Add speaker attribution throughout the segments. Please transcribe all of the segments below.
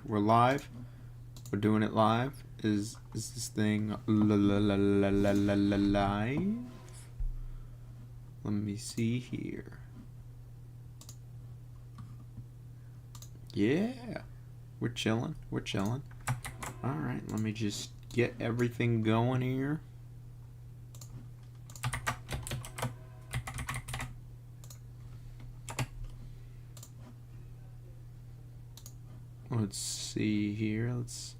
Speaker 1: we're live. We're doing it live. Is this thing live? Let me see here. Yeah, we're chilling. We're chilling. All right, let me just get everything going here. Let's see here. Let's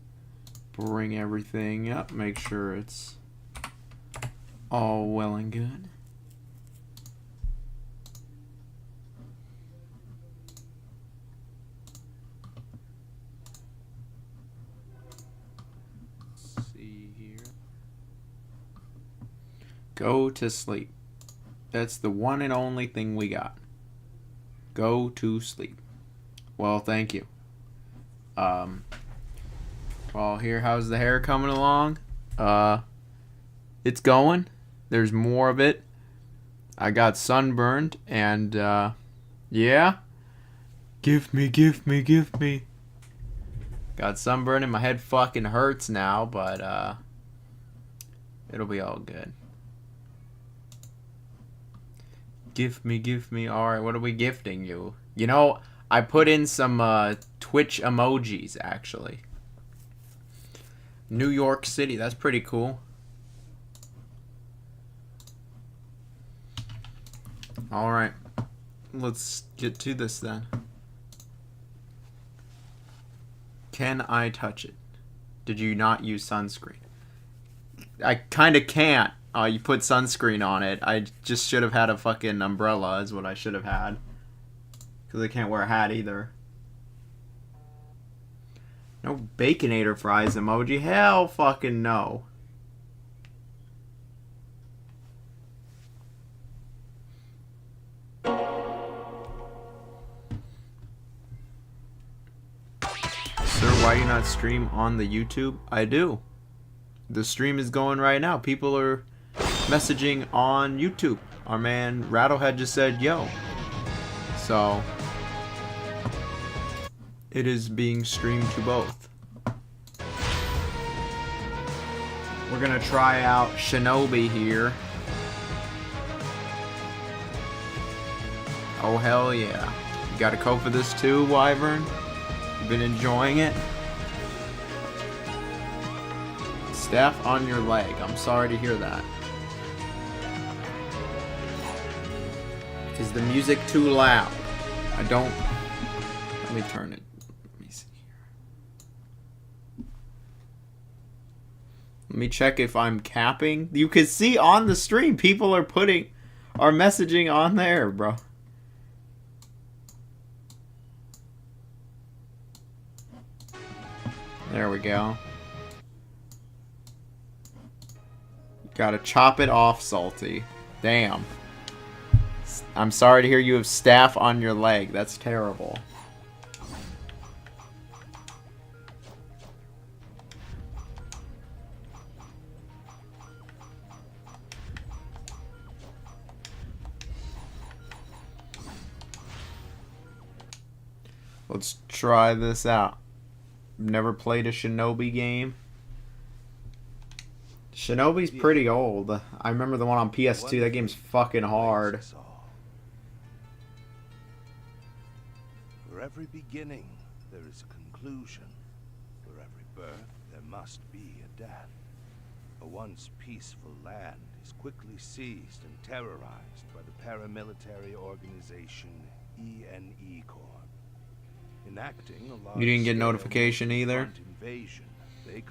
Speaker 1: bring everything up. Make sure it's all well and good. Let's see here. Go to sleep. That's the one and only thing we got. Go to sleep. Well, thank you. Well, here, how's the hair coming along? It's going. There's more of it. I got sunburned, and, yeah. Give me. Got sunburned, and my head fucking hurts now, but, it'll be all good. Give me. Alright, what are we gifting you? You know, I put in some, Twitch emojis, actually. New York City, that's pretty cool. Alright, let's get to this then. Can I touch it? Did you not use sunscreen? I kinda can't. You put sunscreen on it. I just should have had a fucking umbrella is what I should have had. Because I can't wear a hat either. No Baconator fries emoji. Hell fucking no. Sir, why do you not stream on the YouTube? I do. The stream is going right now. People are messaging on YouTube. Our man Rattlehead just said, yo. So it is being streamed to both. We're gonna try out Shinobi here. Oh hell yeah. You got a code for this too, Wyvern? You've been enjoying it? Staff on your leg. I'm sorry to hear that. Is the music too loud? I don't... Let me turn it. Let me see here. Let me check if I'm capping. You can see on the stream, people are messaging on there, bro. There we go. Gotta chop it off, Salty. Damn. I'm sorry to hear you have staff on your leg. That's terrible. Let's try this out. Never played a Shinobi game. Shinobi's pretty old. I remember the one on PS2. That game's fucking hard.
Speaker 2: For every beginning, there is a conclusion. For every birth, there must be a death. A once peaceful land is quickly seized and terrorized by the paramilitary organization ENE Corp. Enacting a
Speaker 1: You didn't get notification either?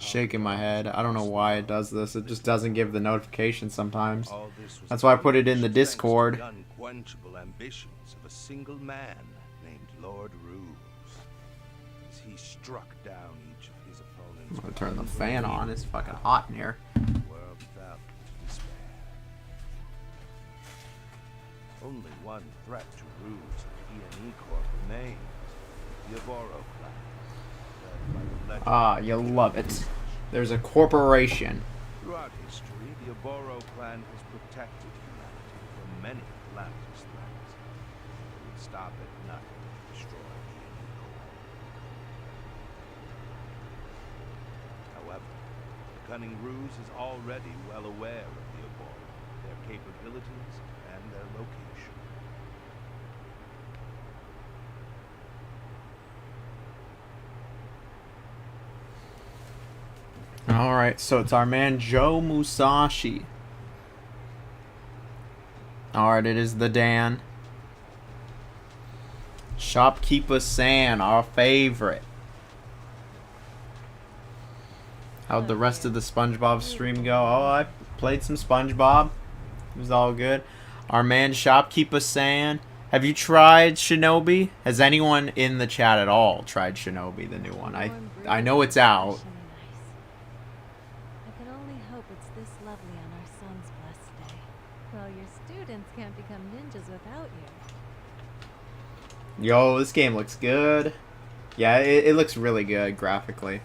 Speaker 1: Shaking my head. I don't know why it does this. It just doesn't give the notification sometimes. That's why I put it in the Discord.
Speaker 2: Unquenchable ambitions of a single man named Lord Ruse. As he struck down each of his opponents.
Speaker 1: I'm gonna turn the fan on. It's fucking hot in here.
Speaker 2: The world fell to despair. Only one threat to Ruse and ENE Corp remained. The Oboro clan.
Speaker 1: Ah, you love it. There's a corporation.
Speaker 2: Throughout history, the Oboro clan has protected humanity from many calamitous threats. It would stop at nothing to destroy the ENE Corp. cunning ruse is already well aware of the Evolved, their capabilities, and their location.
Speaker 1: Alright, so it's our man Joe Musashi. Alright, it is the Dan. Shopkeeper San, our favorite. How'd the rest of the SpongeBob stream go? Oh, I played some SpongeBob. It was all good. Our man Shopkeeper San. Have you tried Shinobi? Has anyone in the chat at all tried Shinobi, the new one? I know it's out.
Speaker 3: I can only hope it's this lovely on our son's blessed day. Well, your students can't become ninjas without you.
Speaker 1: Yo, this game looks good. Yeah, it looks really good graphically.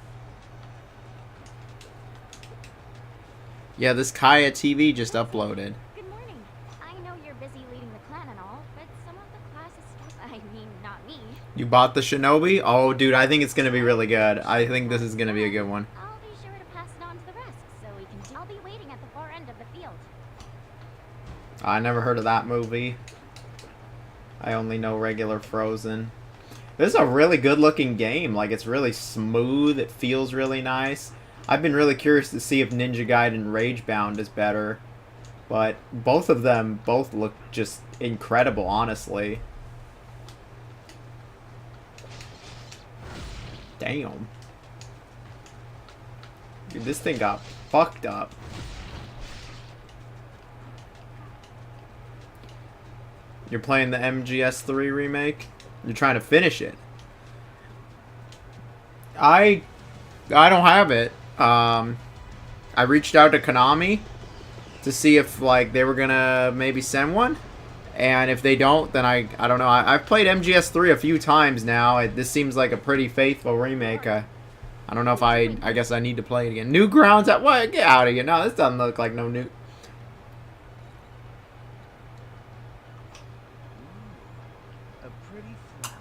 Speaker 1: Yeah, this Kaya TV just uploaded.
Speaker 4: Good morning. I know you're busy leading the clan and all, but some of the class's stuff, I mean, not me.
Speaker 1: You bought the Shinobi? Oh, dude, I think it's gonna be really good. I think this is gonna be a good one.
Speaker 4: I'll be sure to pass it on to the rest, so we can I'll be waiting at the far end of the field.
Speaker 1: I never heard of that movie. I only know regular Frozen. This is a really good looking game. Like, it's really smooth. It feels really nice. I've been really curious to see if Ninja Gaiden Ragebound is better. But both of them look just incredible, honestly. Damn. Dude, this thing got fucked up. You're playing the MGS3 remake? You're trying to finish it. I don't have it. I reached out to Konami to see if like they were gonna maybe send one, and if they don't, then I don't know. I've played MGS3 a few times now. This seems like a pretty faithful remake. I don't know if I guess I need to play it again. Newgrounds at what? Get out of here! No, this doesn't look like no new.
Speaker 5: A pretty flower,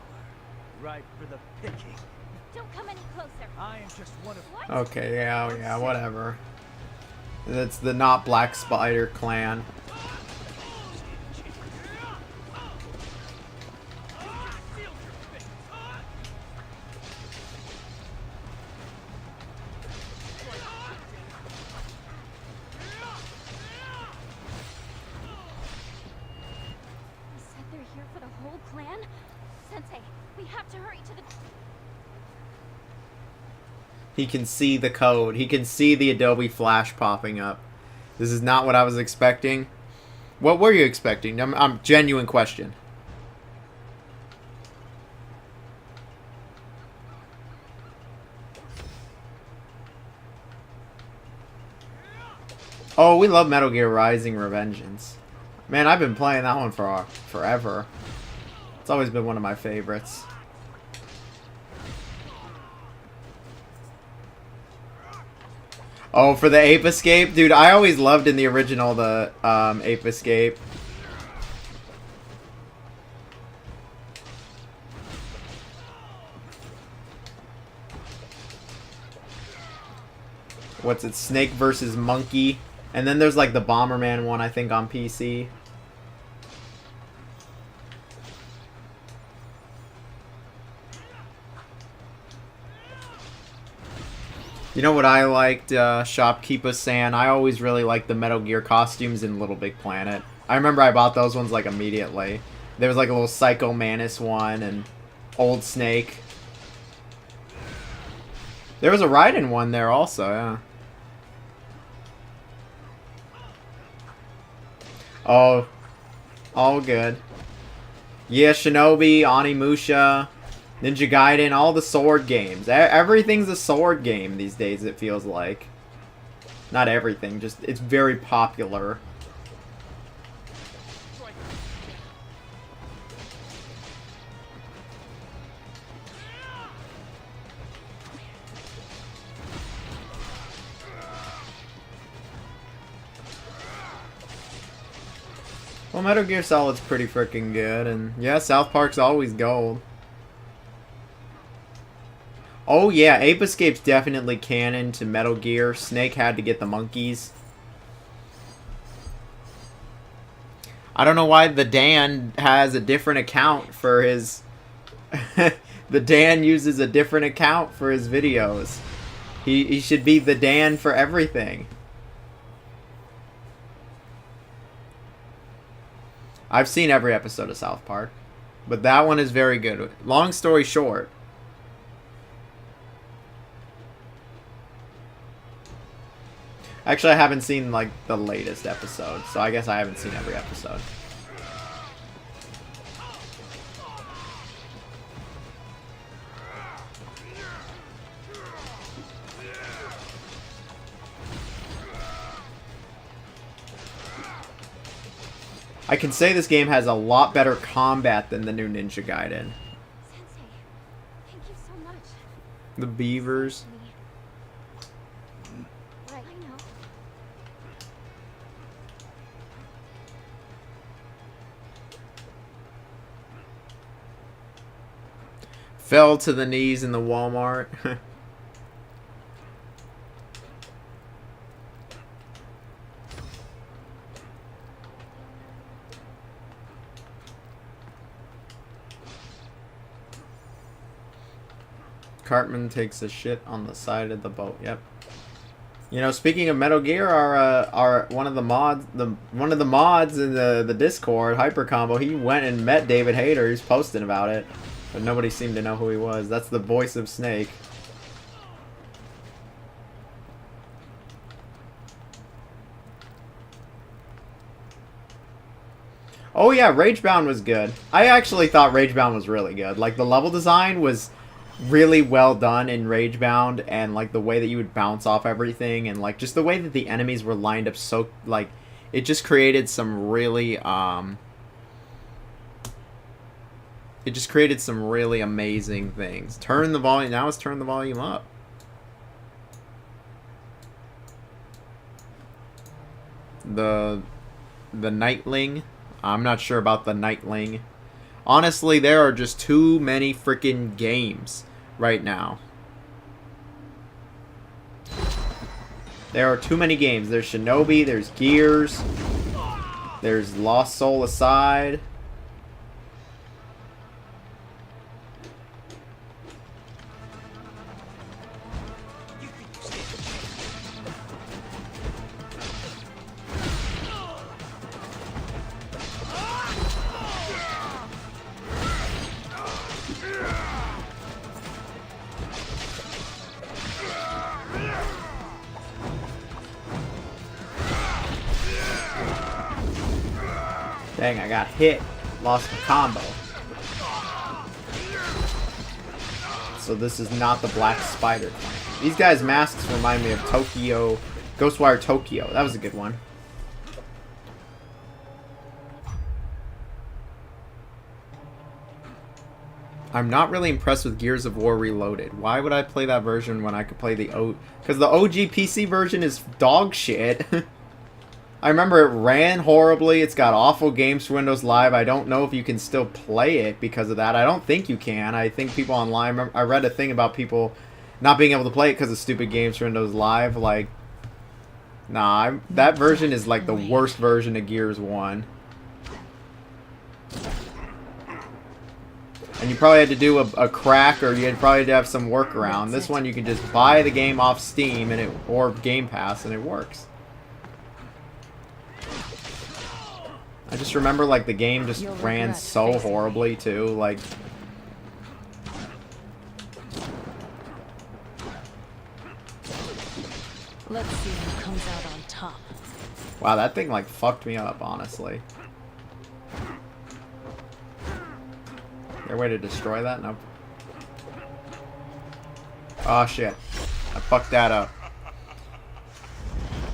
Speaker 5: ripe for the picking.
Speaker 4: Don't come any closer.
Speaker 5: I am just one of.
Speaker 4: What?
Speaker 1: Okay, yeah, whatever. That's the not Black Spider clan.
Speaker 4: You said they're here for the whole clan? Sensei, we have to hurry to the...
Speaker 1: He can see the code. He can see the Adobe Flash popping up. This is not what I was expecting. What were you expecting? I'm genuine question. Oh, we love Metal Gear Rising: Revengeance. Man, I've been playing that one for forever. It's always been one of my favorites. Oh, for the Ape Escape? Dude, I always loved in the original the Ape Escape. What's it? Snake versus Monkey. And then there's like the Bomberman one, I think, on PC. You know what I liked, Shopkeeper-san? I always really liked the Metal Gear costumes in Little Big Planet. I remember I bought those ones, like, immediately. There was, like, a little Psycho Mantis one and Old Snake. There was a Raiden one there also, yeah. Oh, all good. Yeah, Shinobi, Onimusha... Ninja Gaiden, all the sword games. Everything's a sword game these days, it feels like. Not everything, just it's very popular. Well, Metal Gear Solid's pretty freaking good, and yeah, South Park's always gold. Oh yeah, Ape Escape's definitely canon to Metal Gear. Snake had to get the monkeys. I don't know why the Dan has a different account for his... the Dan uses a different account for his videos. He should be the Dan for everything. I've seen every episode of South Park. But that one is very good. Long story short. Actually, I haven't seen, like, the latest episode. So I guess I haven't seen every episode. I can say this game has a lot better combat than the new Ninja Gaiden.
Speaker 4: Sensei, thank you so much.
Speaker 1: The beavers.
Speaker 4: Right, I know.
Speaker 1: Fell to the knees in the Walmart. Cartman takes a shit on the side of the boat. Yep. You know, speaking of Metal Gear, our one of the mods in the Discord, Hyper Combo, he went and met David Hayter. He's posting about it, but nobody seemed to know who he was. That's the voice of Snake. Oh yeah, Ragebound was good. I actually thought Ragebound was really good. Like, the level design was really well done in Ragebound, and like the way that you would bounce off everything, and like just the way that the enemies were lined up, so like it just created some really amazing things. Turn the volume. Now let's turn the volume up. The Nightling. I'm not sure about the Nightling. Honestly, there are just too many freaking games right now. There are too many games. There's Shinobi, there's Gears, there's Lost Soul Aside. Dang, I got hit. Lost the combo. So this is not the Black Spider Clan. These guys' masks remind me of Tokyo... Ghostwire Tokyo. That was a good one. I'm not really impressed with Gears of War Reloaded. Why would I play that version when I could play the Because the OG PC version is dog shit. I remember it ran horribly. It's got awful games for Windows Live. I don't know if you can still play it because of that. I don't think you can. I think people online... I read a thing about people not being able to play it because of stupid games for Windows Live. Like, nah, that version is like the worst version of Gears 1. And you probably had to do a crack, or you had probably had to have some workaround. This one you can just buy the game off Steam and or Game Pass and it works. I just remember, like, the game just ran so horribly, too, like...
Speaker 3: Let's see who comes out on top.
Speaker 1: Wow, that thing, like, fucked me up, honestly. Is there a way to destroy that? Nope. Oh, shit. I fucked that up.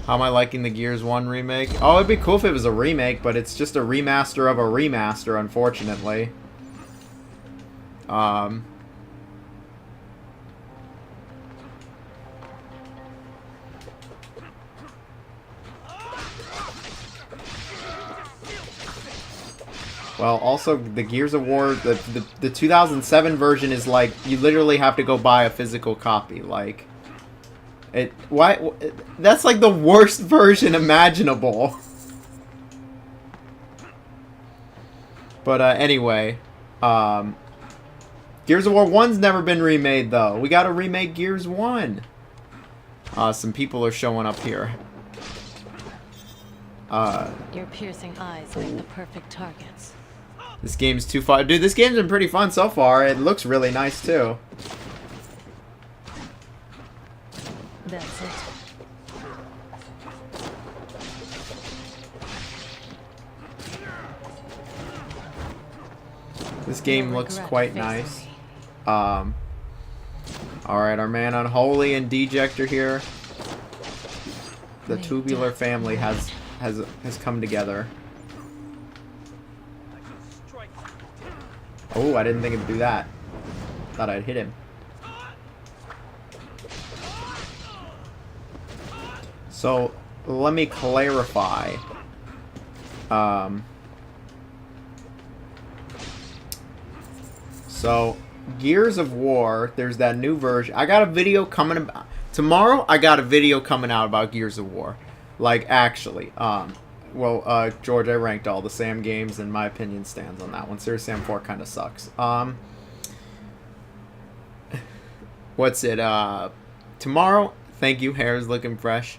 Speaker 1: How am I liking the Gears 1 remake? Oh, it'd be cool if it was a remake, but it's just a remaster of a remaster, unfortunately. Well, also the Gears of War, the 2007 version is like you literally have to go buy a physical copy. Like, that's like the worst version imaginable. But anyway, Gears of War 1's never been remade though. We gotta remake Gears 1. Some people are showing up here.
Speaker 3: Your piercing eyes make the perfect targets.
Speaker 1: This game's too fun. Dude, this game's been pretty fun so far. It looks really nice too.
Speaker 3: That's it.
Speaker 1: This game looks quite nice. Alright, our man Unholy and Dejector here. The Tubular family has come together. Oh, I didn't think it'd do that. Thought I'd hit him. So, let me clarify. So, Gears of War, there's that new version. I got a video coming about... Tomorrow, I got a video coming out about Gears of War. Like, actually. George, I ranked all the Sam games, and my opinion stands on that one. Serious Sam 4 kind of sucks. What's it? Tomorrow, thank you, hair is looking fresh.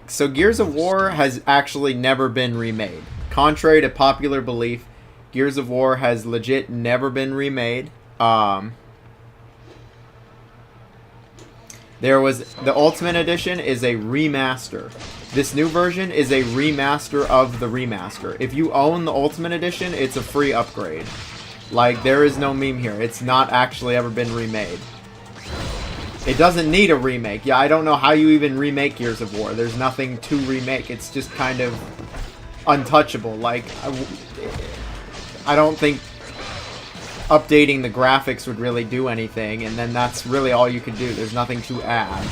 Speaker 1: So, Gears of War has actually never been remade. Contrary to popular belief, Gears of War has legit never been remade. The Ultimate Edition is a remaster. This new version is a remaster of the remaster. If you own the Ultimate Edition, it's a free upgrade. Like, there is no meme here. It's not actually ever been remade. It doesn't need a remake. Yeah, I don't know how you even remake Gears of War. There's nothing to remake. It's just kind of untouchable. Like, I don't think updating the graphics would really do anything, and then that's really all you could do. There's nothing to add.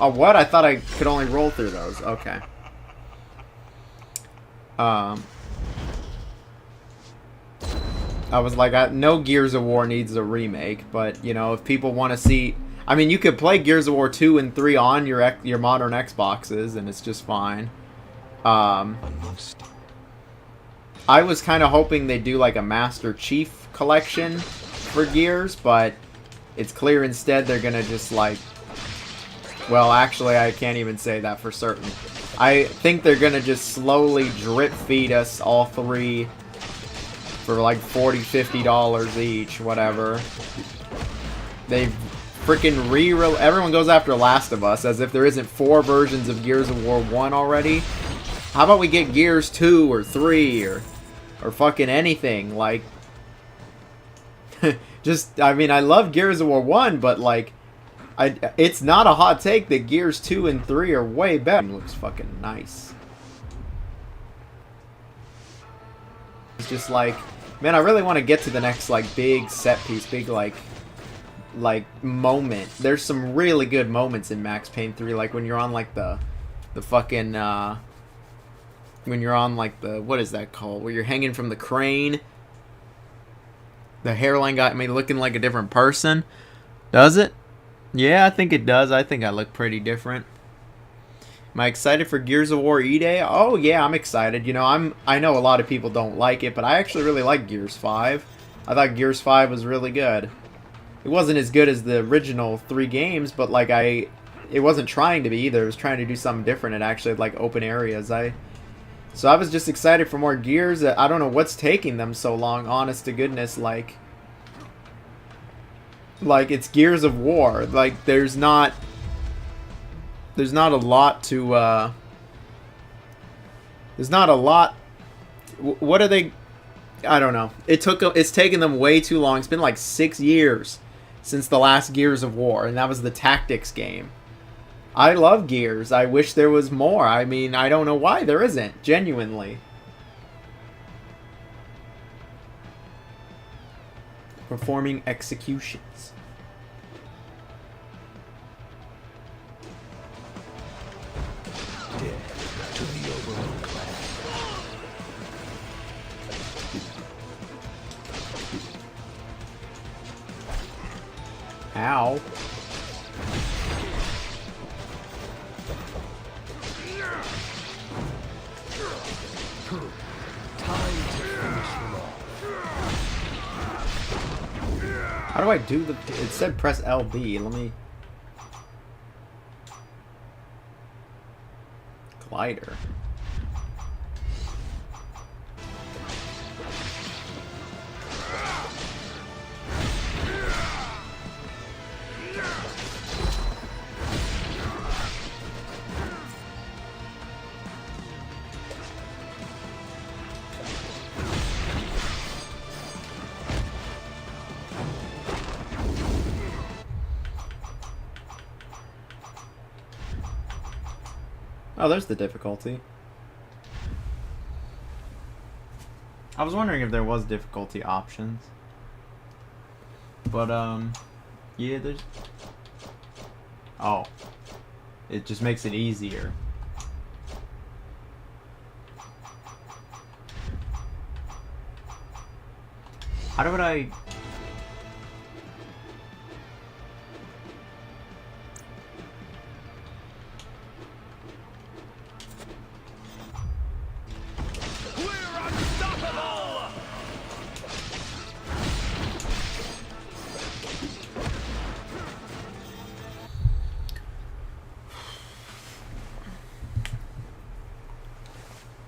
Speaker 1: Oh, what? I thought I could only roll through those. Okay. I was like, no Gears of War needs a remake, but, you know, if people want to see... I mean, you could play Gears of War 2 and 3 on your modern Xboxes, and it's just fine. I was kind of hoping they'd do, like, a Master Chief collection for Gears, but it's clear instead they're gonna just, like... Well, actually, I can't even say that for certain. I think they're gonna just slowly drip feed us all three for like $40, $50 each, whatever. They've freaking everyone goes after Last of Us as if there isn't 4 versions of Gears of War 1 already. How about we get Gears 2 or 3 or fucking anything? Like, just, I mean, I love Gears of War 1, but like, it's not a hot take that Gears 2 and 3 are way better. It looks fucking nice. It's just like, man, I really want to get to the next, like, big set piece, big, like moment. There's some really good moments in Max Payne 3, like when you're on, like, the fucking, when you're on, like, the, what is that called? Where you're hanging from the crane. The hairline got me looking like a different person. Does it? Yeah, I think it does. I think I look pretty different. Am I excited for Gears of War E-Day? Oh, yeah, I'm excited. You know, I know a lot of people don't like it, but I actually really like Gears 5. I thought Gears 5 was really good. It wasn't as good as the original 3 games, but, like, it wasn't trying to be either. It was trying to do something different. It actually had, like, open areas. So I was just excited for more Gears. I don't know what's taking them so long, honest to goodness, like, it's Gears of War. Like, there's not a lot to, there's not a lot, what are they, I don't know. It's taken them way too long. It's been like 6 years since the last Gears of War, and that was the tactics game. I love Gears. I wish there was more. I mean, I don't know why there isn't, genuinely. Performing executions. Ow. How do I do the... It said press LB. Let me... Glider. Oh, there's the difficulty. I was wondering if there was difficulty options. But, yeah, there's... Oh. It just makes it easier. How would I...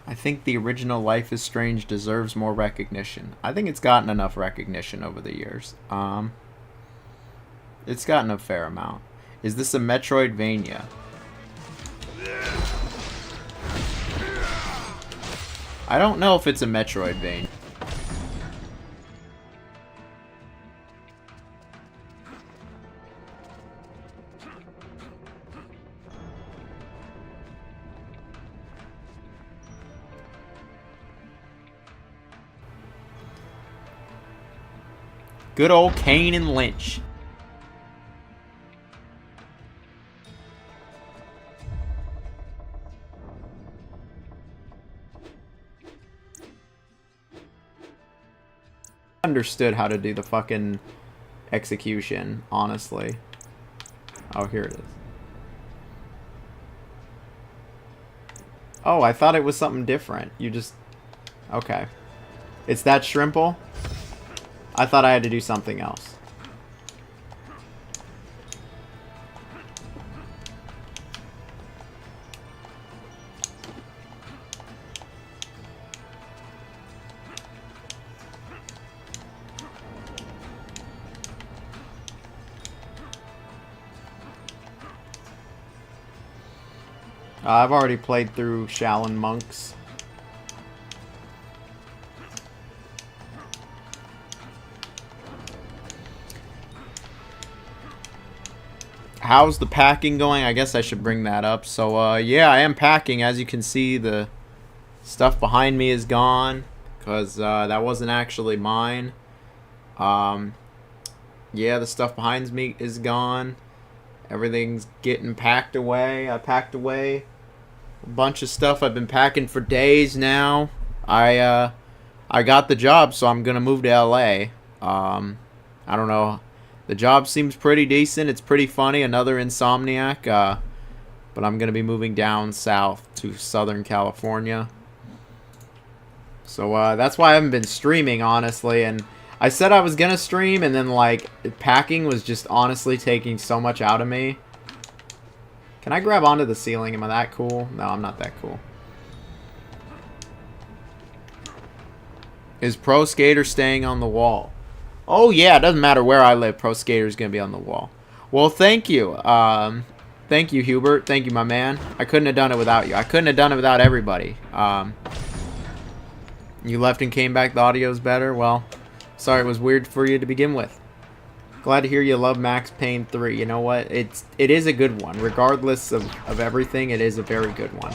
Speaker 1: I think the original Life is Strange deserves more recognition. I think it's gotten enough recognition over the years. It's gotten a fair amount. Is this a Metroidvania? I don't know if it's a Metroidvania. Good old Kane and Lynch. Understood how to do the fucking execution, honestly. Oh, here it is. Oh, I thought it was something different. You just... Okay. It's that shrimple? I thought I had to do something else. I've already played through Shaolin Monks. How's the packing going? I guess I should bring that up. So, yeah, I am packing. As you can see, the stuff behind me is gone. Because that wasn't actually mine. Yeah, the stuff behind me is gone. Everything's getting packed away. I packed away a bunch of stuff I've been packing for days now. I got the job, so I'm going to move to LA. I don't know. The job seems pretty decent. It's pretty funny. Another Insomniac. But I'm going to be moving down south to Southern California. So that's why I haven't been streaming, honestly. And I said I was going to stream, and then, like, packing was just honestly taking so much out of me. Can I grab onto the ceiling? Am I that cool? No, I'm not that cool. Is Pro Skater staying on the wall? Oh, yeah, it doesn't matter where I live. Pro Skater's going to be on the wall. Well, thank you. Thank you, Hubert. Thank you, my man. I couldn't have done it without you. I couldn't have done it without everybody. You left and came back. The audio's better. Well, sorry it was weird for you to begin with. Glad to hear you love Max Payne 3. You know what? It is a good one. Regardless of everything, it is a very good one.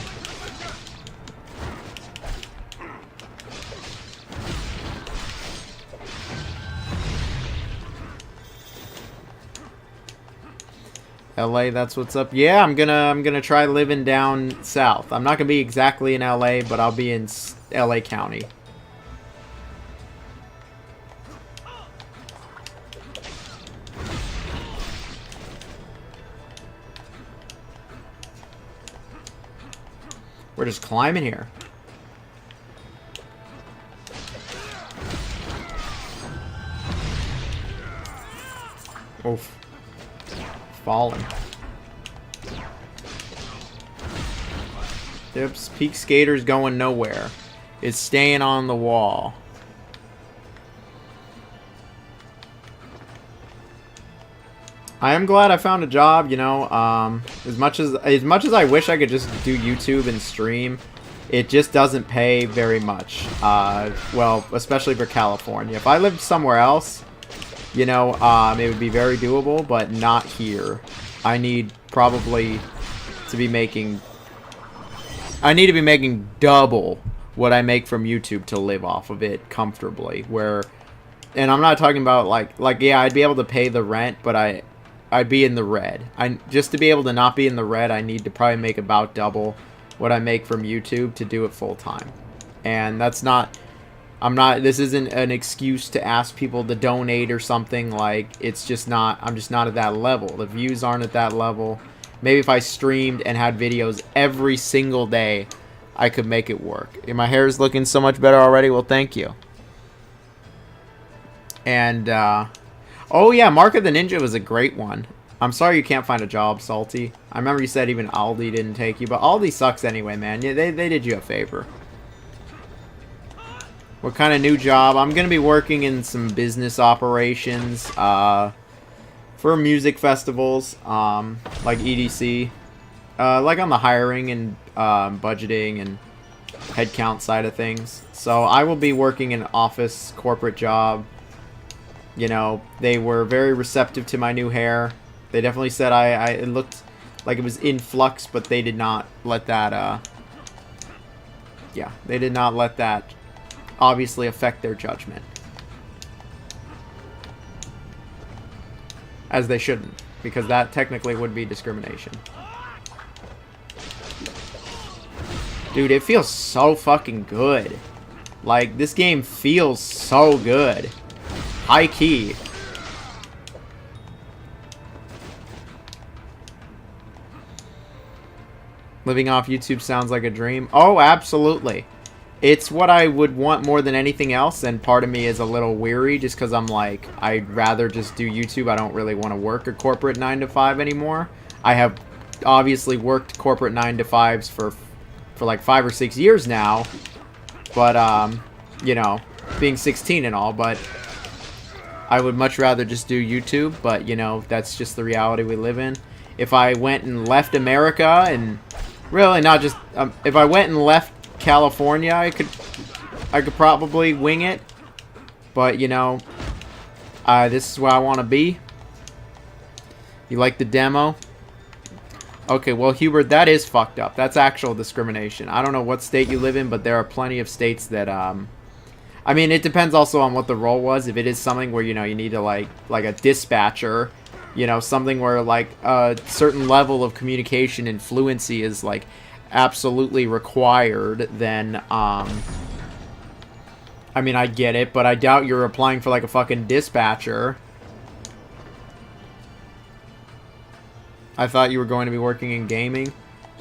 Speaker 1: LA, that's what's up. Yeah, I'm gonna try living down south. I'm not gonna be exactly in LA, but I'll be in LA County. We're just climbing here. Oof. Falling. Oops, Peak Skater's going nowhere. It's staying on the wall. I am glad I found a job, you know. As much as I wish I could just do YouTube and stream, it just doesn't pay very much. Well, especially for California. If I lived somewhere else, you know, it would be very doable, but not here. I need probably to be making... I need to be making double what I make from YouTube to live off of it comfortably. And I'm not talking about like yeah, I'd be able to pay the rent, but I'd be in the red. Just to be able to not be in the red, I need to probably make about double what I make from YouTube to do it full time. And that's not... this isn't an excuse to ask people to donate or something. Like, it's just not... I'm just not at that level. The views aren't at that level. Maybe if I streamed and had videos every single day, I could make it work. And my hair is looking so much better already. Well, thank you. And, oh yeah, Mark of the Ninja was a great one. I'm sorry you can't find a job, Salty. I remember you said even Aldi didn't take you, but Aldi sucks anyway, man. Yeah, they did you a favor. What kind of new job? I'm going to be working in some business operations, for music festivals, like EDC. Like on the hiring and, budgeting and headcount side of things. So I will be working in an office corporate job. You know, they were very receptive to my new hair. They definitely said it looked like it was in flux, but they did not let that, yeah, they did not let that obviously affect their judgment. As they shouldn't, because that technically would be discrimination. Dude, it feels so fucking good. Like, this game feels so good. High key. Living off YouTube sounds like a dream. Oh, absolutely. It's what I would want more than anything else, and part of me is a little weary just because I'm like, I'd rather just do YouTube. I don't really want to work a corporate 9-to-5 anymore. I have obviously worked corporate 9-to-5s for like 5 or 6 years now, but, you know, being 16 and all, but I would much rather just do YouTube, but, you know, that's just the reality we live in. If I went and left America, and really not just, if I went and left California, I could probably wing it, but, you know, this is where I want to be. You like the demo? Okay, well, Hubert, that is fucked up. That's actual discrimination. I don't know what state you live in, but there are plenty of states that, I mean, it depends also on what the role was. If it is something where, you know, you need to, like a dispatcher, you know, something where, like, a certain level of communication and fluency is, like, absolutely required, then, I mean, I get it, but I doubt you're applying for, like, a fucking dispatcher. I thought you were going to be working in gaming.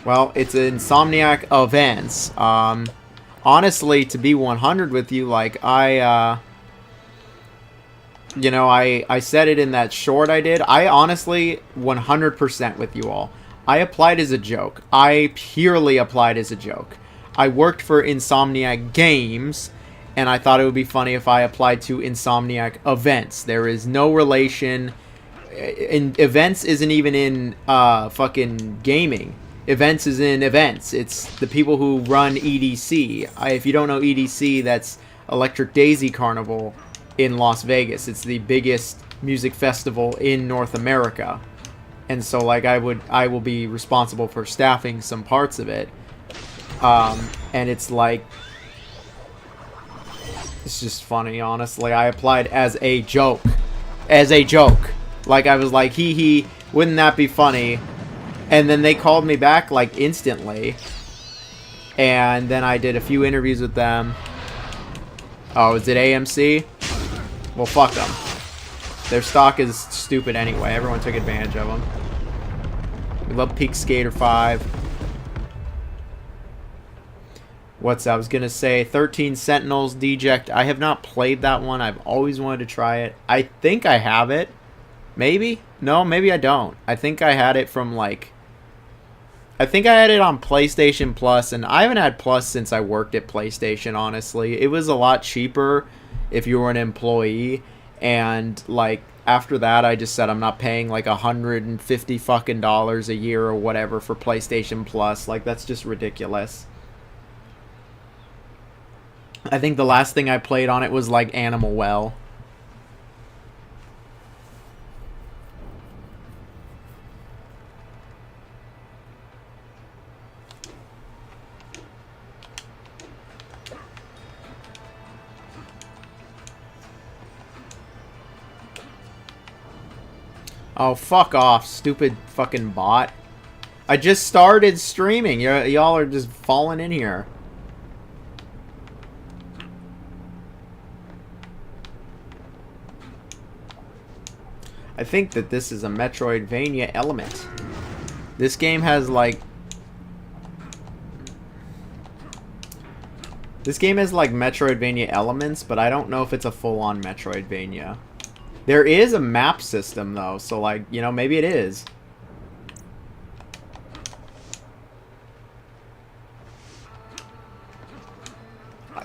Speaker 1: Well, it's Insomniac Events. Honestly, to be 100 with you, like, you know, I said it in that short I did. I honestly, 100% with you all. I applied as a joke. I purely applied as a joke. I worked for Insomniac Games, and I thought it would be funny if I applied to Insomniac Events. There is no relation. Events isn't even in fucking gaming. Events is in events. It's the people who run EDC. If you don't know EDC, that's Electric Daisy Carnival in Las Vegas. It's the biggest music festival in North America. And so, like, I will be responsible for staffing some parts of it. And it's like, it's just funny, honestly. I applied as a joke. As a joke. Like, I was like, hee, wouldn't that be funny? And then they called me back, like, instantly. And then I did a few interviews with them. Oh, is it AMC? Well, fuck them. Their stock is stupid anyway. Everyone took advantage of them. We love Peak Skater 5. What's I was gonna say? 13 Sentinels Deject. I have not played that one. I've always wanted to try it. I think I have it. Maybe? No, maybe I don't. I think I had it from like... I think I had it on PlayStation Plus, and I haven't had Plus since I worked at PlayStation, honestly. It was a lot cheaper if you were an employee, and like after that I just said I'm not paying like $150 fucking dollars a year or whatever for PlayStation Plus. Like, that's just ridiculous. I think the last thing I played on it was like Animal Well. Oh, fuck off, stupid fucking bot. I just started streaming. Y'all are just falling in here. I think that this is a Metroidvania element. This game has like... This game has like Metroidvania elements, but I don't know if it's a full-on Metroidvania. There is a map system though, so like, you know, maybe it is.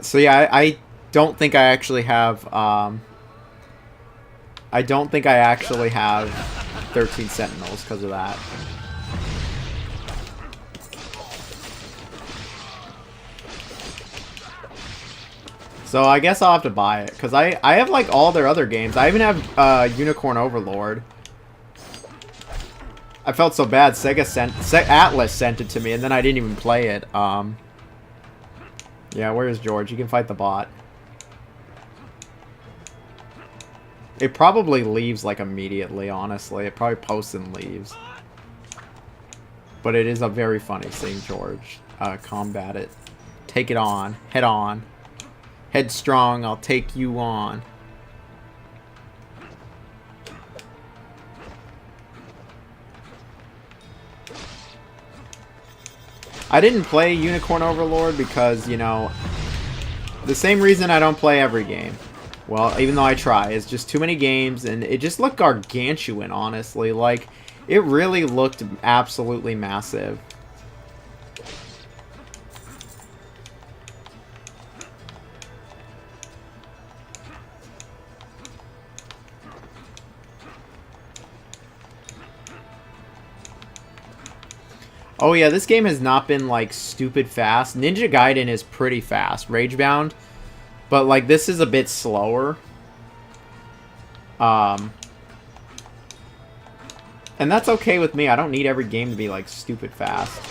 Speaker 1: So yeah, I don't think I actually have, I don't think I actually have 13 Sentinels because of that. So I guess I'll have to buy it, because I have like all their other games. I even have Unicorn Overlord. I felt so bad. Atlas sent it to me, and then I didn't even play it. Yeah, where's George? You can fight the bot. It probably leaves like immediately, honestly. It probably posts and leaves. But it is a very funny seeing George combat it. Take it on. Head on. Headstrong, I'll take you on. I didn't play Unicorn Overlord because, you know, the same reason I don't play every game. Well, even though I try, it's just too many games, and it just looked gargantuan, honestly. Like, it really looked absolutely massive. Oh yeah, this game has not been like stupid fast. Ninja Gaiden is pretty fast, Ragebound, but like this is a bit slower. And that's okay with me. I don't need every game to be like stupid fast.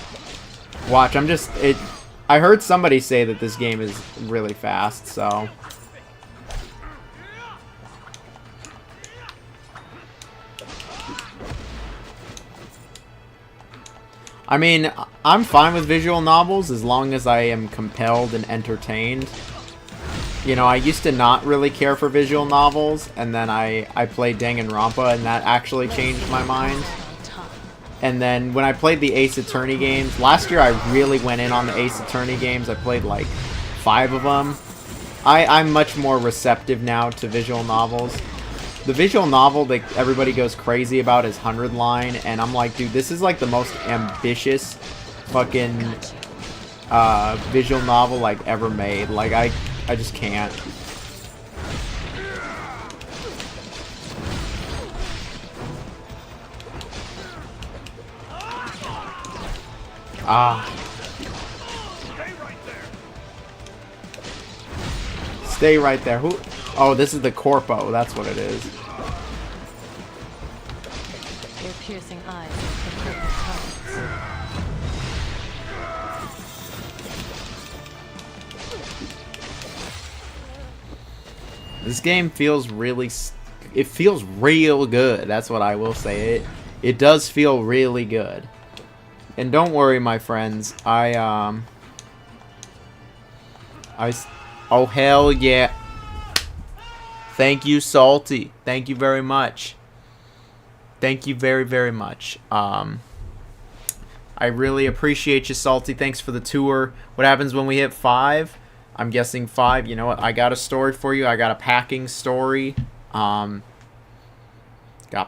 Speaker 1: Watch, I heard somebody say that this game is really fast, so I mean, I'm fine with visual novels as long as I am compelled and entertained. You know, I used to not really care for visual novels, and then I played Danganronpa, and that actually changed my mind. And then when I played the Ace Attorney games, last year I really went in on the Ace Attorney games. I played like 5 of them. I'm much more receptive now to visual novels. The visual novel that everybody goes crazy about is 100 Line, and I'm like, dude, this is like the most ambitious fucking visual novel like ever made. Like, I just can't. Stay right there. Who? Oh, this is the Corpo. That's what it is.
Speaker 3: Your piercing eyes are the perfect targets.
Speaker 1: This game feels really... It feels real good. That's what I will say. It does feel really good. And don't worry, my friends. Oh, hell yeah. Thank you, Salty. Thank you very much. Thank you very, very much. I I really appreciate you, Salty. Thanks for the tour. What happens when we hit 5? I'm guessing 5. You know what? I got a story for you. I got a packing story. Got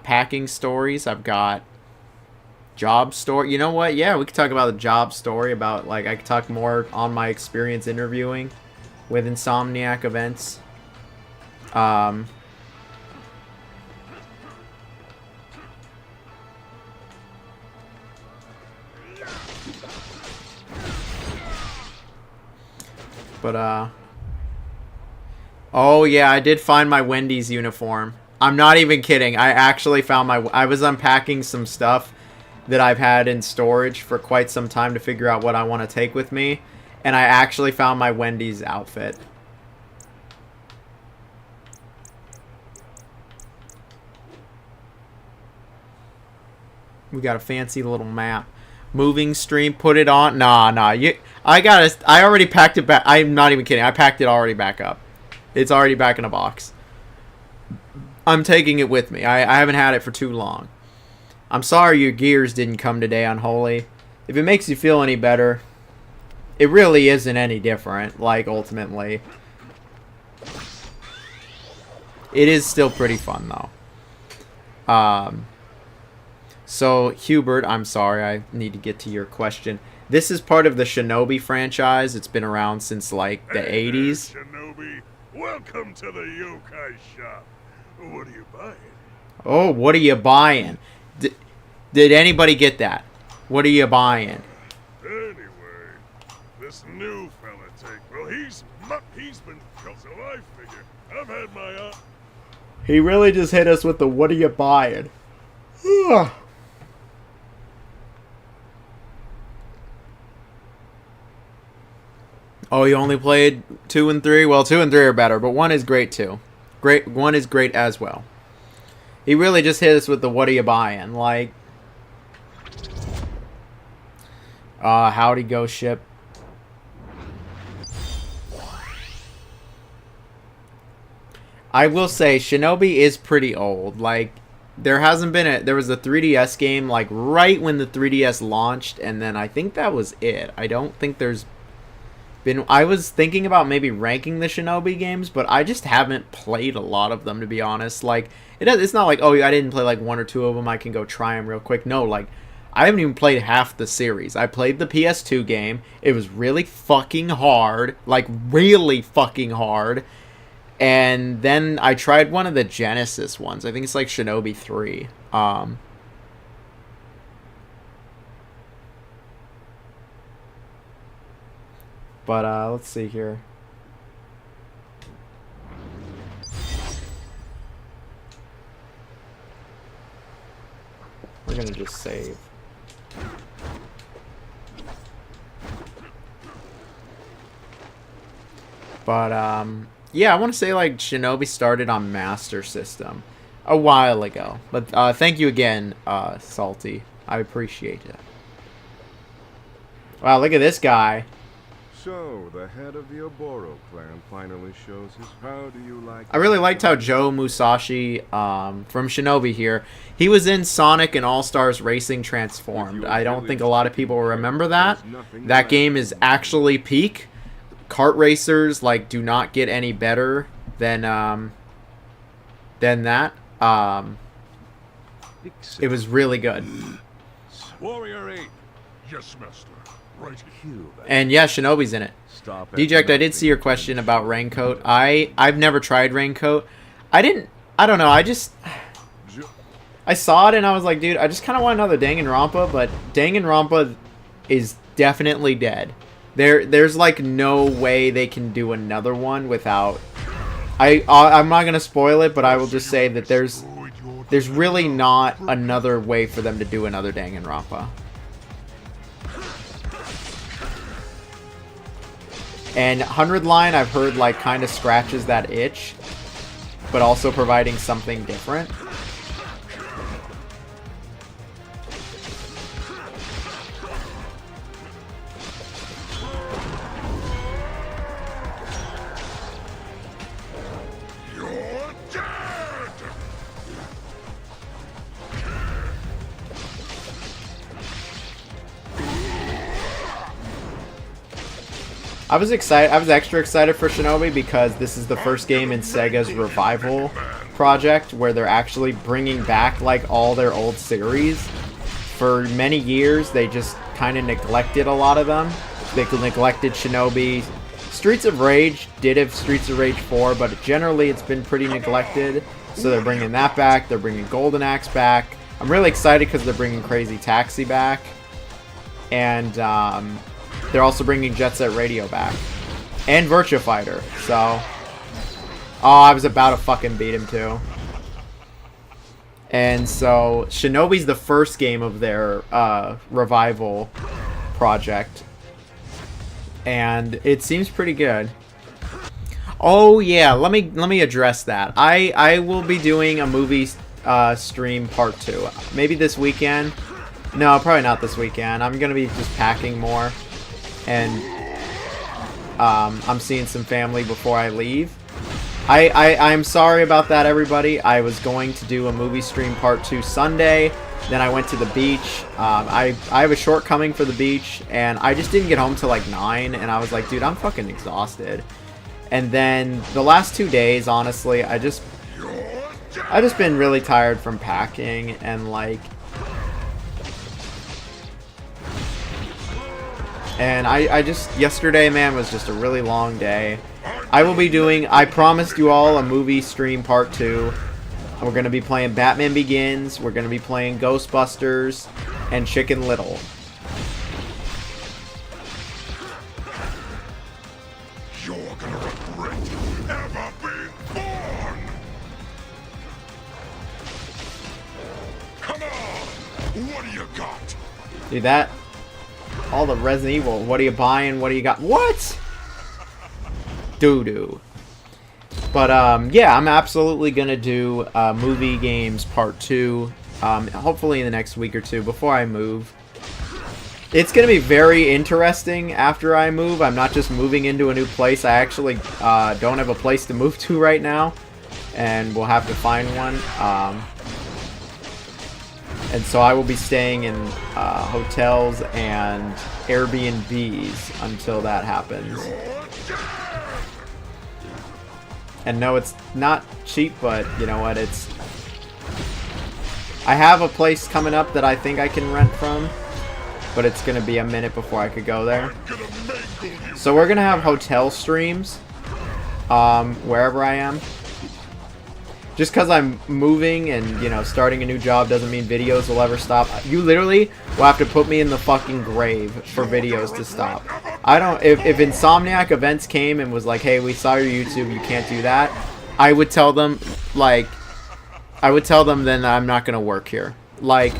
Speaker 1: packing stories. I've got job story. You know what? Yeah, we could talk about the job story. About, like, I could talk more on my experience interviewing with Insomniac events. But, oh, yeah, I did find my Wendy's uniform. I'm not even kidding. I actually found I was unpacking some stuff that I've had in storage for quite some time to figure out what I want to take with me. And I actually found my Wendy's outfit. We got a fancy little map. Moving stream, put it on. Nah. I already packed it back. I'm not even kidding. I packed it already back up. It's already back in a box. I'm taking it with me. I haven't had it for too long. I'm sorry your gears didn't come today, Unholy. If it makes you feel any better, it really isn't any different, like, ultimately. It is still pretty fun, though. So, Hubert, I'm sorry, I need to get to your question. This is part of the Shinobi franchise. It's been around since, like, the 80s.
Speaker 2: There, Shinobi. Welcome to the yokai shop. What are you buying?
Speaker 1: Oh, what are you buying? Did anybody get that? What are you buying?
Speaker 2: Anyway, this new fella well, he's been killed, so I figure I've had my
Speaker 1: He really just hit us with the what are you buying? Oh, you only played 2 and 3? Well, 2 and 3 are better, but 1 is great too. 1 is great as well. He really just hit us with the what are you buying? Like, howdy ghost ship. I will say Shinobi is pretty old. Like, there was a 3DS game like right when the 3DS launched, and then I think that was it. I don't think there's been. I was thinking about maybe ranking the Shinobi games, but I just haven't played a lot of them, to be honest. Like, it's not like, oh, I didn't play like 1 or 2 of them, I can go try them real quick. No, like, I haven't even played half the series. I played the PS2 game. It was really fucking hard, like really fucking hard. And then I tried one of the Genesis ones. I think it's like Shinobi 3. But let's see here. We're gonna just save. But yeah, I want to say like Shinobi started on Master System a while ago. But thank you again, Salty. I appreciate it. Wow, look at this guy.
Speaker 6: So, the head of the Oboro clan finally shows his how do you like...
Speaker 1: I really liked how Joe Musashi from Shinobi here, he was in Sonic and All-Stars Racing Transformed. I don't think a lot of people remember that. That game is actually peak. Kart racers, like, do not get any better than that. It was really good.
Speaker 2: Warrior 8. Yes, master. Right.
Speaker 1: And yeah, Shinobi's in it. Deject, I did see your question about Raincoat. I've never tried Raincoat. I don't know, I saw it and I was like, dude, I just kind of want another Danganronpa, but Danganronpa is definitely dead. There's like no way they can do another one without... I'm not going to spoil it, but I will just say that there's really not another way for them to do another Danganronpa. And 100 Line, I've heard, like, kind of scratches that itch, but also providing something different.
Speaker 2: You're dead!
Speaker 1: I was excited. I was extra excited for Shinobi because this is the first game in Sega's revival project where they're actually bringing back like all their old series. For many years, they just kind of neglected a lot of them. They neglected Shinobi. Streets of Rage did have Streets of Rage 4, but generally it's been pretty neglected. So they're bringing that back. They're bringing Golden Axe back. I'm really excited because they're bringing Crazy Taxi back. And they're also bringing Jet Set Radio back. And Virtua Fighter. So... Oh, I was about to fucking beat him too. And so, Shinobi's the first game of their revival project. And it seems pretty good. Oh yeah, let me address that. I will be doing a movie stream part 2. Maybe this weekend. No, probably not this weekend. I'm gonna be just packing more. And I'm seeing some family before I leave. I'm sorry about that, everybody. I was going to do a movie stream part 2 Sunday. Then I went to the beach. I have a shortcoming for the beach, and I just didn't get home till like 9, and I was like, dude, I'm fucking exhausted. And then the last 2 days, honestly, I just been really tired from packing, and like... And I just, yesterday, man, was just a really long day. I will be doing, I promised you all, a movie stream part 2. We're going to be playing Batman Begins, we're going to be playing Ghostbusters, and Chicken Little.
Speaker 6: You're gonna regret ever being born! Come on! What do you got?
Speaker 1: Dude, that... All the Resident Evil. What are you buying? What do you got? What? Doo-doo. But, yeah, I'm absolutely gonna do movie games part 2. Hopefully in the next week or two before I move. It's gonna be very interesting after I move. I'm not just moving into a new place. I actually don't have a place to move to right now. And we'll have to find one. And so I will be staying in hotels and Airbnbs until that happens. And no, it's not cheap, but you know what, it's... I have a place coming up that I think I can rent from, but it's going to be a minute before I could go there. So we're going to have hotel streams wherever I am. Just because I'm moving and, you know, starting a new job doesn't mean videos will ever stop. You literally will have to put me in the fucking grave for videos to stop. I don't... If Insomniac Events came and was like, hey, we saw your YouTube, you can't do that, I would tell them, like... I would tell them then I'm not going to work here. Like,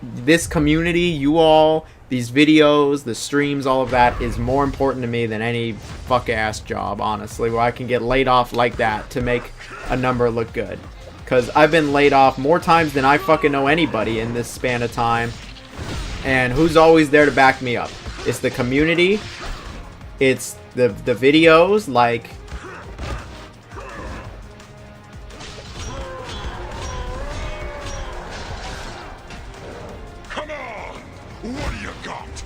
Speaker 1: this community, you all, these videos, the streams, all of that is more important to me than any fuck-ass job, honestly, where I can get laid off like that to make a number look good. Because I've been laid off more times than I fucking know anybody in this span of time. And who's always there to back me up? It's the community. It's the videos, like...
Speaker 6: Come on! What do you got?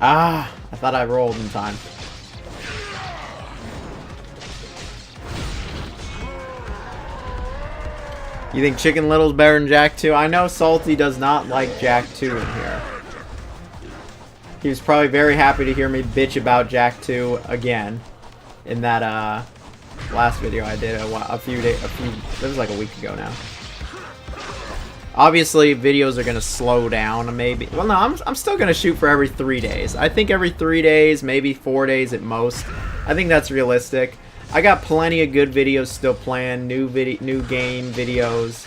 Speaker 1: Ah, I thought I rolled in time. You think Chicken Little's better than Jack 2? I know Salty does not like Jack 2 in here. He was probably very happy to hear me bitch about Jack 2 again in that last video I did it was like a week ago now. Obviously, videos are gonna slow down, maybe. Well, no, I'm still gonna shoot for every 3 days. I think every 3 days, maybe 4 days at most. I think that's realistic. I got plenty of good videos still planned, new game videos.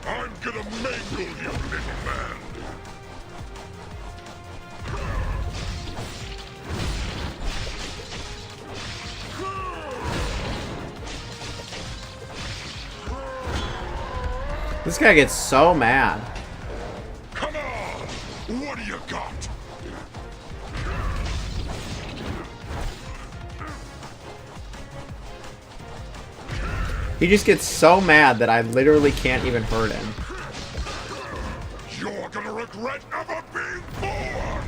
Speaker 6: I'm gonna mangle you, little man!
Speaker 1: This guy gets so mad.
Speaker 6: Come on! What do you got?
Speaker 1: He just gets so mad that I literally can't even hurt him.
Speaker 6: You're gonna regret never being born!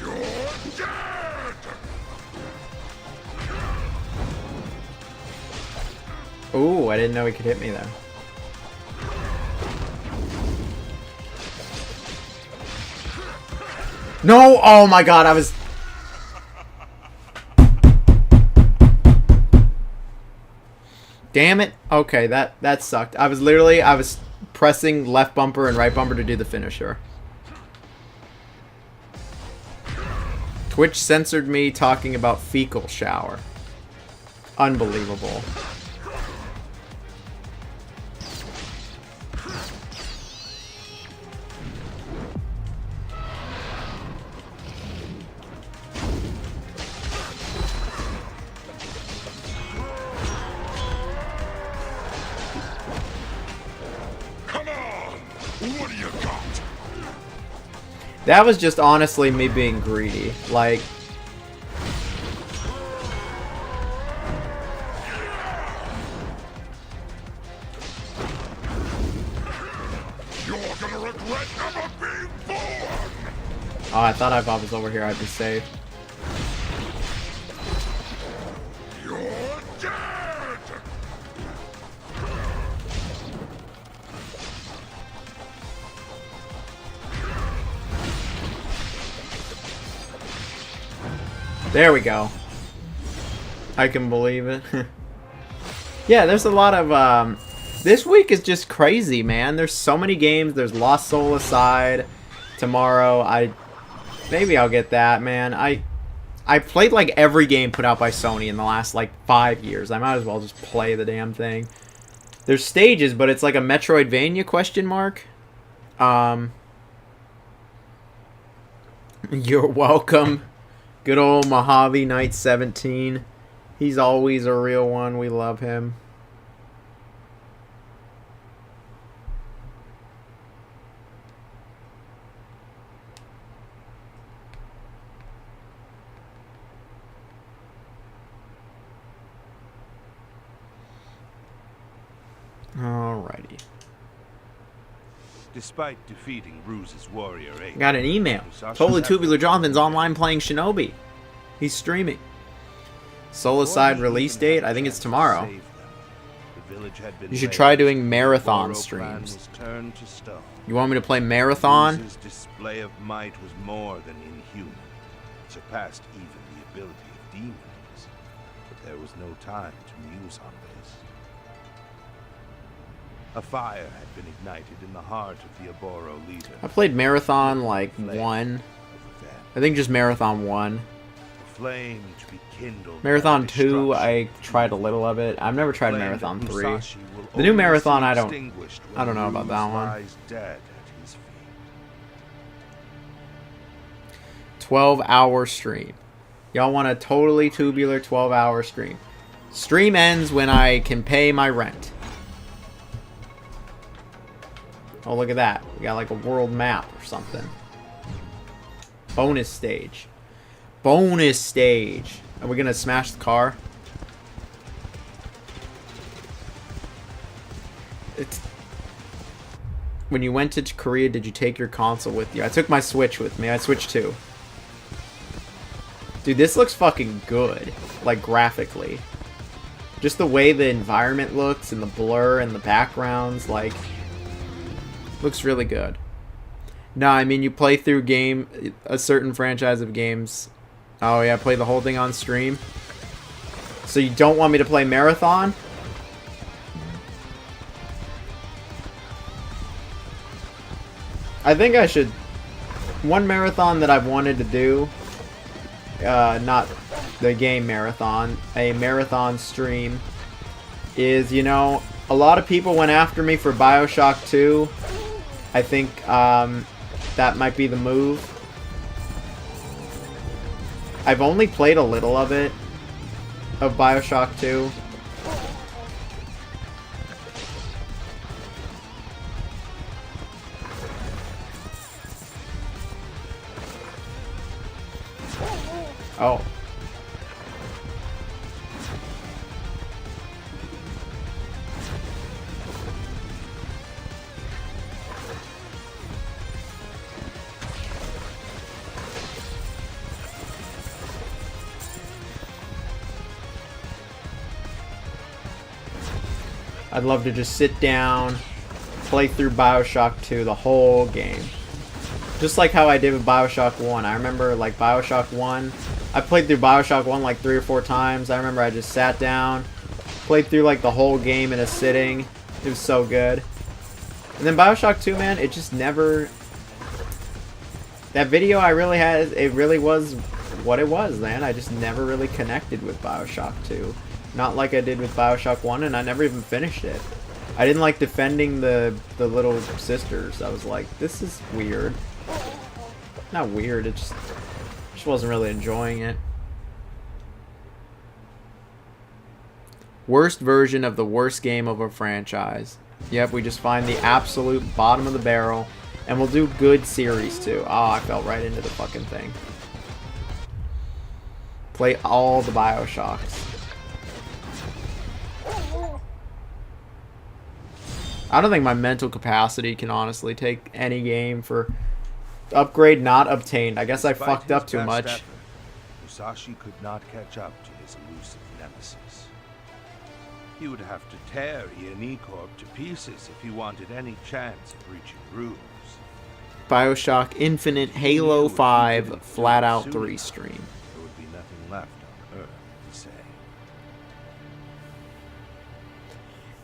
Speaker 6: You're dead!
Speaker 1: Ooh, I didn't know he could hit me there. No! Oh my god, I was... Damn it. Okay, that sucked. I was pressing left bumper and right bumper to do the finisher. Twitch censored me talking about fecal shower. Unbelievable.
Speaker 6: What do you got?
Speaker 1: That was just honestly me being greedy. Like,
Speaker 6: You're gonna regret never being born!
Speaker 1: oh, I thought if I was over here I'd be safe.
Speaker 6: You're dead!
Speaker 1: There we go. I can believe it. Yeah, there's a lot of, this week is just crazy, man. There's so many games. There's Lost Soul Aside tomorrow. Maybe I'll get that, man. I played like every game put out by Sony in the last like 5 years. I might as well just play the damn thing. There's stages, but it's like a Metroidvania question mark. You're welcome. Good old Mojave Knight 17. He's always a real one. We love him. Alrighty.
Speaker 2: Despite defeating Ruse's Warrior 8,
Speaker 1: Got an email.
Speaker 2: Musashi's
Speaker 1: Totally
Speaker 2: efforts
Speaker 1: Tubular Jonathan's
Speaker 2: were
Speaker 1: online playing Shinobi. He's streaming. Soulacide release date? I think it's tomorrow. You should try doing marathon streams. You want me to play marathon?
Speaker 2: Ruse's display of might was more than inhuman. It surpassed even the ability of demons. But there was no time to muse on this. A fire had been ignited in the heart of the Oboro leader.
Speaker 1: I played marathon like 1. I think just marathon 1.
Speaker 2: Flame to be kindled.
Speaker 1: Marathon 2, I tried a little of it. I've never tried Marathon 3. The new Marathon, I don't know about that one. 12-hour stream. Y'all want a totally tubular 12-hour stream. Stream ends when I can pay my rent. Oh, look at that. We got like a world map or something. Bonus stage. Bonus stage. Are we gonna smash the car? It's... When you went to Korea, did you take your console with you? I took my Switch with me. I Switch 2. Dude, this looks fucking good. Like, graphically. Just the way the environment looks and the blur and the backgrounds, like... Looks really good. No, I mean, you play through a certain franchise of games. Oh, yeah, play the whole thing on stream. So you don't want me to play Marathon? I think I should... One marathon that I've wanted to do, not the game marathon, a marathon stream, is, you know, a lot of people went after me for BioShock 2. I think that might be the move. I've only played a little of it, of BioShock 2. Oh. I'd love to just sit down, play through Bioshock 2 the whole game. Just like how I did with Bioshock 1. I remember, like, Bioshock 1, I played through Bioshock 1 like 3 or 4 times. I remember I just sat down, played through, like, the whole game in a sitting. It was so good. And then Bioshock 2, man, it just never... That video I really had, it really was what it was, man. I just never really connected with Bioshock 2. Not like I did with Bioshock 1, and I never even finished it. I didn't like defending the little sisters. I was like, this is weird. Not weird, it just wasn't really enjoying it. Worst version of the worst game of a franchise. Yep, we just find the absolute bottom of the barrel, and we'll do good series too. Oh, I fell right into the fucking thing. Play all the Bioshocks. I don't think my mental capacity can honestly take any game for upgrade not obtained. I guess I
Speaker 2: Despite
Speaker 1: fucked up
Speaker 2: his
Speaker 1: too
Speaker 2: best
Speaker 1: much.
Speaker 2: effort, Musashi could not catch up to his elusive nemesis. He would have to tear E Corp to pieces if he wanted any chance of reaching Ruse.
Speaker 1: Bioshock Infinite, Halo 5, Flat Out 3 stream.
Speaker 2: There would be nothing left on Earth to say.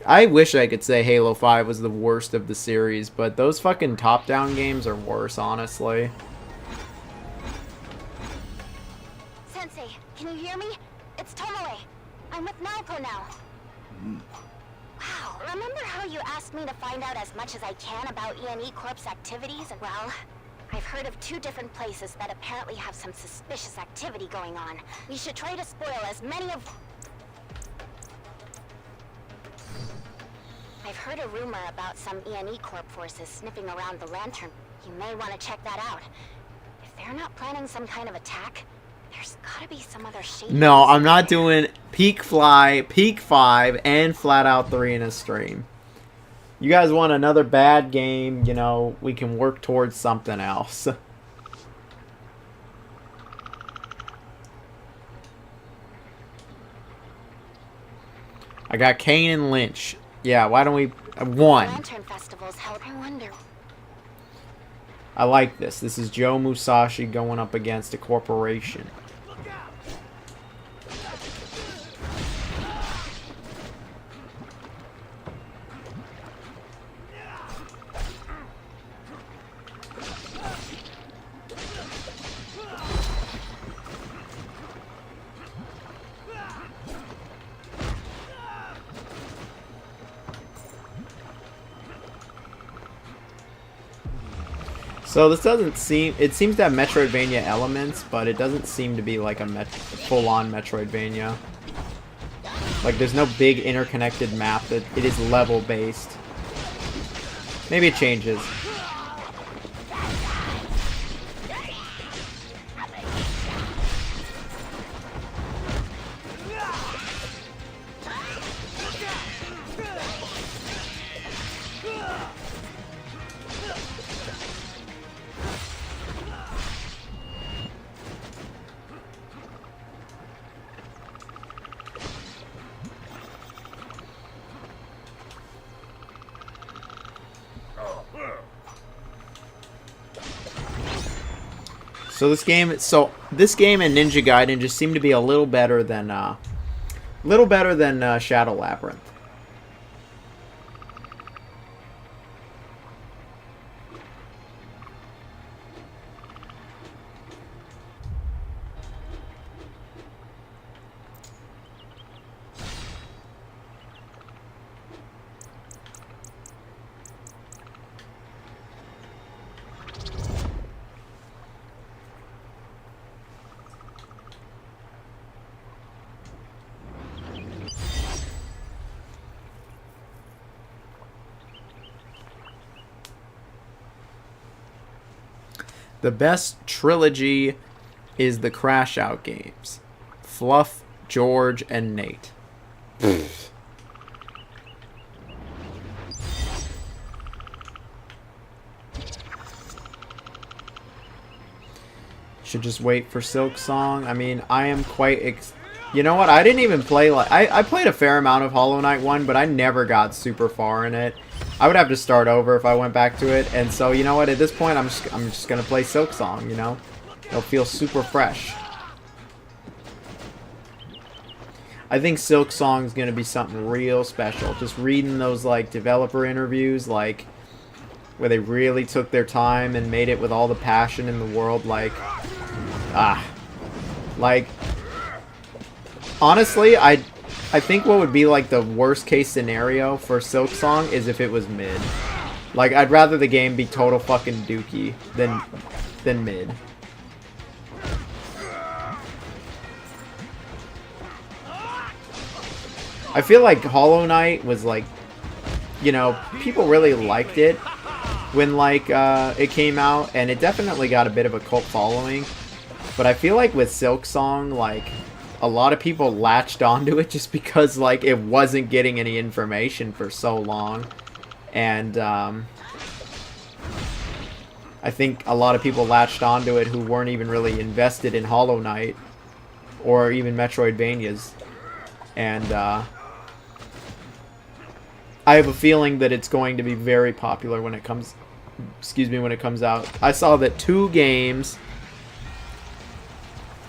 Speaker 1: I wish I could say Halo 5 was the worst of the series, but those fucking top-down games are worse, honestly.
Speaker 4: Sensei, can you hear me? It's Tomoe. I'm with Naoko now. Wow, remember how you asked me to find out as much as I can about E Corp's activities? Well, I've heard of 2 different places that apparently have some suspicious activity going on. We should try to spoil as many of... I've heard a rumor about some E Corp forces sniffing around the Lantern. You may want to check that out. If they're not planning some kind of attack, there's gotta be some other shady...
Speaker 1: No, I'm not doing Peak Fly, Peak 5, and Flat Out 3 in a stream. You guys want another bad game, you know, we can work towards something else. I got Kane and Lynch. Yeah, why don't we... one.
Speaker 4: Lantern festivals held. I wonder...
Speaker 1: I like this. This is Joe Musashi going up against a corporation. So this doesn't seem... It seems to have Metroidvania elements, but it doesn't seem to be like a full-on Metroidvania. Like, there's no big interconnected map. That it is level-based. Maybe it changes. So this game and Ninja Gaiden just seem to be a little better than Shadow Labyrinth. The best trilogy is the Crash Out games. Fluff, George, and Nate. Should just wait for Silk Song. I mean, I am quite... You know what? I didn't even play... like I played a fair amount of Hollow Knight 1, but I never got super far in it. I would have to start over if I went back to it. And so, you know what? At this point, I'm just going to play Silk Song, you know? It'll feel super fresh. I think Silk Song is going to be something real special. Just reading those, like, developer interviews, like... where they really took their time and made it with all the passion in the world, like... Like... Honestly, I think what would be, like, the worst case scenario for Silk Song is if it was mid. Like, I'd rather the game be total fucking dookie than mid. I feel like Hollow Knight was, like... You know, people really liked it when, like, it came out, and it definitely got a bit of a cult following. But I feel like with Silk Song, like, a lot of people latched onto it just because, like, it wasn't getting any information for so long. And, I think a lot of people latched onto it who weren't even really invested in Hollow Knight or even Metroidvanias. And, I have a feeling that it's going to be very popular when it comes... Excuse me, when it comes out. I saw that two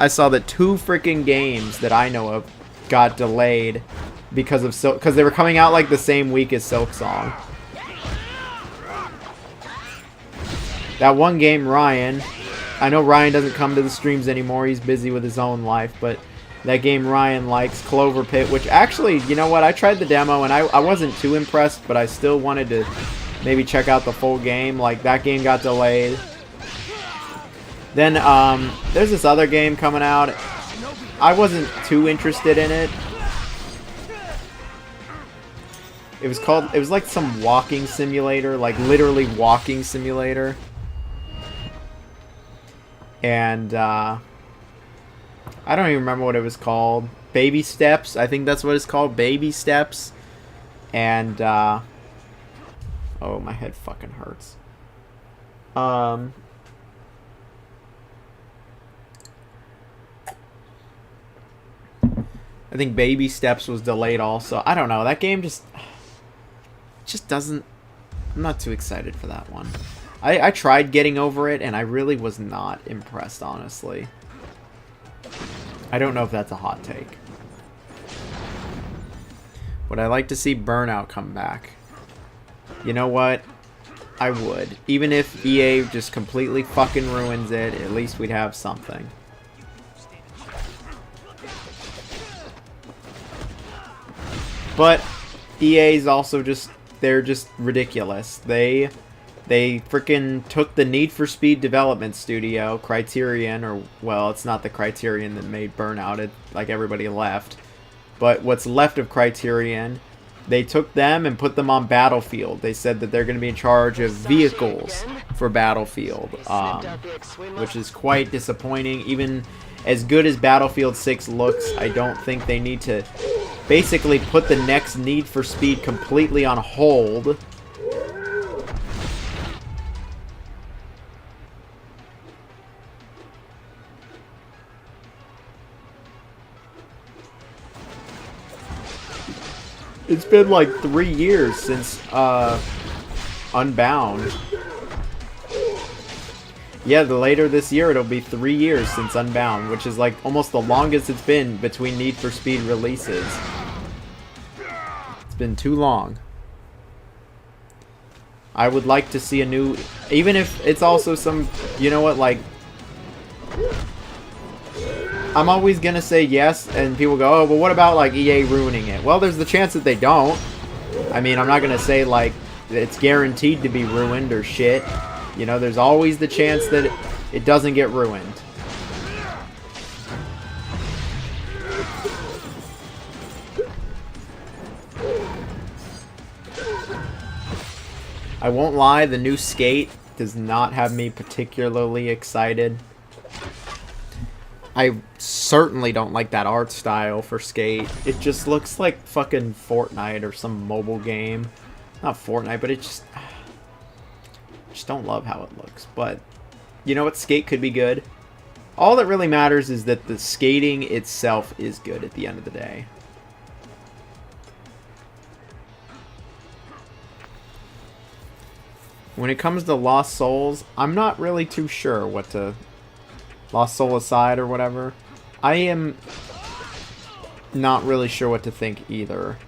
Speaker 1: freaking games that I know of got delayed because of because they were coming out like the same week as Silk Song. That one game, Ryan. I know Ryan doesn't come to the streams anymore. He's busy with his own life, but that game Ryan likes, Clover Pit, which actually, you know what? I tried the demo and I wasn't too impressed, but I still wanted to maybe check out the full game. Like, that game got delayed. Then, there's this other game coming out. I wasn't too interested in it. It was like some walking simulator, like literally walking simulator. And, I don't even remember what it was called. Baby Steps, I think that's what it's called. Baby Steps. And, oh, my head fucking hurts. I think Baby Steps was delayed also. I don't know. That game just doesn't... I'm not too excited for that one. I tried getting over it, and I really was not impressed, honestly. I don't know if that's a hot take. Would I like to see Burnout come back? You know what? I would. Even if EA just completely fucking ruins it, at least we'd have something. But EA's also just... They're just ridiculous. They freaking took the Need for Speed development studio, Criterion, or, well, it's not the Criterion that made Burnout, it, like, everybody left. But what's left of Criterion, they took them and put them on Battlefield. They said that they're going to be in charge of vehicles for Battlefield, which is quite disappointing. Even as good as Battlefield 6 looks, I don't think they need to basically put the next Need for Speed completely on hold. It's been like 3 years since Unbound. Yeah, later this year it'll be 3 years since Unbound, which is like almost the longest it's been between Need for Speed releases. It's been too long. I would like to see a new... Even if it's also some... You know what, like... I'm always gonna say yes, and people go, oh, but what about, like, EA ruining it? Well, there's the chance that they don't. I mean, I'm not gonna say, like, it's guaranteed to be ruined or shit. You know, there's always the chance that it doesn't get ruined. I won't lie, the new Skate does not have me particularly excited. I certainly don't like that art style for Skate. It just looks like fucking Fortnite or some mobile game. Not Fortnite, but it just don't love how it looks. But you know what? Skate could be good. All that really matters is that the skating itself is good at the end of the day. When it comes to Lost Souls, I'm not really too sure what to... Lost Soul aside or whatever. I am not really sure what to think either.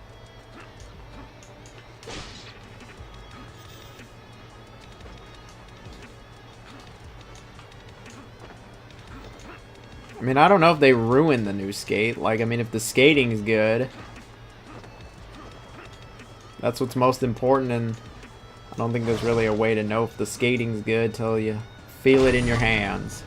Speaker 1: I mean, I don't know if they ruined the new Skate. Like, I mean, if the skating's good, that's what's most important, and I don't think there's really a way to know if the skating's good till you feel it in your hands.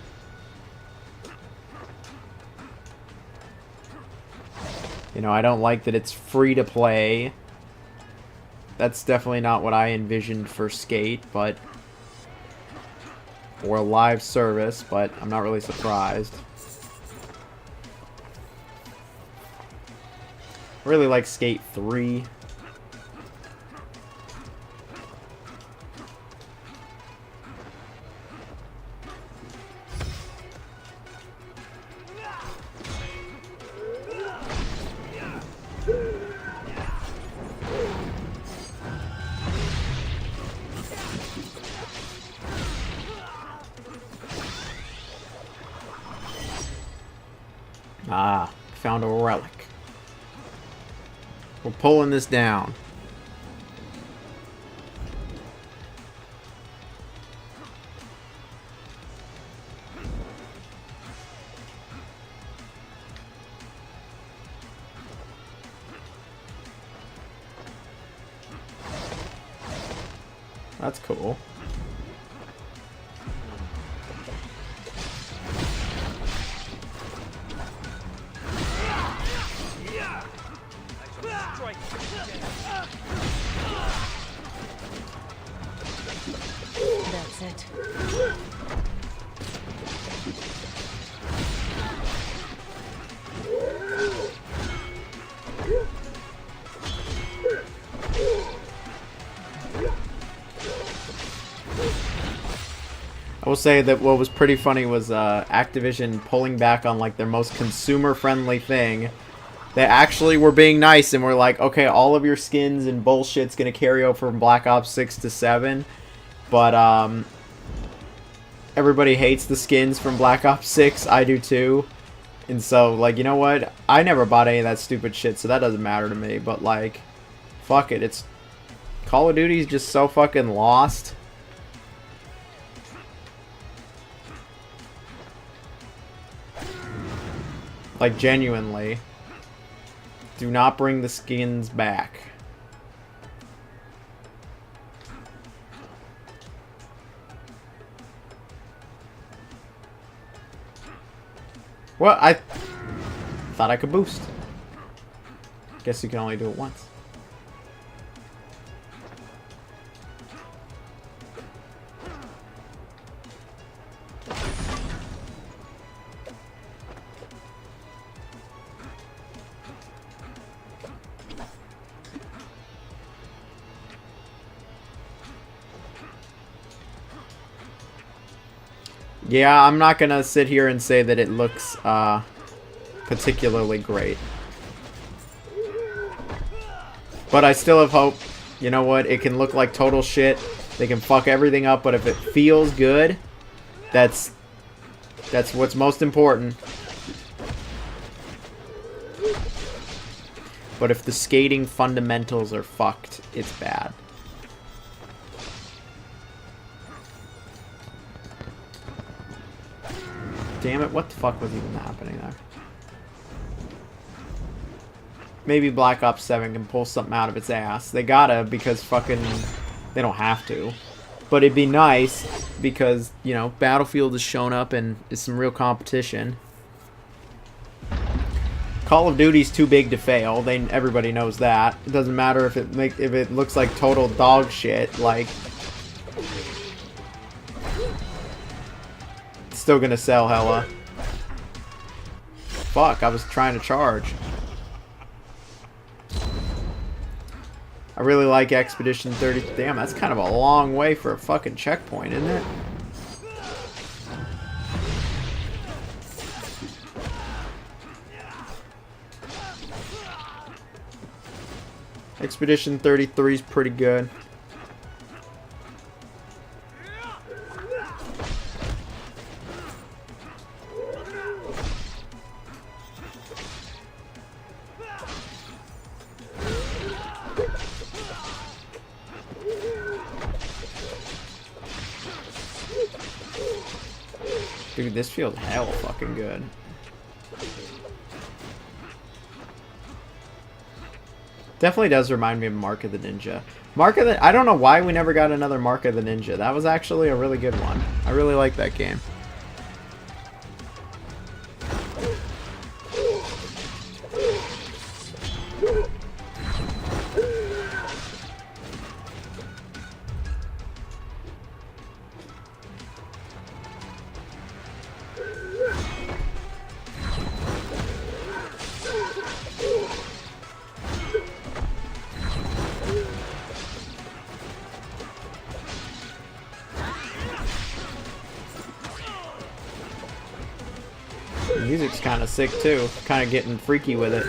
Speaker 1: You know, I don't like that it's free to play. That's definitely not what I envisioned for Skate, but... or a live service, but I'm not really surprised. I really like Skate 3. Ah, found a relic. We're pulling this down. That's cool.
Speaker 3: That's it.
Speaker 1: I will say that what was pretty funny was Activision pulling back on like their most consumer-friendly thing. They actually were being nice and were like, okay, all of your skins and bullshit's gonna carry over from Black Ops 6 to 7, but everybody hates the skins from Black Ops 6. I do too. And so, like, you know what? I never bought any of that stupid shit, so that doesn't matter to me. But like, fuck it. It's Call of Duty's just so fucking lost. Like, genuinely. Do not bring the skins back. Well, I thought I could boost. Guess you can only do it once. Yeah, I'm not gonna sit here and say that it looks particularly great. But I still have hope. You know what? It can look like total shit. They can fuck everything up, but if it feels good, that's what's most important. But if the skating fundamentals are fucked, it's bad. Damn it, what the fuck was even happening there? Maybe Black Ops 7 can pull something out of its ass. They gotta, because fucking... they don't have to. But it'd be nice, because, you know, Battlefield has shown up and it's some real competition. Call of Duty's too big to fail. Everybody knows that. It doesn't matter if it looks like total dog shit, like... still gonna sell hella. fuck? I was trying to charge. I really like Expedition 30. Damn, that's kind of a long way for a fucking checkpoint, isn't it? Expedition 33 is pretty good. Dude, this feels hell fucking good. Definitely does remind me of Mark of the Ninja. I don't know why we never got another Mark of the Ninja. That was actually a really good one. I really like that game. The music's kind of sick too. Kind of getting freaky with it.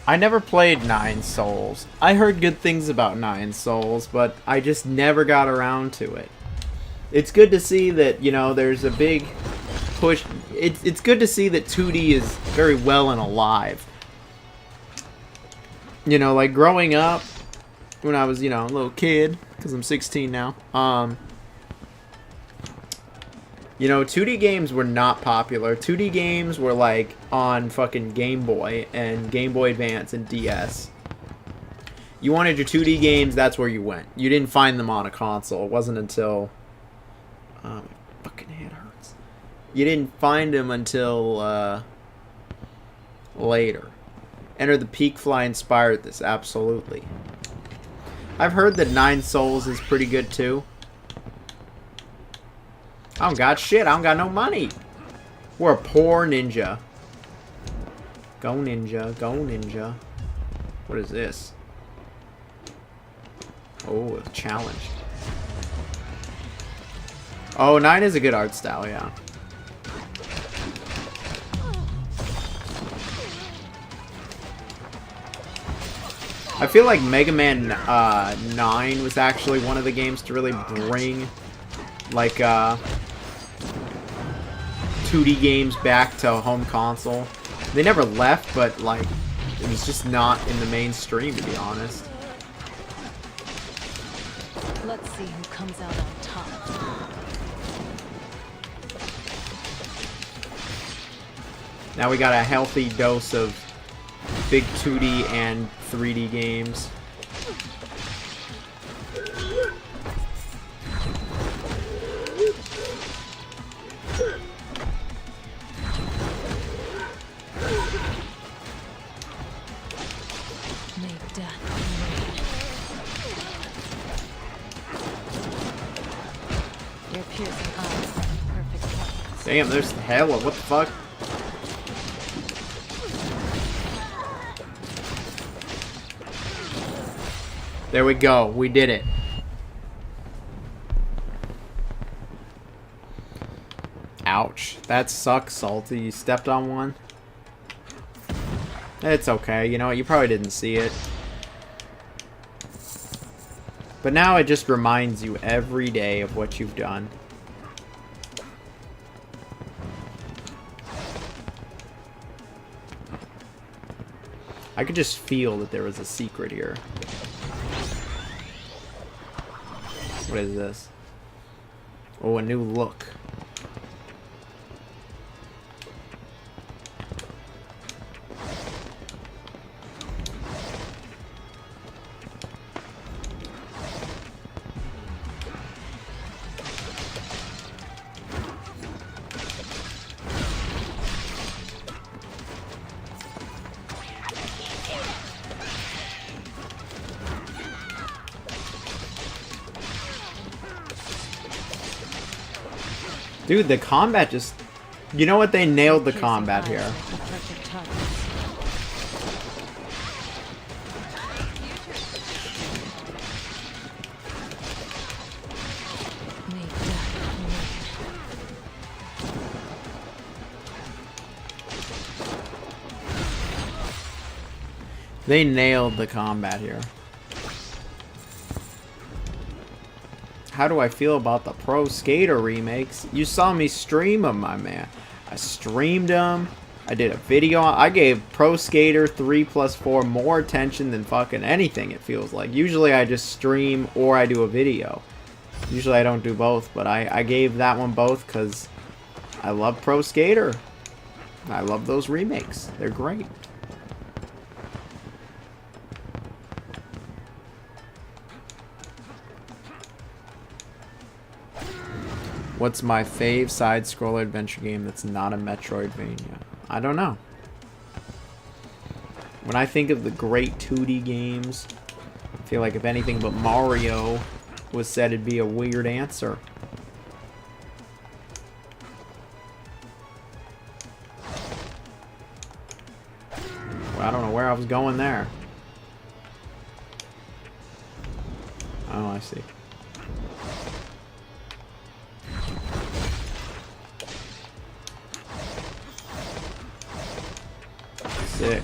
Speaker 1: I never played Nine Souls. I heard good things about Nine Souls, but I just never got around to it. It's good to see that, you know, there's a big push. It's good to see that 2D is very well and alive. You know, like growing up, when I was, you know, a little kid, because I'm 16 now, you know, 2D games were not popular. 2D games were like on fucking Game Boy and Game Boy Advance and DS. You wanted your 2D games, that's where you went. You didn't find them on a console. It wasn't until... my fucking head hurts. You didn't find them until later. Enter the Peak Fly inspired this, absolutely. I've heard that Nine Souls is pretty good too. I don't got shit. I don't got no money. We're a poor ninja. Go ninja. Go ninja. What is this? Oh, a challenge. Oh, 9 is a good art style, yeah. I feel like Mega Man 9 was actually one of the games to really bring, like, 2D games back to home console. They never left, but, like, it was just not in the mainstream, to be honest.
Speaker 3: Let's see who comes out on top.
Speaker 1: Now we got a healthy dose of big 2D and 3D games.
Speaker 3: Make death rain. Your piercing eyes have perfect targets.
Speaker 1: Damn, there's hell. What the fuck? There we go. We did it. Ouch. That sucks, Salty. You stepped on one. It's okay. You know what? You probably didn't see it. But now it just reminds you every day of what you've done. I could just feel that there was a secret here. What is this? Oh, a new look. Dude, the combat just... You know what? They nailed the combat here.
Speaker 3: The perfect target. Make death win.
Speaker 1: They nailed the combat here. How do I feel about the Pro Skater remakes? You saw me stream them, my man. I streamed them. I did a video. I gave Pro Skater 3+4 more attention than fucking anything, it feels like. Usually I just stream or I do a video. Usually I don't do both, but I gave that one both because I love Pro Skater. I love those remakes. They're great. What's my fave side-scroller adventure game that's not a Metroidvania? I don't know. When I think of the great 2D games, I feel like if anything but Mario was said, it'd be a weird answer. Well, I don't know where I was going there. Oh, I see. Sick.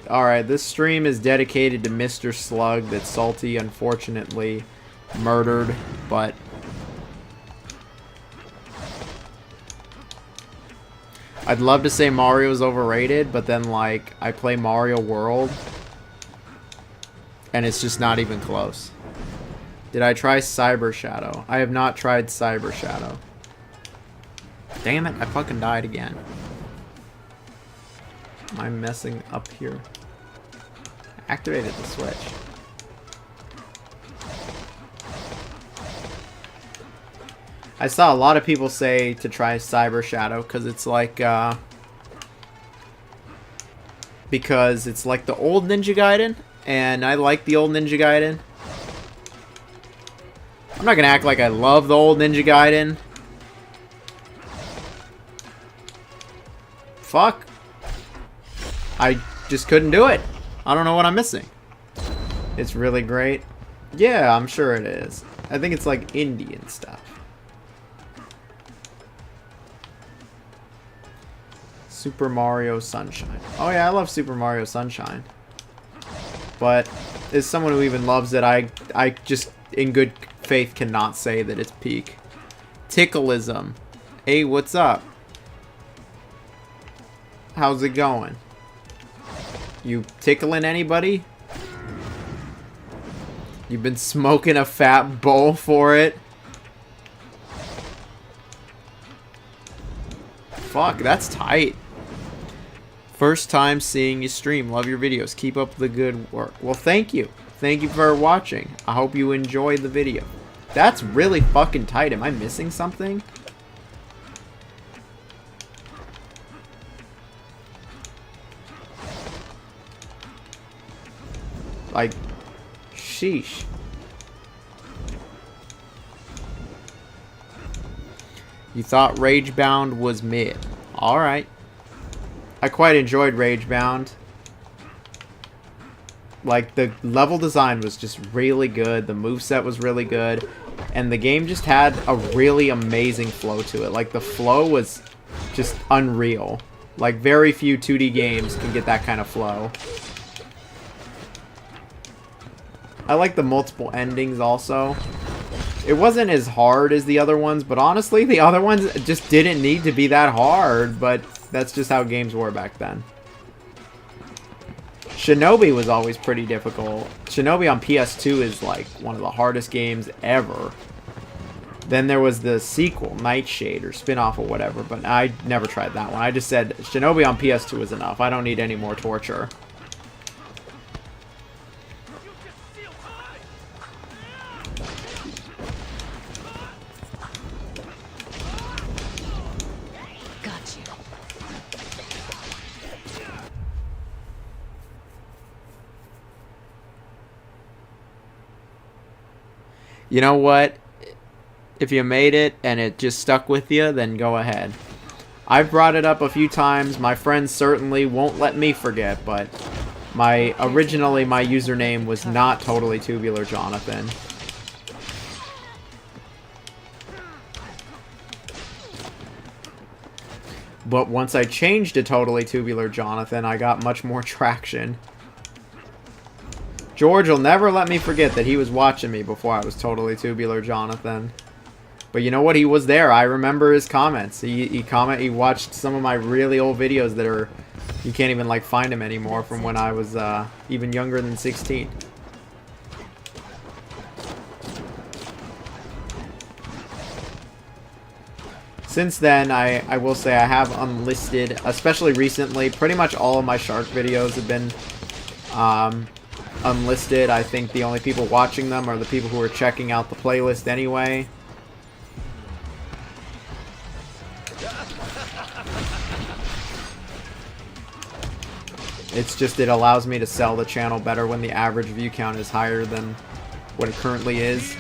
Speaker 1: Alright, this stream is dedicated to Mr. Slug that Salty unfortunately murdered, but I'd love to say Mario's overrated, but then like I play Mario World and it's just not even close. Did I try Cyber Shadow? I have not tried Cyber Shadow. Damn it, I fucking died again. Am I messing up here? Activated the switch. I saw a lot of people say to try Cyber Shadow because it's like the old Ninja Gaiden, and I like the old Ninja Gaiden. I'm not gonna act like I love the old Ninja Gaiden. Fuck. I just couldn't do it. I don't know what I'm missing. It's really great. Yeah, I'm sure it is. I think it's like Indian stuff. Super Mario Sunshine. Oh yeah, I love Super Mario Sunshine. But as someone who even loves it, I just in good faith cannot say that it's peak. Tickleism. Hey, what's up? How's it going? You tickling anybody? You've been smoking a fat bowl for it? Fuck, that's tight. First time seeing you stream. Love your videos. Keep up the good work. Well, thank you. Thank you for watching. I hope you enjoyed the video. That's really fucking tight. Am I missing something? Like, sheesh. You thought Ragebound was mid. Alright. I quite enjoyed Ragebound. Like, the level design was just really good. The moveset was really good. And the game just had a really amazing flow to it. Like, the flow was just unreal. Like, very few 2D games can get that kind of flow. I like the multiple endings also. It wasn't as hard as the other ones, but honestly, the other ones just didn't need to be that hard, but that's just how games were back then. Shinobi was always pretty difficult. Shinobi on PS2 is like one of the hardest games ever. Then there was the sequel, Nightshade, or spin-off or whatever, but I never tried that one. I just said Shinobi on PS2 is enough. I don't need any more torture. You know what? If you made it and it just stuck with you, then go ahead. I've brought it up a few times. My friends certainly won't let me forget, but originally my username was not totally Tubular Jonathan. But once I changed to totally Tubular Jonathan, I got much more traction. George will never let me forget that he was watching me before I was totally Tubular Jonathan. But you know what? He was there. I remember his comments. He watched some of my really old videos that are... You can't even, like, find him anymore from when I was even younger than 16. Since then, I will say I have unlisted, especially recently, pretty much all of my shark videos have been unlisted. I think the only people watching them are the people who are checking out the playlist anyway. It's just it allows me to sell the channel better when the average view count is higher than what it currently is.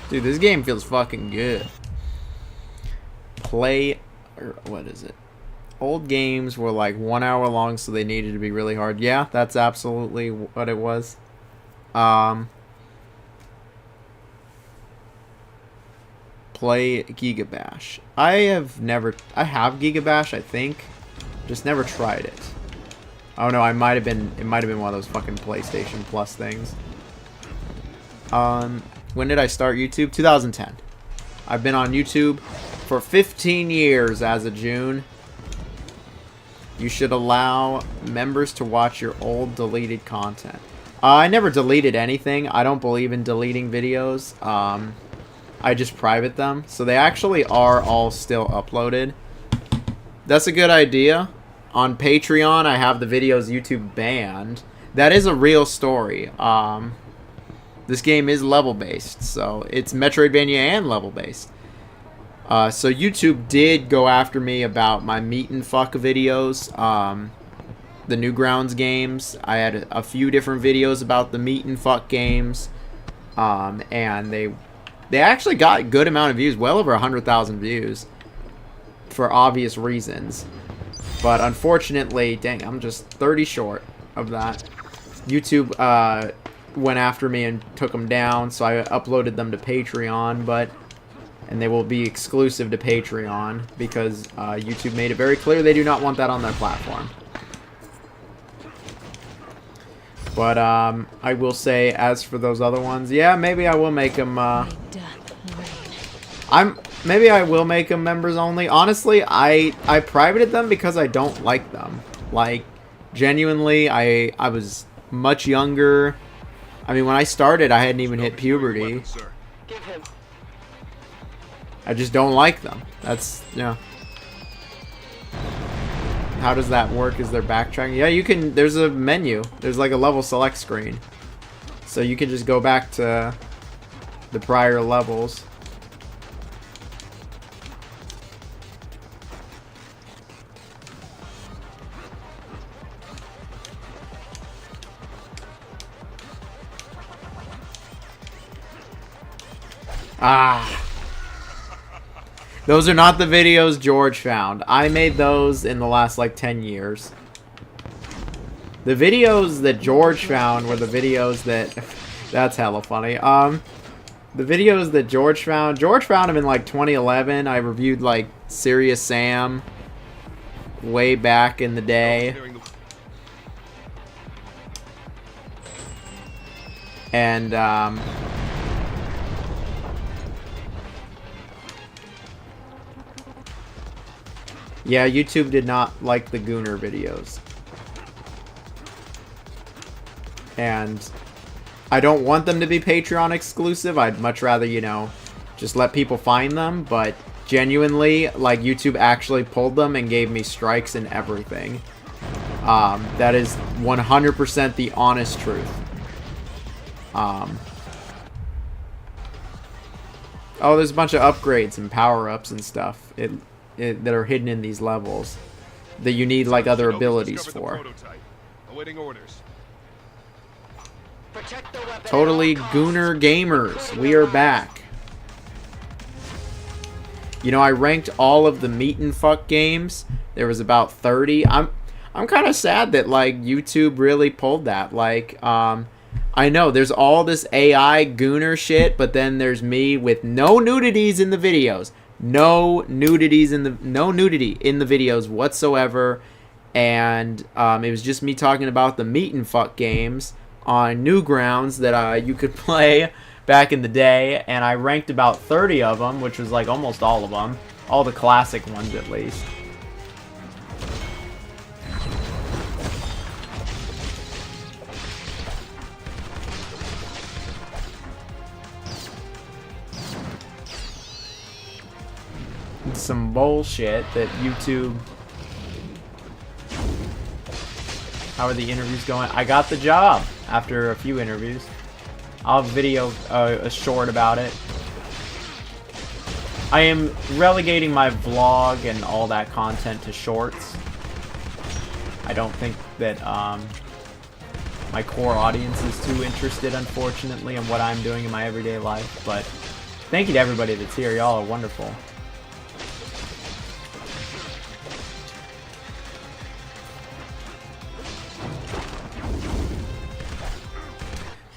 Speaker 1: Dude, this game feels fucking good. What is it? Old games were like 1 hour long, so they needed to be really hard. Yeah, that's absolutely what it was. Play Gigabash. I have Gigabash, I think. Just never tried it. Oh no, it might have been one of those fucking PlayStation Plus things. When did I start YouTube? 2010. I've been on YouTube for 15 years as of June. You should allow members to watch your old deleted content. I never deleted anything. I don't believe in deleting videos. I just private them. So they actually are all still uploaded. That's a good idea. On Patreon, I have the videos YouTube banned. That is a real story. This game is level-based, so it's Metroidvania and level-based. So YouTube did go after me about my meat and fuck videos, the Newgrounds games. I had a few different videos about the meat and fuck games, and they actually got a good amount of views, well over 100,000 views, for obvious reasons. But unfortunately, dang, I'm just 30 short of that. YouTube went after me and took them down, so I uploaded them to Patreon, and they will be exclusive to Patreon because YouTube made it very clear they do not want that on their platform. But I will say, as for those other ones, yeah, maybe I will make them. Maybe I will make them members only. Honestly, I privated them because I don't like them. Like, genuinely, I was much younger. I mean, when I started, I hadn't even hit puberty. I just don't like them. That's, yeah. How does that work? Is there backtracking? Yeah, you can, there's a menu. There's like a level select screen. So you can just go back to the prior levels. Ah. Those are not the videos George found. I made those in the last, like, 10 years. The videos that George found were the videos that... That's hella funny. The videos that George found them in, like, 2011. I reviewed, like, Serious Sam way back in the day. And, yeah, YouTube did not like the Gooner videos. And I don't want them to be Patreon exclusive. I'd much rather, you know, just let people find them. But genuinely, like, YouTube actually pulled them and gave me strikes and everything. That is 100% the honest truth. Oh, there's a bunch of upgrades and power-ups and stuff that are hidden in these levels that you need, like, other abilities for.
Speaker 6: Awaiting orders.
Speaker 1: Totally Gooner Gamers, we are back. You know, I ranked all of the meat and fuck games. There was about 30. I'm kind of sad that, like, YouTube really pulled that. Like, I know there's all this AI Gooner shit, but then there's me with no nudities in the videos. No nudity in the videos whatsoever. And it was just me talking about the meat and fuck games on Newgrounds that you could play back in the day, and I ranked about 30 of them, which was like almost all of them, all the classic ones at least. Some bullshit that YouTube. How are the interviews going? I got the job after a few interviews. I'll have video a short about it. I am relegating my vlog and all that content to shorts. I don't think that my core audience is too interested, unfortunately, in what I'm doing in my everyday life. But thank you to everybody that's here. Y'all are wonderful.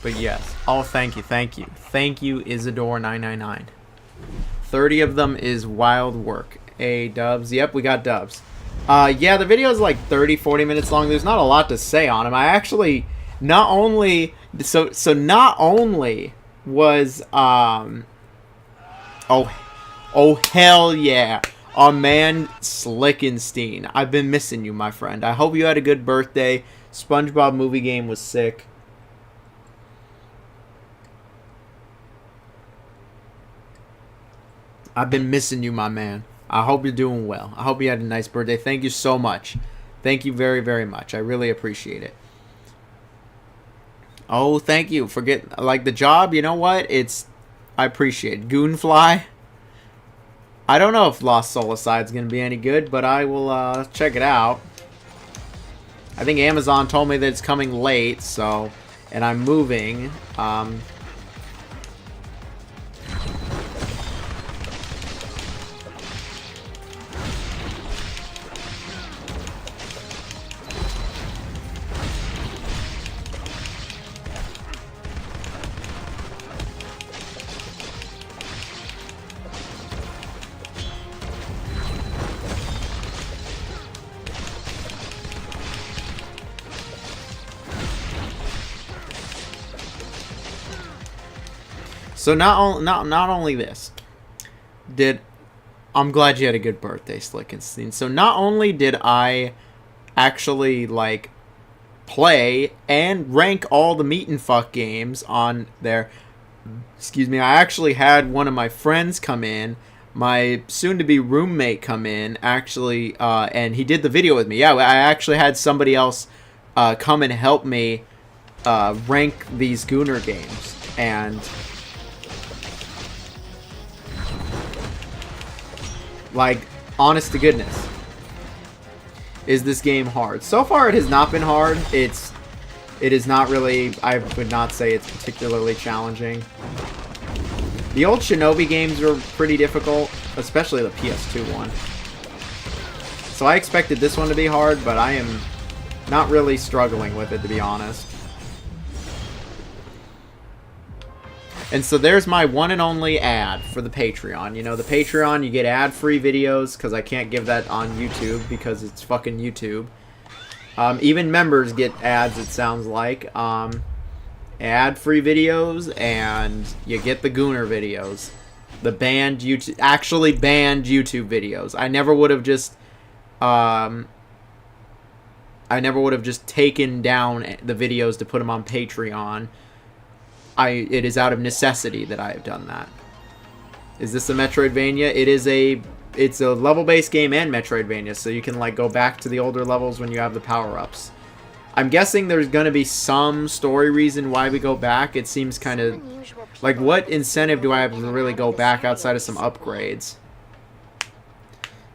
Speaker 1: But yes. Oh, thank you. Thank you. Thank you, Isidore999. 30 of them is wild work. A dubs. Yep, we got dubs. Yeah, the video is like 30-40 minutes long. There's not a lot to say on them. I actually not only not only was oh hell yeah, our man Slickenstein. I've been missing you, my friend. I hope you had a good birthday. SpongeBob movie game was sick. I've been missing you, my man. I hope you're doing well. I hope you had a nice birthday. Thank you so much. Thank you very, very much. I really appreciate it. Oh, thank you. Forget, like, the job, you know what? I appreciate it. Goonfly. I don't know if Lost Solicide's going to be any good, but I will check it out. I think Amazon told me that it's coming late, so, and I'm moving. So not only this, I'm glad you had a good birthday, Slickenstein. So not only did I actually, like, play and rank all the meat and fuck games on there, excuse me, I actually had one of my friends come in, my soon-to-be roommate come in, actually, and he did the video with me. Yeah, I actually had somebody else come and help me rank these Gooner games, and like, honest to goodness, is this game hard? So far, it has not been hard. It is not really, I would not say it's particularly challenging. The old Shinobi games were pretty difficult, especially the PS2 one. So I expected this one to be hard, but I am not really struggling with it, to be honest. And so there's my one and only ad for the Patreon. You know, the Patreon, you get ad-free videos, because I can't give that on YouTube, because it's fucking YouTube. Even members get ads, it sounds like. Ad-free videos, and you get the Gooner videos. The banned YouTube, actually banned YouTube videos. I never would have just taken down the videos to put them on Patreon. It is out of necessity that I have done that. Is this a Metroidvania? It's a level-based game and Metroidvania, so you can like go back to the older levels when you have the power-ups. I'm guessing there's gonna be some story reason why we go back. It seems kind of like, what incentive do I have to really go back outside of some upgrades?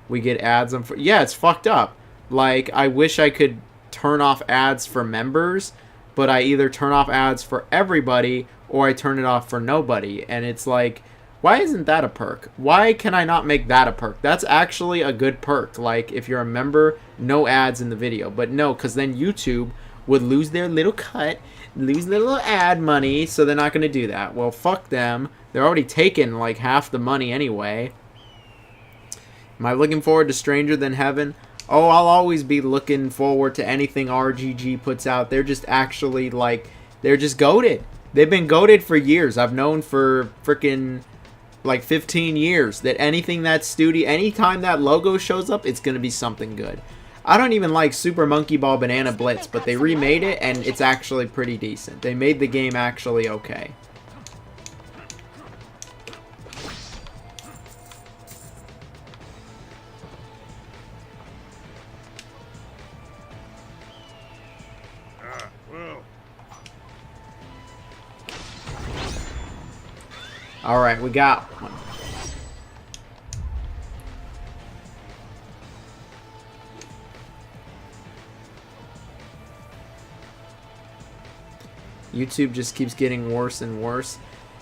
Speaker 1: We get ads on. Yeah, it's fucked up. Like, I wish I could turn off ads for members, but I either turn off ads for everybody or I turn it off for nobody. And it's like, why isn't that a perk? Why can I not make that a perk? That's actually a good perk. Like, if you're a member, no ads in the video. But no, because then YouTube would lose their little cut, lose their little ad money, so they're not going to do that. Well, fuck them. They're already taking, like, half the money anyway. Am I looking forward to Stranger Than Heaven? Oh, I'll always be looking forward to anything RGG puts out. They're just actually, like, they're just goated. They've been goated for years. I've known for freaking like 15 years that anything that studio, anytime that logo shows up, it's going to be something good. I don't even like Super Monkey Ball Banana Blitz, but they remade it and it's actually pretty decent. They made the game actually okay. Alright, we got one. YouTube just keeps getting worse and worse.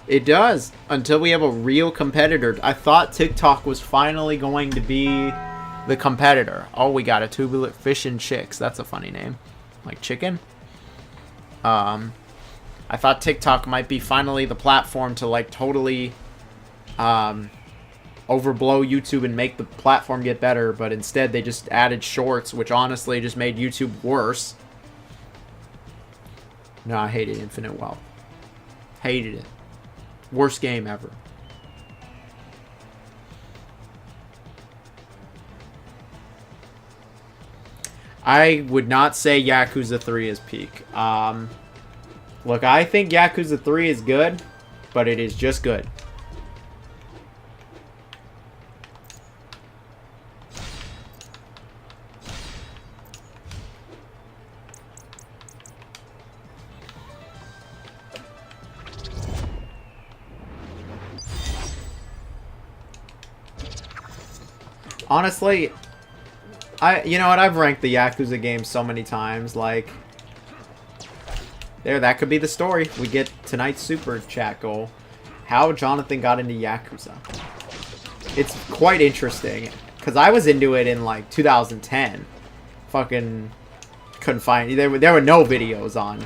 Speaker 1: It does, until we have a real competitor. I thought TikTok was finally going to be the competitor. Oh, we got a Tubular Fish and Chicks. That's a funny name. Like chicken? I thought TikTok might be finally the platform to like totally overblow YouTube and make the platform get better, but instead they just added shorts, which honestly just made YouTube worse. No, I hated Infinite Wealth. Hated it. Worst game ever. I would not say Yakuza 3 is peak. Look, I think Yakuza 3 is good, but it is just good. Honestly, you know what? I've ranked the Yakuza games so many times, like, there, that could be the story. We get tonight's super chat goal. How Jonathan got into Yakuza. It's quite interesting, because I was into it in, like, 2010. Fucking couldn't find... There were no videos on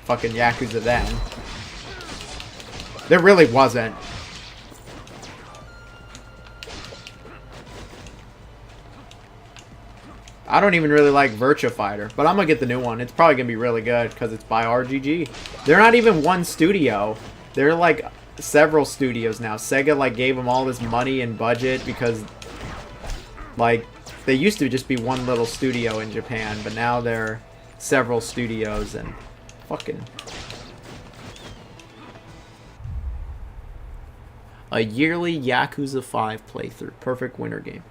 Speaker 1: fucking Yakuza then. There really wasn't. I don't even really like Virtua Fighter, but I'm going to get the new one. It's probably going to be really good because it's by RGG. They're not even one studio. They're like several studios now. SEGA like gave them all this money and budget because like they used to just be one little studio in Japan, but now they're several studios and fucking... A yearly Yakuza 5 playthrough. Perfect winter game.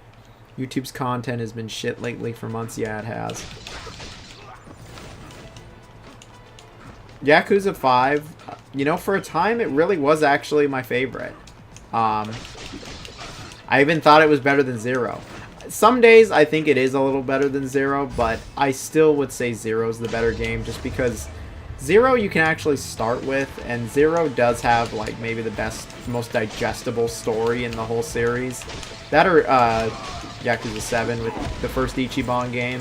Speaker 1: YouTube's content has been shit lately for months. Yeah, it has. Yakuza 5, you know, for a time, it really was actually my favorite. I even thought it was better than 0. Some days, I think it is a little better than 0, but I still would say 0 is the better game, just because 0 you can actually start with, and 0 does have, like, maybe the best, most digestible story in the whole series. That or, Yakuza 7 with the first Ichiban game.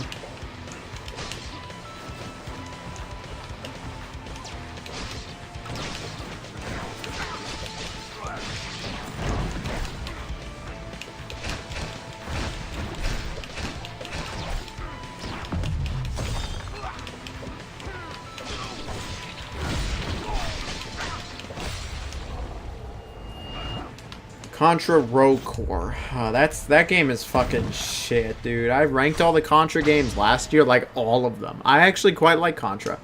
Speaker 1: Contra Rogue Core. That game is fucking shit, dude. I ranked all the Contra games last year, like all of them. I actually quite like Contra.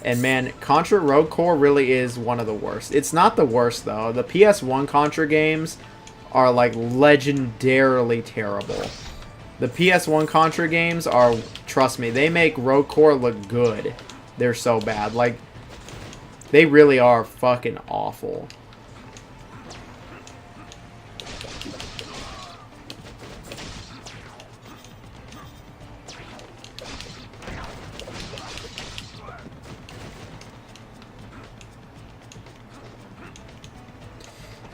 Speaker 1: And man, Contra Rogue Core really is one of the worst. It's not the worst, though. The PS1 Contra games are like legendarily terrible. The PS1 Contra games are, trust me, they make Rogue Core look good. They're so bad. Like, they really are fucking awful.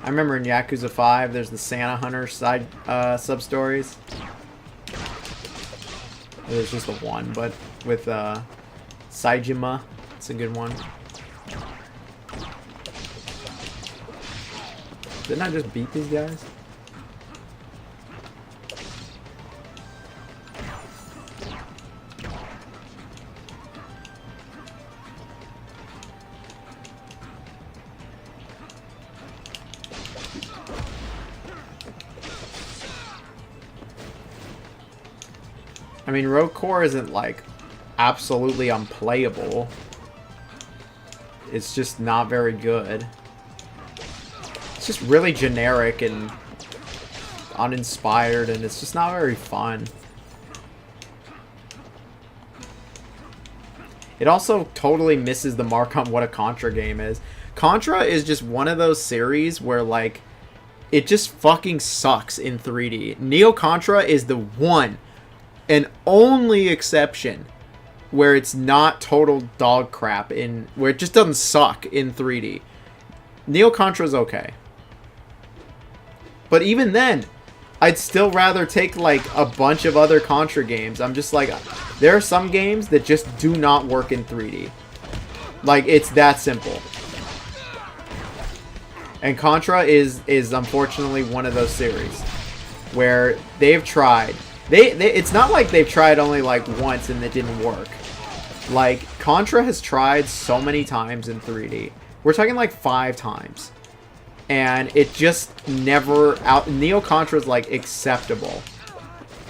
Speaker 1: I remember in Yakuza 5, there's the Santa Hunter side sub-stories. There's just the one, but with Saejima, it's a good one. Didn't I just beat these guys? I mean, Rogue Core isn't, like, absolutely unplayable. It's just not very good. It's just really generic and uninspired, and it's just not very fun. It also totally misses the mark on what a Contra game is. Contra is just one of those series where, like, it just fucking sucks in 3D. Neo Contra is the one and only exception where it's not total dog crap, where it just doesn't suck in 3D. Neo Contra's okay. But even then, I'd still rather take like a bunch of other Contra games. I'm just like, there are some games that just do not work in 3D. Like, it's that simple. And Contra is unfortunately one of those series where they've tried. It's not like they've tried only like once and it didn't work. Like, Contra has tried so many times in 3D. We're talking like 5 times. And it just never Neo Contra is like acceptable.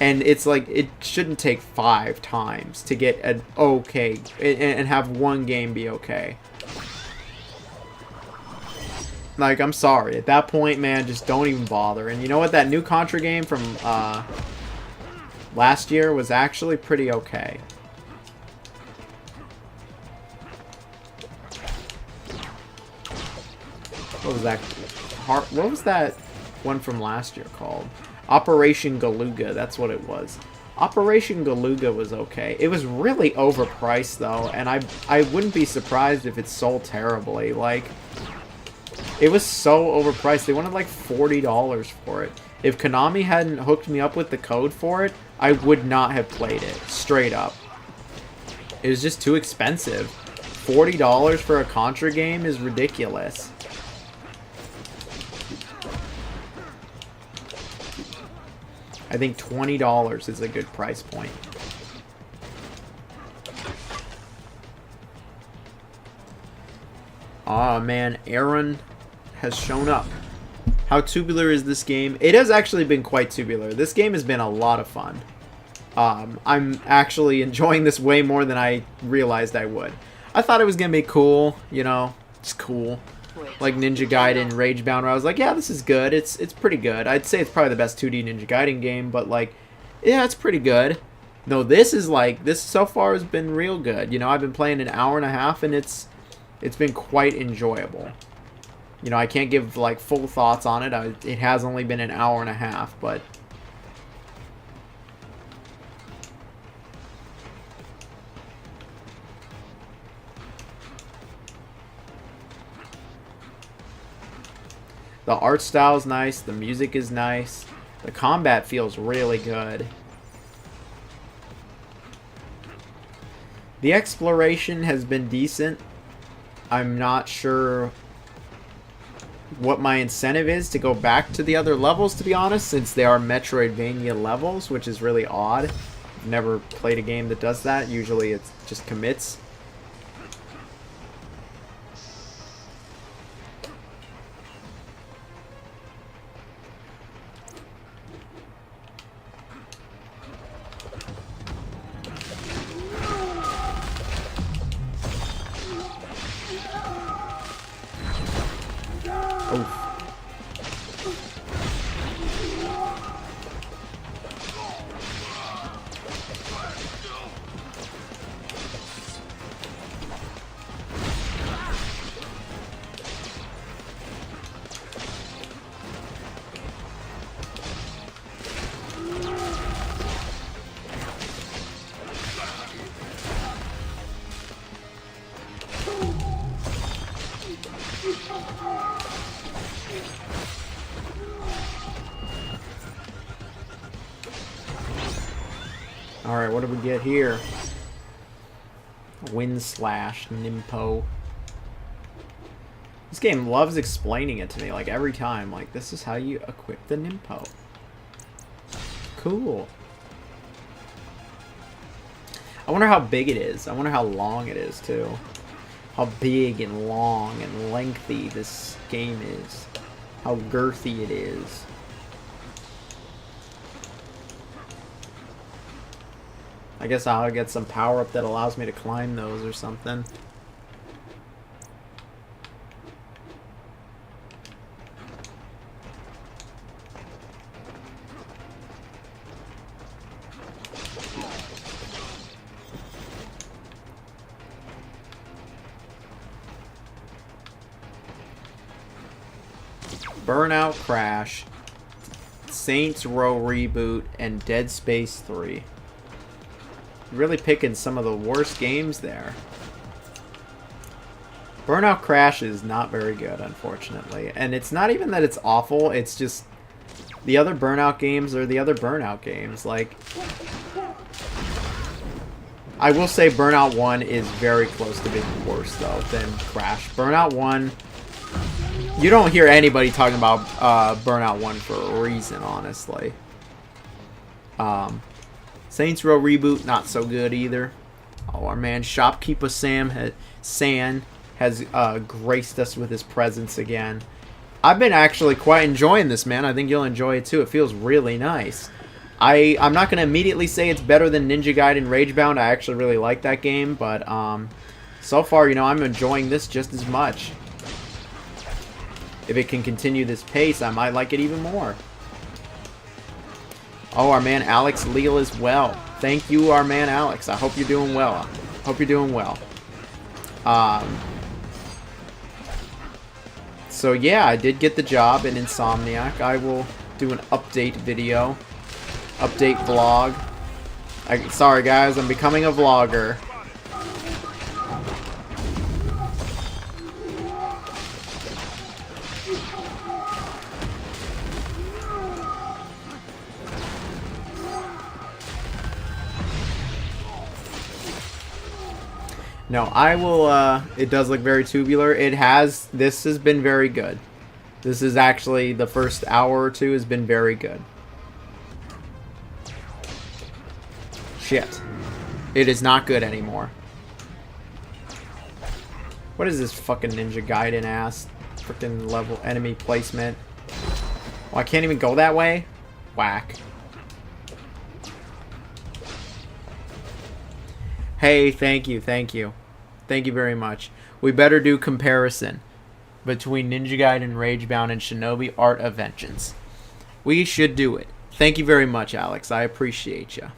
Speaker 1: And it's like, it shouldn't take 5 times to get an okay and have one game be okay. Like, I'm sorry. At that point, man, just don't even bother. And you know what? That new Contra game from last year was actually pretty okay. What was that? What was that one from last year called? Operation Galuga. That's what it was. Operation Galuga was okay. It was really overpriced though, and I wouldn't be surprised if it sold terribly. Like, it was so overpriced. They wanted like $40 for it. If Konami hadn't hooked me up with the code for it, I would not have played it. Straight up. It was just too expensive. $40 for a Contra game is ridiculous. I think $20 is a good price point. Aw, man, Aaron has shown up. How tubular is this game? It has actually been quite tubular. This game has been a lot of fun. I'm actually enjoying this way more than I realized I would. I thought it was going to be cool, you know, it's cool. Like Ninja Gaiden Ragebound, where I was like, yeah, this is good. It's pretty good. I'd say it's probably the best 2D Ninja Gaiden game, but like, yeah, it's pretty good. No, this is like, this so far has been real good. You know, I've been playing an hour and a half, and it's been quite enjoyable. You know, I can't give like full thoughts on it. It has only been an hour and a half, but the art style is nice. The music is nice. The combat feels really good. The exploration has been decent. I'm not sure what my incentive is to go back to the other levels, to be honest, since they are Metroidvania levels, which is really odd. I've never played a game that does that. Usually it just commits. Alright, what do we get here? Wind Slash, Nimpo. This game loves explaining it to me, like, every time. Like, this is how you equip the Nimpo. Cool. I wonder how big it is. I wonder how long it is, too. How big and long and lengthy this game is. How girthy it is. I guess I'll get some power up that allows me to climb those or something. Burnout Crash, Saints Row Reboot, and Dead Space 3. Really picking some of the worst games there. Burnout Crash is not very good, unfortunately. And it's not even that it's awful, it's just the other Burnout games are the other Burnout games. Like, I will say Burnout 1 is very close to being worse, though, than Crash. Burnout 1... You don't hear anybody talking about Burnout 1 for a reason, honestly. Saints Row Reboot, not so good either. Oh, our man Shopkeeper San has graced us with his presence again. I've been actually quite enjoying this, man. I think you'll enjoy it too. It feels really nice. I'm not going to immediately say it's better than Ninja Gaiden Ragebound. I actually really like that game, but so far, you know, I'm enjoying this just as much. If it can continue this pace, I might like it even more. Oh, our man Alex Leal as well. Thank you, our man Alex. I hope you're doing well. Hope you're doing well. So yeah, I did get the job in Insomniac. I will do an update video. Update vlog. Sorry guys, I'm becoming a vlogger. No, I will, it does look very tubular. This has been very good. This is actually, the first hour or two has been very good. Shit. It is not good anymore. What is this fucking Ninja Gaiden ass? Freaking level enemy placement. Oh, I can't even go that way? Whack. Hey, thank you, thank you. Thank you very much. We better do comparison between Ninja Gaiden Ragebound and Shinobi Art of Vengeance. We should do it. Thank you very much, Alex. I appreciate you.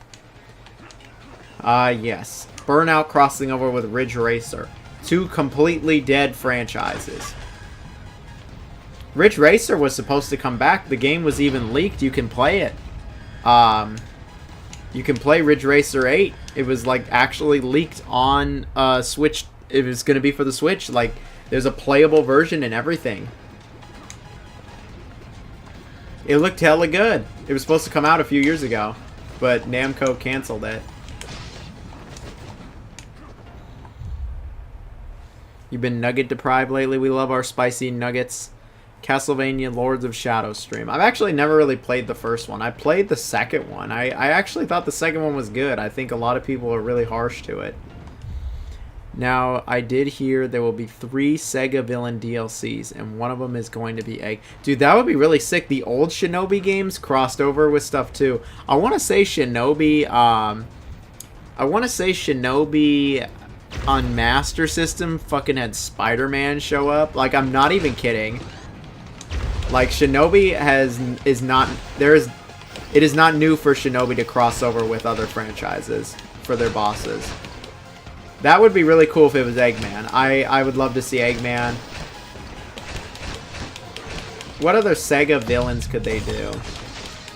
Speaker 1: Yes. Burnout crossing over with Ridge Racer. Two completely dead franchises. Ridge Racer was supposed to come back. The game was even leaked. You can play it. You can play Ridge Racer 8. It was like actually leaked on Switch. It was going to be for the Switch. Like, there's a playable version and everything. It looked hella good. It was supposed to come out a few years ago, but Namco canceled it. You've been nugget deprived lately. We love our spicy nuggets. Castlevania Lords of Shadow stream. I've actually never really played the first one. I played the second one. I actually thought the second one was good. I think a lot of people are really harsh to it. Now, I did hear there will be 3 SEGA villain DLCs, and one of them is going to be Egg. Dude, that would be really sick. The old Shinobi games crossed over with stuff too. I want to say Shinobi, on Master System fucking had Spider-Man show up. Like, I'm not even kidding. Like, Shinobi it is not new for Shinobi to cross over with other franchises for their bosses. That would be really cool if it was Eggman. I would love to see Eggman. What other SEGA villains could they do?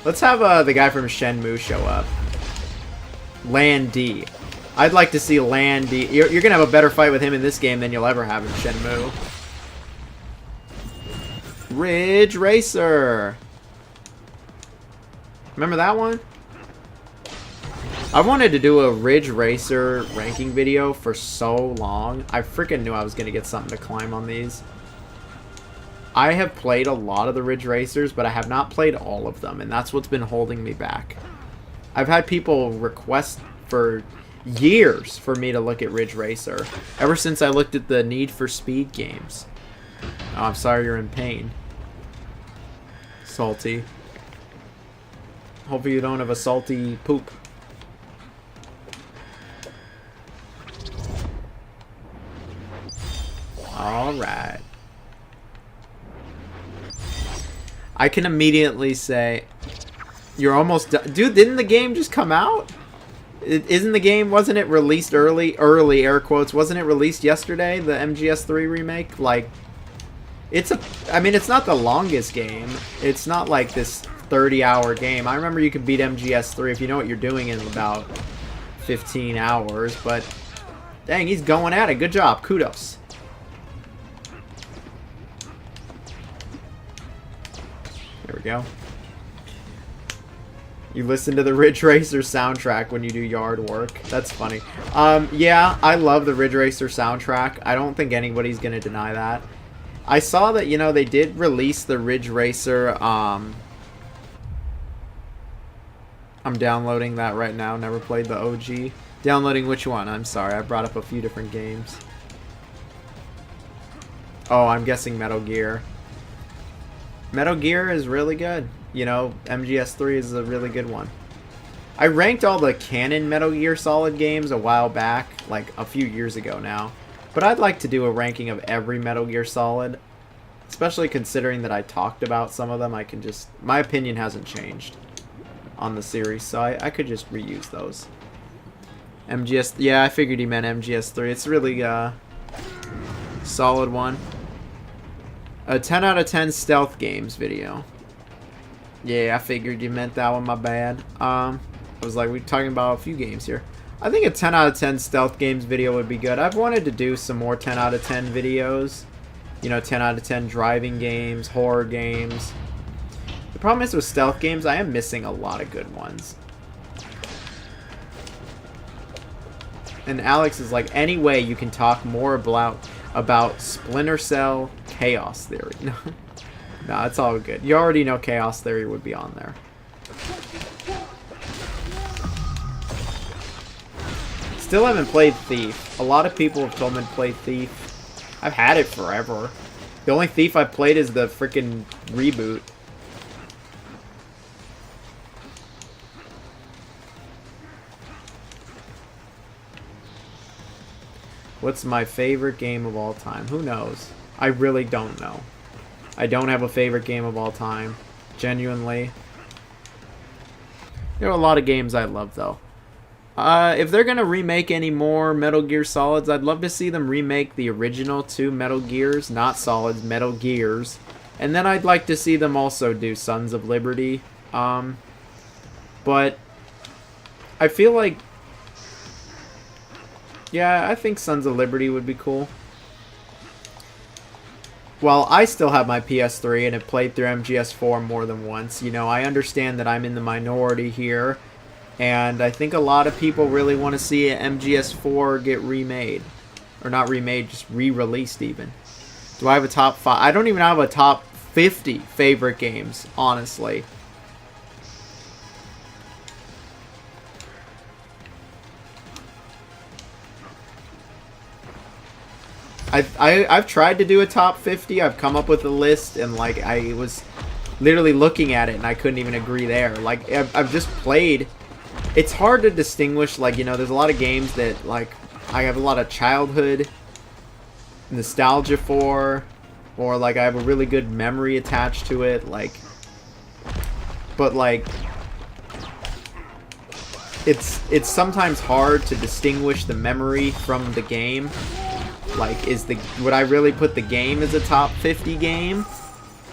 Speaker 1: Let's have the guy from Shenmue show up. Lan D. I'd like to see Lan D. You're going to have a better fight with him in this game than you'll ever have in Shenmue. Ridge Racer. Remember that one? I wanted to do a Ridge Racer ranking video for so long. I freaking knew I was going to get something to climb on these. I have played a lot of the Ridge Racers, but I have not played all of them, and that's what's been holding me back. I've had people request for years for me to look at Ridge Racer, ever since I looked at the Need for Speed games. Oh, I'm sorry you're in pain. Salty. Hopefully you don't have a salty poop. Alright. I can immediately say, you're almost done. Dude, didn't the game just come out? Isn't the game, wasn't it released early, air quotes, wasn't it released yesterday, the MGS3 remake? Like, I mean, it's not the longest game. It's not like this 30-hour game. I remember you could beat MGS3 if you know what you're doing in about 15 hours, but dang, he's going at it. Good job. Kudos. There we go. You listen to the Ridge Racer soundtrack when you do yard work. That's funny. Yeah, I love the Ridge Racer soundtrack. I don't think anybody's going to deny that. I saw that, you know, they did release the Ridge Racer. I'm downloading that right now. Never played the OG. Downloading which one? I'm sorry. I brought up a few different games. Oh, I'm guessing Metal Gear. Metal Gear is really good. You know, MGS3 is a really good one. I ranked all the canon Metal Gear Solid games a while back, like a few years ago now. But I'd like to do a ranking of every Metal Gear Solid. Especially considering that I talked about some of them, I can just... My opinion hasn't changed on the series, so I could just reuse those. MGS... Yeah, I figured he meant MGS3. It's really a solid one. A 10 out of 10 stealth games video. Yeah, I figured you meant that one, my bad. I was like, we're talking about a few games here. I think a 10 out of 10 stealth games video would be good. I've wanted to do some more 10 out of 10 videos. You know, 10 out of 10 driving games, horror games. The problem is with stealth games, I am missing a lot of good ones. And Alex is like, any way you can talk more about Splinter Cell Chaos Theory. No, it's all good. You already know Chaos Theory would be on there. Still haven't played Thief. A lot of people have told me to play Thief. I've had it forever. The only Thief I've played is the freaking reboot. What's my favorite game of all time? Who knows? I really don't know. I don't have a favorite game of all time. Genuinely. There are a lot of games I love, though. If they're going to remake any more Metal Gear Solids, I'd love to see them remake the original 2 Metal Gears. Not Solids, Metal Gears. And then I'd like to see them also do Sons of Liberty. But I feel like... Yeah, I think Sons of Liberty would be cool. Well, I still have my PS3 and have played through MGS4 more than once. You know, I understand that I'm in the minority here. And I think a lot of people really want to see MGS4 get remade. Or not remade, just re-released even. Do I have a top 5? I don't even have a top 50 favorite games, honestly. I've tried to do a top 50. I've come up with a list, and like I was literally looking at it, and I couldn't even agree there. Like I've just played. It's hard to distinguish. Like, you know, there's a lot of games that like I have a lot of childhood nostalgia for, or like I have a really good memory attached to it. Like, but like it's sometimes hard to distinguish the memory from the game. Like, would I really put the game as a top 50 game?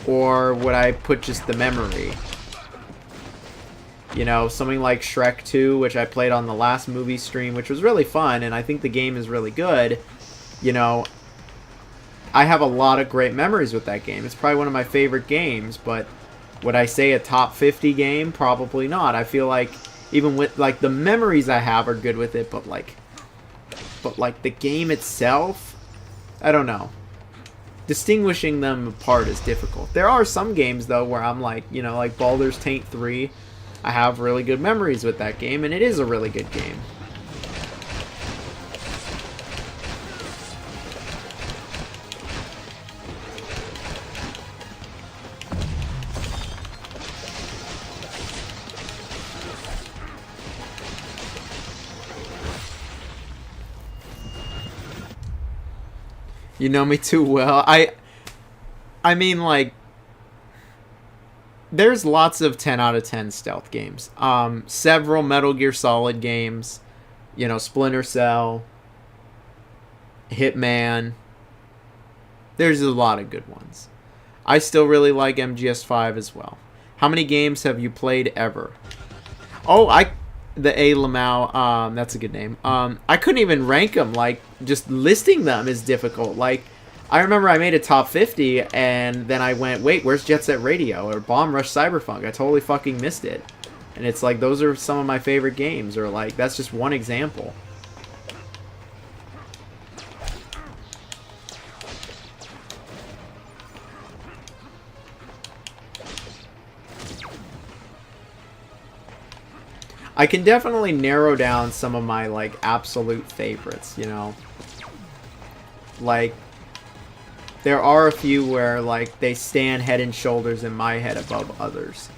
Speaker 1: Or would I put just the memory? You know, something like Shrek 2, which I played on the last movie stream, which was really fun, and I think the game is really good. You know, I have a lot of great memories with that game. It's probably one of my favorite games, but would I say a top 50 game? Probably not. I feel like even with like the memories I have are good with it, but like the game itself, I don't know. Distinguishing them apart is difficult. There are some games though where I'm like, you know, like Baldur's Taint 3, I have really good memories with that game, and it is a really good game. You know me too well. I mean, like, there's lots of 10 out of 10 stealth games. Several Metal Gear Solid games, you know, Splinter Cell, Hitman. There's a lot of good ones. I still really like MGS5 as well. How many games have you played ever? Oh, the A. Lamau, that's a good name. I couldn't even rank them. Like, just listing them is difficult. Like, I remember I made a top 50, and then I went, wait, where's Jet Set Radio? Or Bomb Rush Cyberpunk? I totally fucking missed it. And it's like, those are some of my favorite games. Or, like, that's just one example. I can definitely narrow down some of my, like, absolute favorites, you know? Like, there are a few where, like, they stand head and shoulders in my head above others.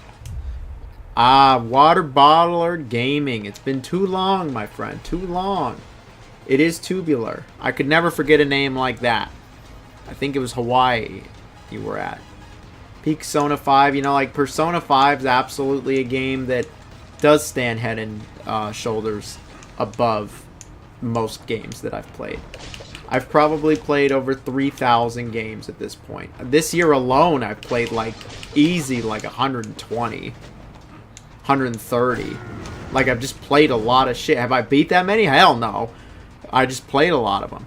Speaker 1: Water Bottler Gaming. It's been too long, my friend. Too long. It is Tubular. I could never forget a name like that. I think it was Hawaii you were at. Persona 5. You know, like, Persona 5 is absolutely a game that does stand head and shoulders above most games that I've played. I've probably played over 3,000 games at this point. This year alone, I've played like easy like 120, 130. Like, I've just played a lot of shit. Have I beat that many? Hell no. I just played a lot of them.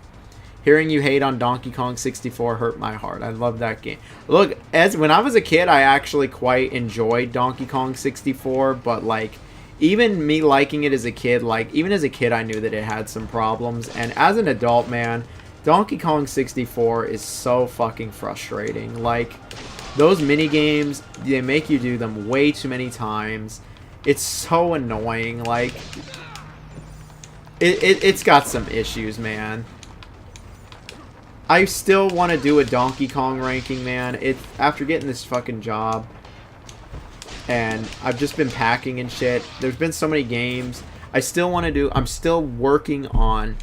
Speaker 1: Hearing you hate on Donkey Kong 64 hurt my heart. I love that game. Look, when I was a kid, I actually quite enjoyed Donkey Kong 64, but like, even me liking it as a kid, like, even as a kid, I knew that it had some problems. And as an adult, man, Donkey Kong 64 is so fucking frustrating. Like, those mini games, they make you do them way too many times. It's so annoying. Like, it's got some issues, man. I still want to do a Donkey Kong ranking, man. After getting this fucking job, and I've just been packing and shit. There's been so many games. I'm still working on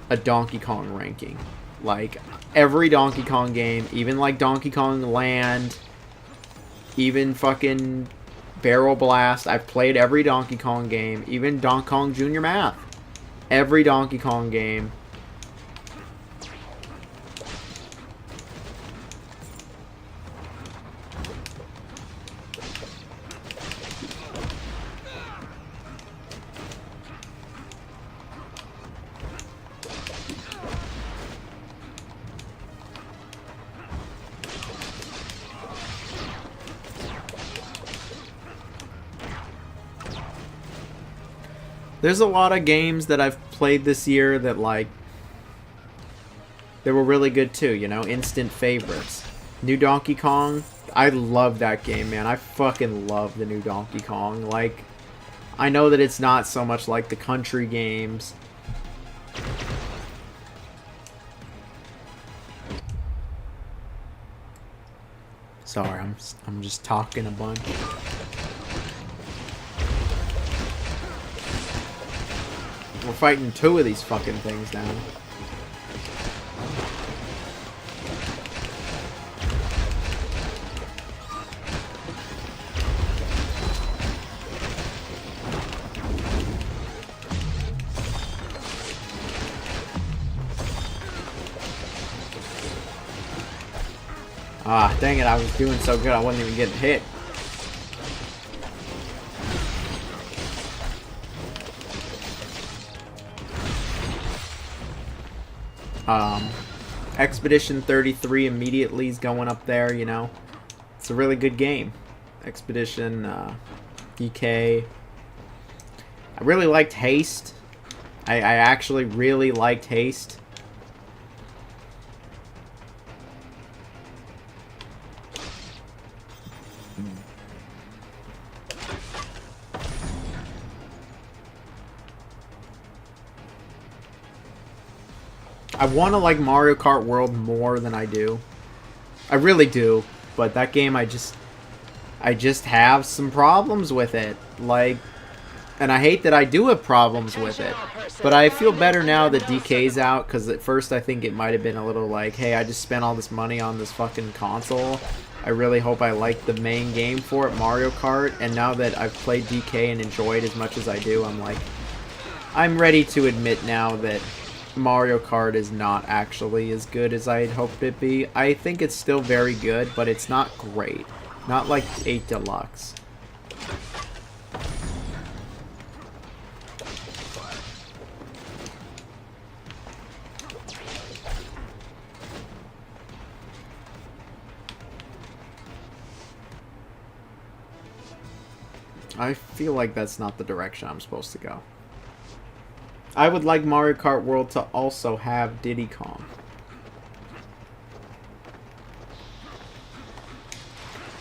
Speaker 1: a Donkey Kong ranking. Like, every Donkey Kong game, even like Donkey Kong Land, even fucking Barrel Blast. I've played every Donkey Kong game, even Donkey Kong Jr. Math. Every Donkey Kong game. There's a lot of games that I've played this year that, like, they were really good too, you know? Instant favorites. New Donkey Kong, I love that game, man. I fucking love the new Donkey Kong. Like, I know that it's not so much like the country games. Sorry, I'm just talking a bunch. We're fighting 2 of these fucking things now. Ah, dang it, I was doing so good I wasn't even getting hit. Expedition 33 immediately is going up there, you know. It's a really good game. Expedition, DK. I really liked Haste. I actually really liked Haste. I want to like Mario Kart World more than I do. I really do. But that game, I just have some problems with it. Like, and I hate that I do have problems with it. But I feel better now that DK's out, because at first I think it might have been a little like, hey, I just spent all this money on this fucking console. I really hope I like the main game for it, Mario Kart. And now that I've played DK and enjoyed as much as I do, I'm like, I'm ready to admit now that Mario Kart is not actually as good as I had hoped it be. I think it's still very good, but it's not great. Not like 8 Deluxe. I feel like that's not the direction I'm supposed to go. I would like Mario Kart World to also have Diddy Kong.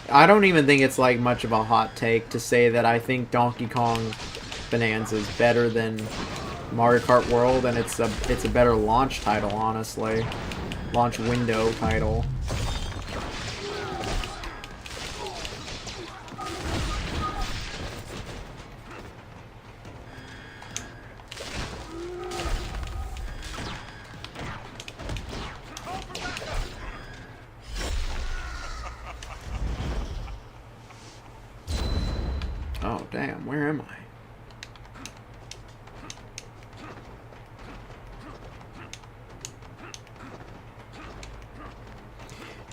Speaker 1: I don't even think it's like much of a hot take to say that I think Donkey Kong Bonanza is better than Mario Kart World, and it's a better launch title, honestly. Launch window title. Oh, damn, where am I?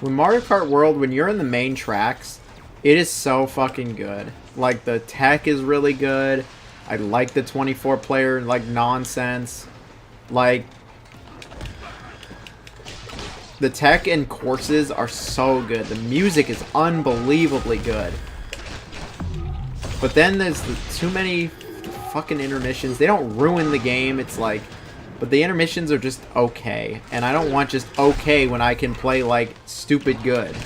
Speaker 1: When Mario Kart World, when you're in the main tracks, it is so fucking good. Like, the tech is really good. I like the 24-player, like, nonsense. Like, the tech and courses are so good. The music is unbelievably good. But then there's too many fucking intermissions. They don't ruin the game. It's like, but the intermissions are just okay. And I don't want just okay when I can play, like, stupid good.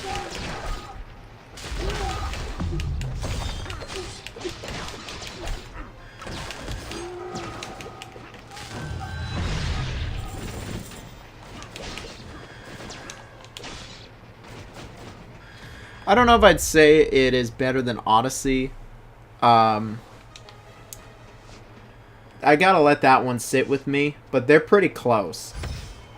Speaker 1: I don't know if I'd say it is better than Odyssey. I gotta let that one sit with me, but they're pretty close.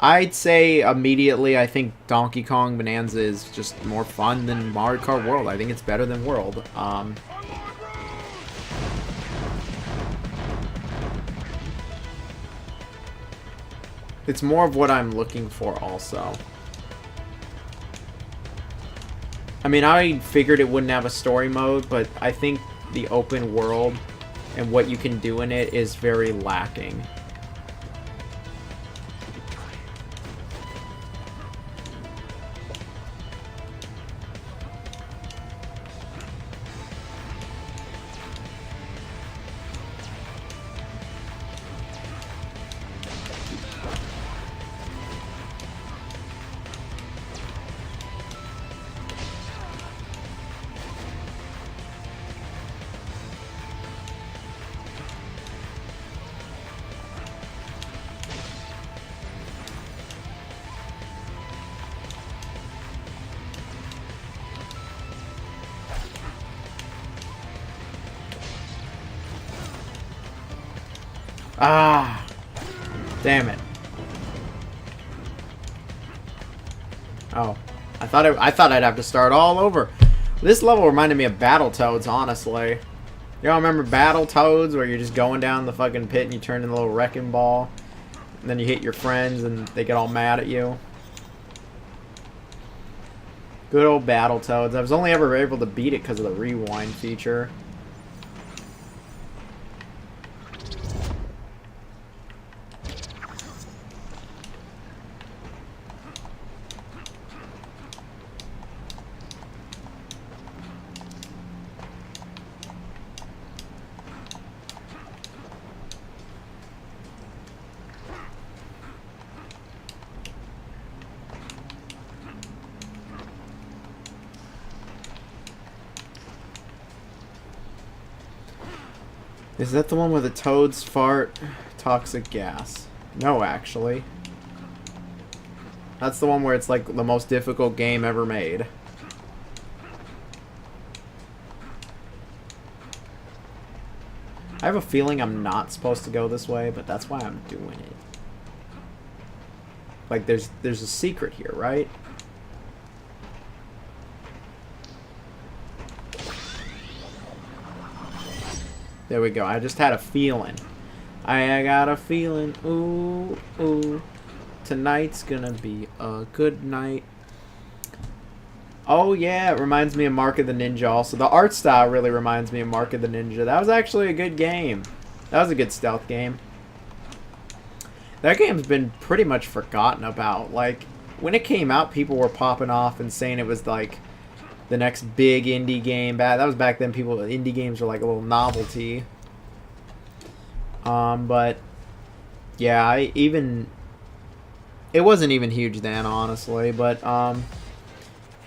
Speaker 1: I'd say immediately I think Donkey Kong Bonanza is just more fun than Mario Kart World. I think it's better than World. It's more of what I'm looking for also. I mean, I figured it wouldn't have a story mode, but I think the open world and what you can do in it is very lacking. Ah, damn it. Oh, I thought I'd have to start all over. This level reminded me of Battletoads, honestly. Y'all remember Battletoads, where you're just going down the fucking pit and you turn into a little wrecking ball, and then you hit your friends and they get all mad at you? Good old Battletoads. I was only ever able to beat it because of the rewind feature. Is that the one where the toads fart toxic gas? No, actually. That's the one where it's like the most difficult game ever made. I have a feeling I'm not supposed to go this way, but that's why I'm doing it. Like, there's a secret here, right? There we go. I just had a feeling. I got a feeling. Ooh, ooh. Tonight's gonna be a good night. Oh, yeah. It reminds me of Mark of the Ninja also. The art style really reminds me of Mark of the Ninja. That was actually a good game. That was a good stealth game. That game's been pretty much forgotten about. Like, when it came out, people were popping off and saying it was, like, the next big indie game. That was back then. Indie games were, like, a little novelty. But, yeah, it wasn't even huge then, honestly. But,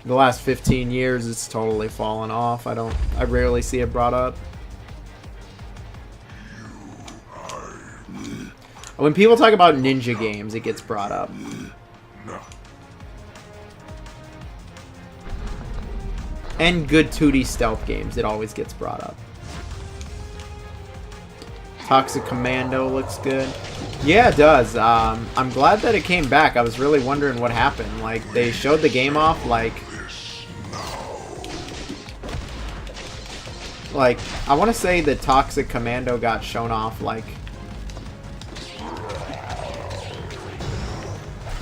Speaker 1: the last 15 years, it's totally fallen off. I rarely see it brought up. When people talk about ninja games, it gets brought up. And good 2D stealth games, it always gets brought up. Toxic Commando looks good. Yeah, it does. I'm glad that it came back. I was really wondering what happened. Like, they showed the game off, like, I want to say that Toxic Commando got shown off, like...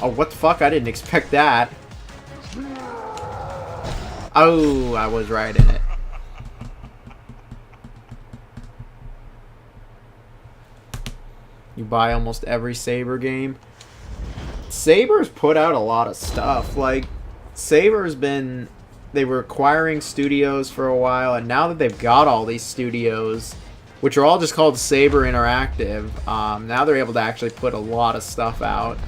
Speaker 1: Oh, what the fuck? I didn't expect that. Oh, I was right in it. You buy almost every Saber game. Saber's put out a lot of stuff. Like, Saber's been... They were acquiring studios for a while, and now that they've got all these studios, which are all just called Saber Interactive, now they're able to actually put a lot of stuff out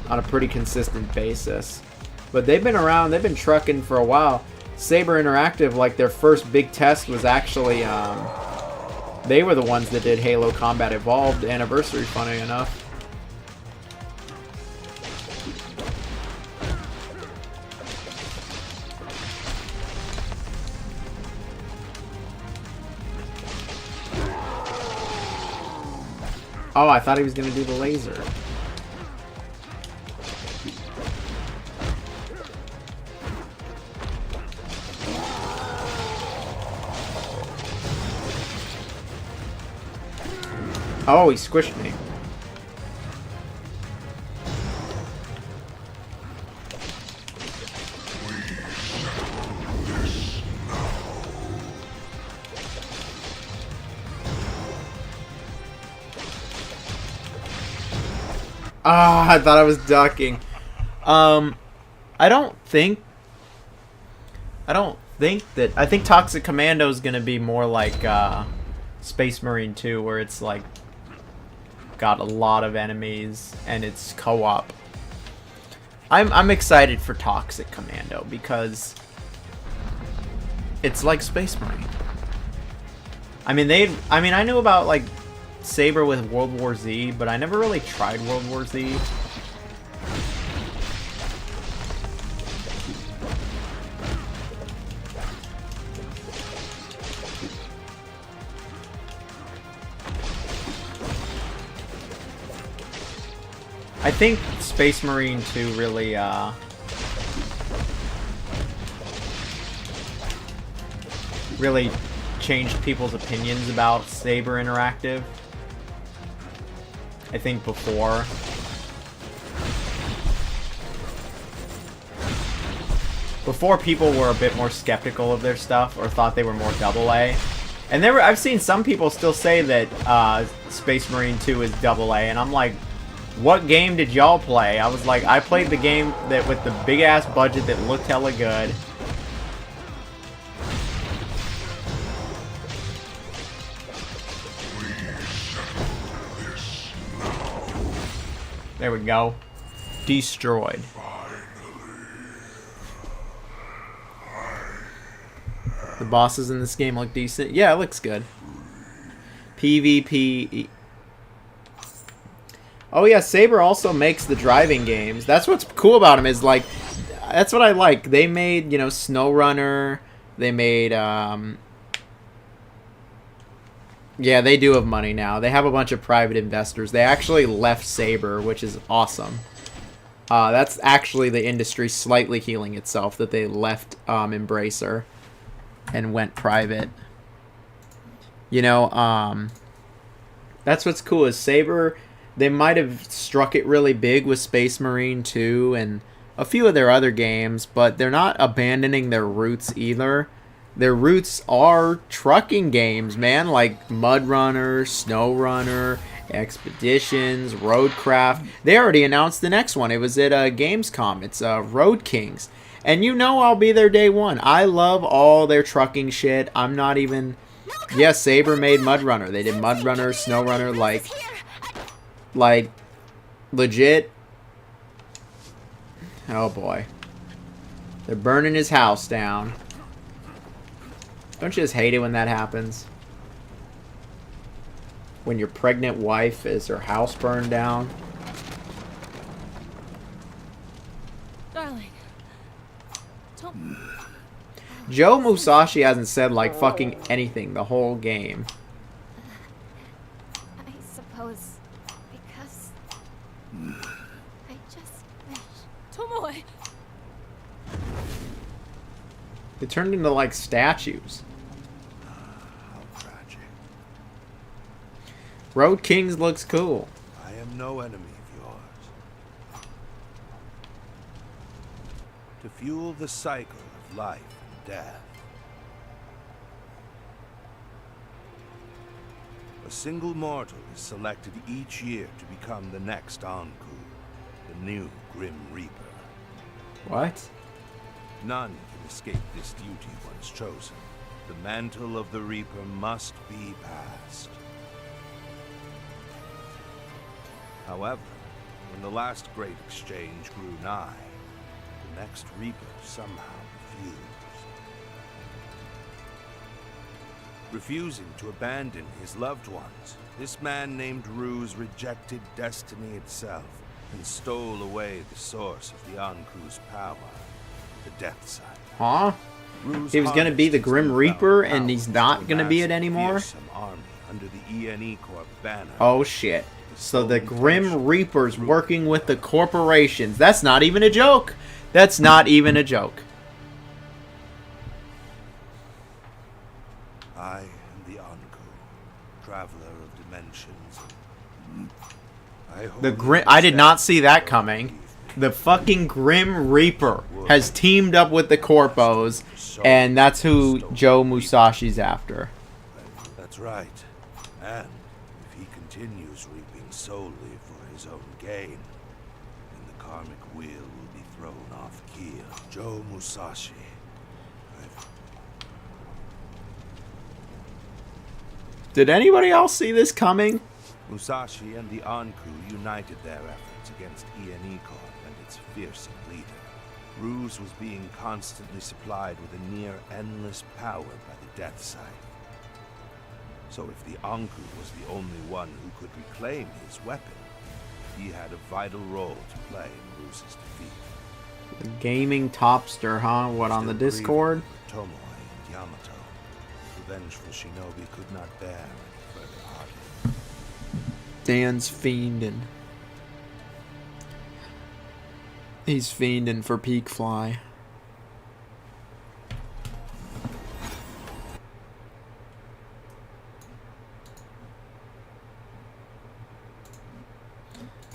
Speaker 1: on a pretty consistent basis. But they've been around, they've been trucking for a while. Saber Interactive, like, their first big test was actually, they were the ones that did Halo Combat Evolved Anniversary, funny enough. Oh, I thought he was going to do the laser. Oh, he squished me. Ah, I thought I was ducking. I think Toxic Commando is gonna be more like Space Marine 2, where it's like got a lot of enemies and it's co-op. I'm excited for Toxic Commando because it's like Space Marine. I mean I knew about like Saber with World War Z, but I never really tried World War Z. I think Space Marine 2 really, really changed people's opinions about Saber Interactive. I think before people were a bit more skeptical of their stuff or thought they were more AA. And I've seen some people still say that Space Marine 2 is AA, and I'm like, what game did y'all play? I was like, I played the game that with the big ass budget that looked hella good. There we go. Destroyed. The bosses in this game look decent. Yeah, it looks good. PvP. Oh yeah, Saber also makes the driving games. That's what's cool about him is like, that's what I like. They made, you know, SnowRunner. They made, yeah, they do have money now. They have a bunch of private investors. They actually left Saber, which is awesome. That's actually the industry slightly healing itself, that they left Embracer and went private. You know, that's what's cool is Saber, they might have struck it really big with Space Marine 2 and a few of their other games, but they're not abandoning their roots either. Their roots are trucking games, man, like Mud Runner, Snow Runner, Expeditions, Roadcraft. They already announced the next one. It was at Gamescom. It's Road Kings. And you know I'll be there day one. I love all their trucking shit. I'm not even... Yeah, Saber made Mud Runner. They did Mud Runner, Snow Runner, like legit. Oh boy. They're burning his house down. Don't you just hate it when that happens? When your pregnant wife is her house burned down?
Speaker 3: Darling. Don't...
Speaker 1: Joe Musashi hasn't said like fucking anything the whole game.
Speaker 3: I suppose because I just wish Tomoe.
Speaker 1: They turned into like statues.
Speaker 2: How tragic.
Speaker 1: Road Kings looks cool.
Speaker 2: I am no enemy of yours. To fuel the cycle of life and death, a single mortal is selected each year to become the next Anku, the new Grim Reaper.
Speaker 1: What?
Speaker 2: None can escape this duty once chosen. The mantle of the Reaper must be passed. However, when the last great exchange grew nigh, the next Reaper somehow refused. Refusing to abandon his loved ones, this man named Ruse rejected destiny itself and stole away the source of the Anku's power, the Death Sight.
Speaker 1: Huh?
Speaker 2: Ruse
Speaker 1: He was gonna be the
Speaker 2: harnessed
Speaker 1: Grim
Speaker 2: his
Speaker 1: Reaper
Speaker 2: newfound
Speaker 1: and he's
Speaker 2: powers
Speaker 1: not
Speaker 2: to
Speaker 1: gonna be it
Speaker 2: amass a
Speaker 1: anymore?
Speaker 2: fearsome army under the ENE Corp banner.
Speaker 1: Oh shit. So the Grim Reaper's working with the corporations. That's not even a joke. That's not even a joke.
Speaker 2: I am the Anku, traveler of dimensions.
Speaker 1: I did not see that coming. The fucking Grim Reaper has teamed up with the Corpos, and that's who Joe Musashi's after.
Speaker 2: That's right. And if he continues reaping solely for his own gain, then the karmic wheel will be thrown off keel. Joe Musashi.
Speaker 1: Did anybody else see this coming?
Speaker 2: Musashi and the Anku united their efforts against ENE Corp and its fearsome leader. Ruse was being constantly supplied with a near endless power by the Death Sight. So if the Anku was the only one who could reclaim his weapon, he had a vital role to play in Ruse's defeat.
Speaker 1: The gaming topster, huh? What, on the Discord?
Speaker 2: Tomoe and Yamato. The vengeful Shinobi could not bear any further hardship.
Speaker 1: Dan's fiending. He's fiending for Peak Fly.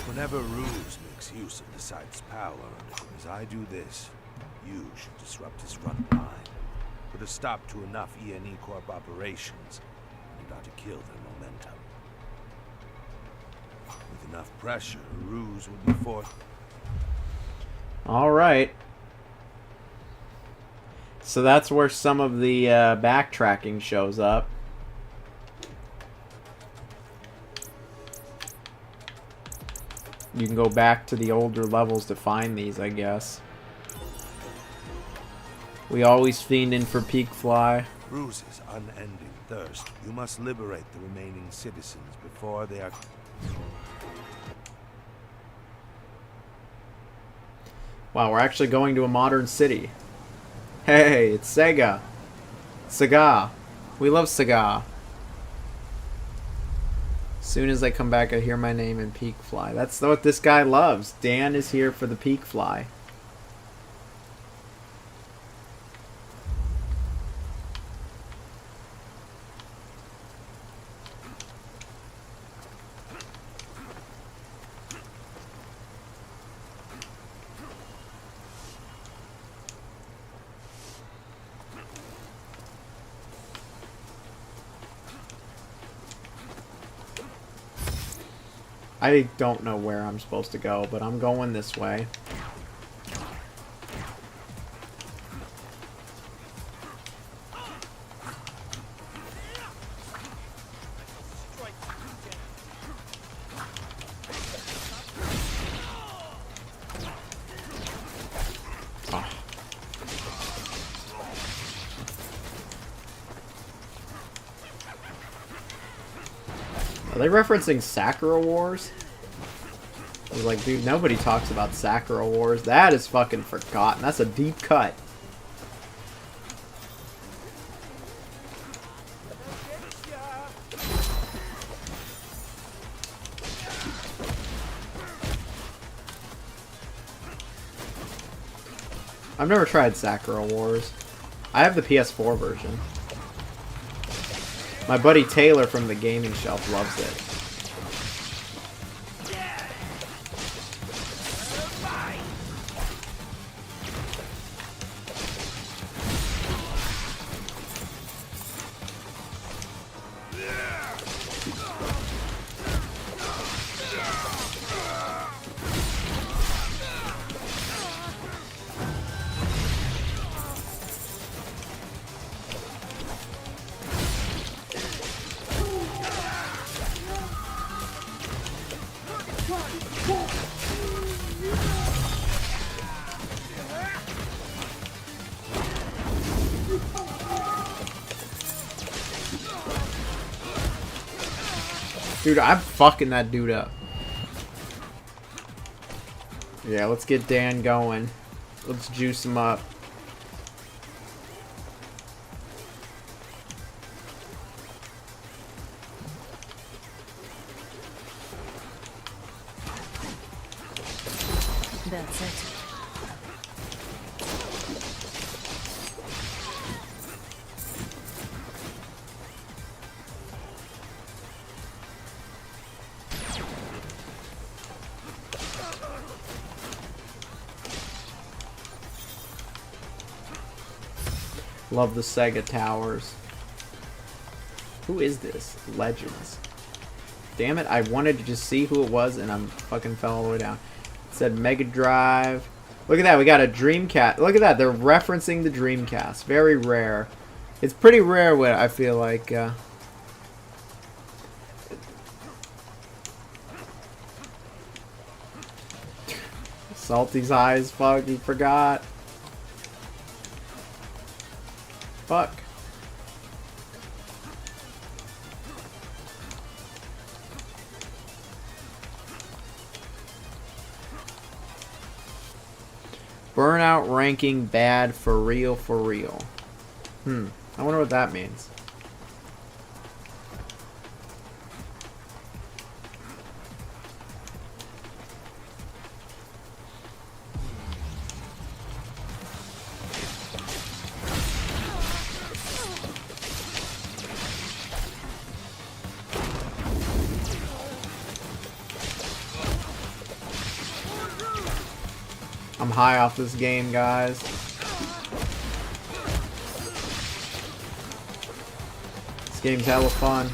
Speaker 2: Whenever Ruse makes use of the site's power, as I do this, you should disrupt his front line. Put a stop to enough ENE Corp operations, and not to kill their momentum. With enough pressure, Ruse would be forced.
Speaker 1: Alright. So that's where some of the backtracking shows up. You can go back to the older levels to find these, I guess. We always fiending for Peak Fly.
Speaker 2: Ruse's unending thirst, you must liberate the remaining citizens before they are...
Speaker 1: Wow, we're actually going to a modern city. Hey, it's SEGA. SEGA. We love SEGA. As soon as I come back, I hear my name and peak fly. That's what this guy loves. Dan is here for the peak fly. I don't know where I'm supposed to go, but I'm going this way. Oh. Are they referencing Sakura Wars? I was like, dude, nobody talks about Sakura Wars. That is fucking forgotten. That's a deep cut. I've never tried Sakura Wars. I have the PS4 version. My buddy Taylor from the Gaming Shelf loves it. Dude, I'm fucking that dude up. Yeah, let's get Dan going. Let's juice him up.
Speaker 3: That's it.
Speaker 1: Love the Sega towers. Who is this? Legends. Damn it, I wanted to just see who it was and I'm fucking fell all the way down. It said Mega Drive. Look at that, we got a Dreamcast. Look at that, they're referencing the Dreamcast. Very rare. It's pretty rare when I feel like Salty's high as fuck, he forgot. Fuck. Burnout ranking bad for real, for real. I wonder what that means. I'm high off this game, guys. This game's hella fun.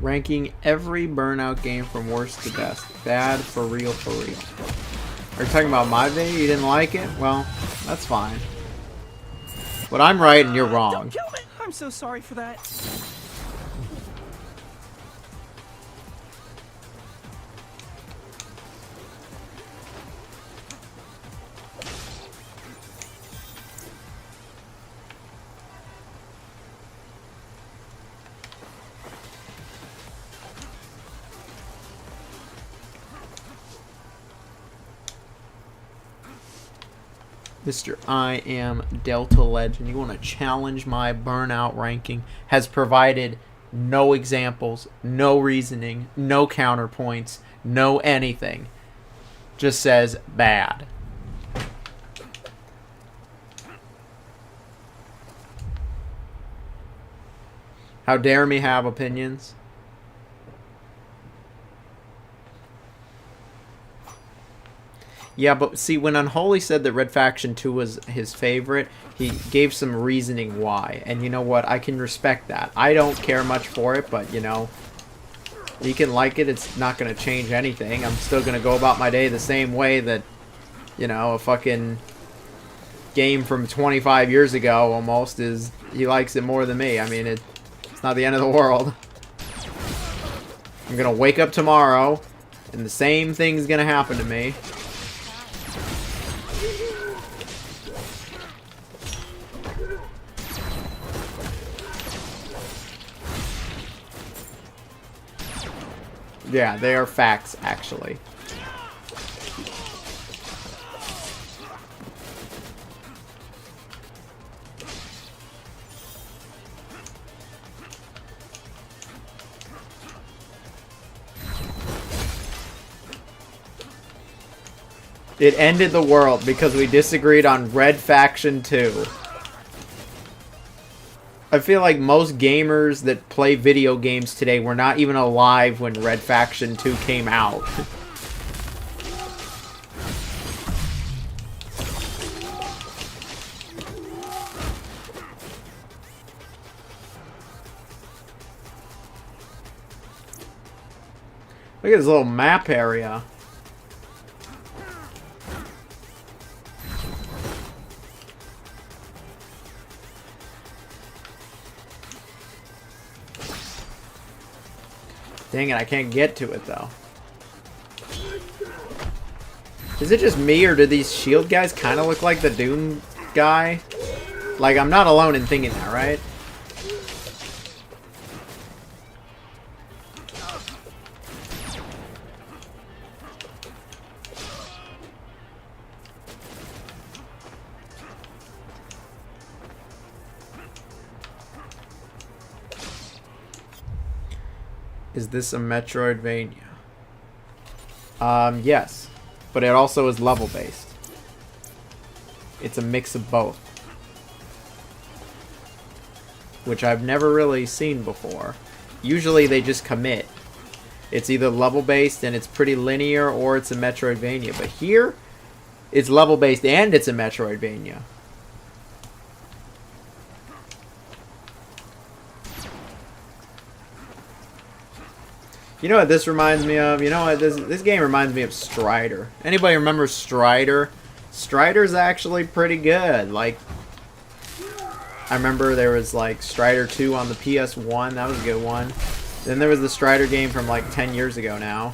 Speaker 1: Ranking every Burnout game from worst to best. Bad for real, for real. Are you talking about my video? You didn't like it? Well, that's fine. But I'm right and you're wrong.
Speaker 5: Don't kill me! I'm so sorry for that.
Speaker 1: Mr. I Am Delta Legend, you want to challenge my Burnout ranking, has provided no examples, no reasoning, no counterpoints, no anything. Just says bad. How dare me have opinions? Yeah, but see, when Unholy said that Red Faction 2 was his favorite, he gave some reasoning why. And you know what? I can respect that. I don't care much for it, but, you know, you can like it. It's not going to change anything. I'm still going to go about my day the same way that, you know, a fucking game from 25 years ago almost is... He likes it more than me. I mean, it's not the end of the world. I'm going to wake up tomorrow, and the same thing's going to happen to me. Yeah, they are facts, actually. It ended the world because we disagreed on Red Faction 2. I feel like most gamers that play video games today were not even alive when Red Faction 2 came out. Look at this little map area. Dang it, I can't get to it, though. Is it just me, or do these shield guys kind of look like the Doom guy? Like, I'm not alone in thinking that, right? Is this a Metroidvania? Yes. But it also is level-based. It's a mix of both. Which I've never really seen before. Usually they just commit. It's either level-based and it's pretty linear, or it's a Metroidvania. But here, it's level-based and it's a Metroidvania. You know what this reminds me of? You know what? This game reminds me of Strider. Anybody remember Strider? Strider's actually pretty good. Like, I remember there was like Strider 2 on the PS1. That was a good one. Then there was the Strider game from like 10 years ago now.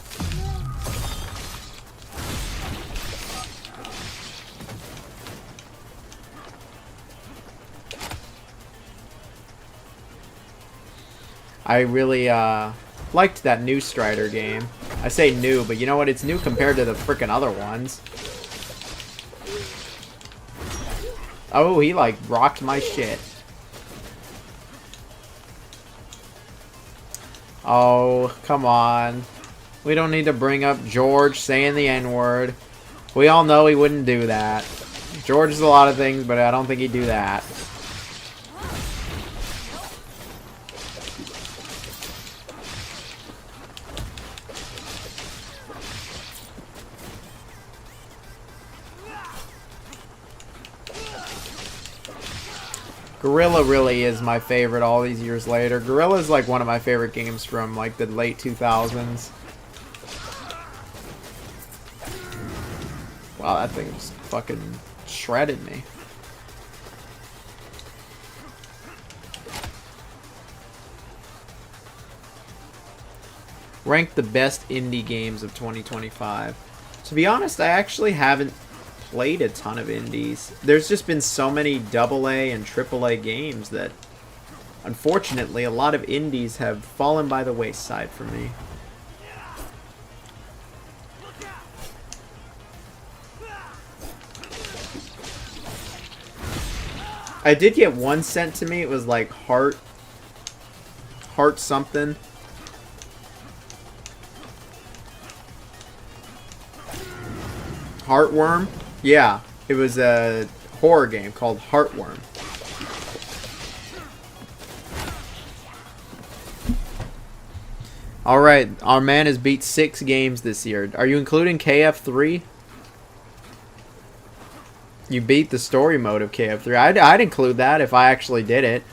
Speaker 1: I really, liked that new Strider game. I say new, but you know what? It's new compared to the frickin' other ones. Oh, he like rocked my shit. Oh, come on. We don't need to bring up George saying the N-word. We all know he wouldn't do that. George is a lot of things, but I don't think he'd do that. Gorilla really is my favorite all these years later. Gorilla is like one of my favorite games from like the late 2000s. Wow, that thing just fucking shredded me. Rank the best indie games of 2025. To be honest, I actually haven't played a ton of indies. There's just been so many AA and AAA games that, unfortunately, a lot of indies have fallen by the wayside for me. I did get one sent to me. It was like Heart something. Heartworm? Yeah, it was a horror game called Heartworm. Alright, our man has beat 6 games this year. Are you including KF3? You beat the story mode of KF3. I'd include that if I actually did it.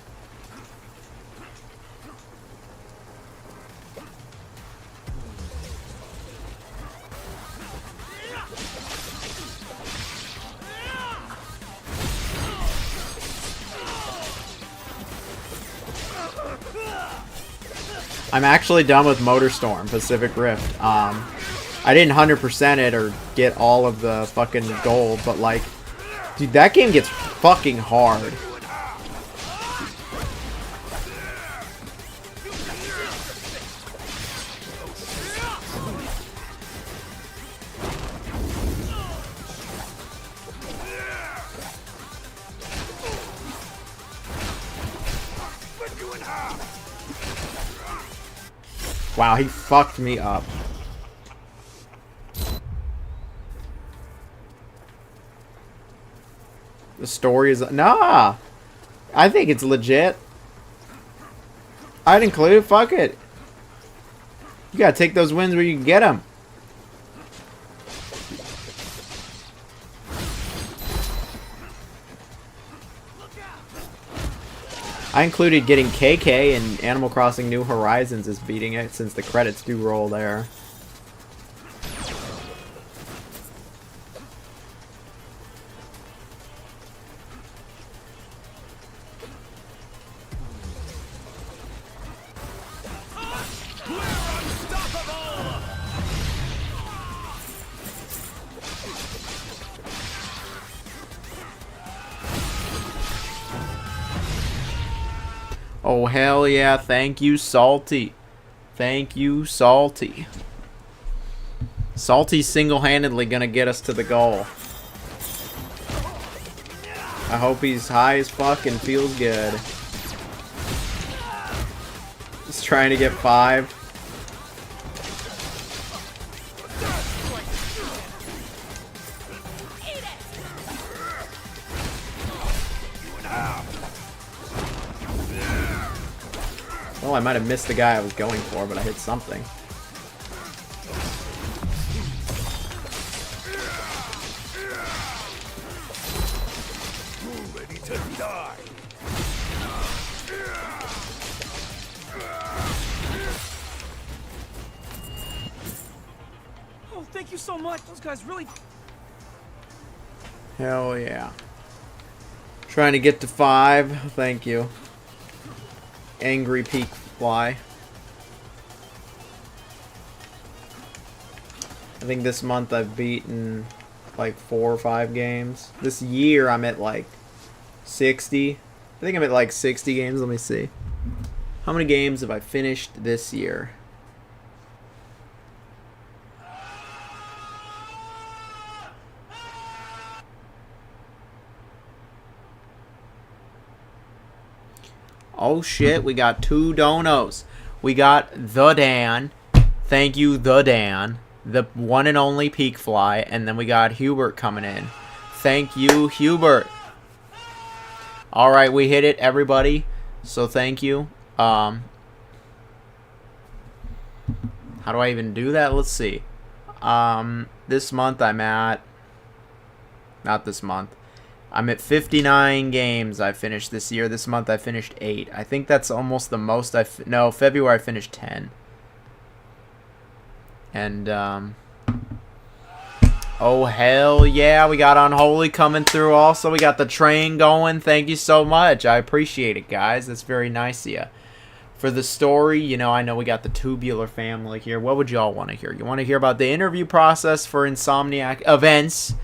Speaker 1: I'm actually done with MotorStorm Pacific Rift. I didn't 100% it or get all of the fucking gold, but like, dude, that game gets fucking hard. Wow, he fucked me up. The story is... Nah! I think it's legit. I'd include it. Fuck it. You gotta take those wins where you can get them. I included getting KK and Animal Crossing New Horizons as beating it since the credits do roll there. Oh, hell yeah. Thank you, Salty. Thank you, Salty. Salty's single-handedly gonna get us to the goal. I hope he's high as fuck and feels good. Just trying to get 5. Well, I might have missed the guy I was going for, but I hit something.
Speaker 2: Ready to die.
Speaker 5: Oh, thank you so much. Those guys really...
Speaker 1: Hell yeah. Trying to get to 5. Thank you. Angry Peak Fly. I think this month I've beaten like 4 or 5 games. This year I'm at like 60. I think I'm at like 60 games. Let me see. How many games have I finished this year? Oh shit, we got 2 donos. We got the Dan. Thank you, the Dan. The one and only Peak Fly. And then we got Hubert coming in. Thank you, Hubert. Alright, we hit it, everybody. So thank you. How do I even do that? Let's see. This month I'm at... Not this month. I'm at 59 games I finished this year. This month I finished 8. I think that's almost the most no, February I finished 10. And, oh, hell yeah. We got Unholy coming through also. We got the train going. Thank you so much. I appreciate it, guys. That's very nice of you. For the story, you know, I know we got the Tubular family here. What would y'all want to hear? You want to hear about the interview process for Insomniac events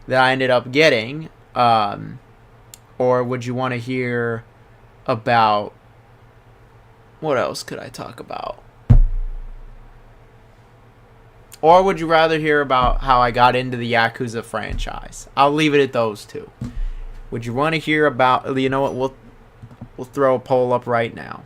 Speaker 1: that I ended up getting? Or would you want to hear about... What else could I talk about? Or would you rather hear about how I got into the Yakuza franchise? I'll leave it at those two. Would you want to hear about... You know what? We'll throw a poll up right now.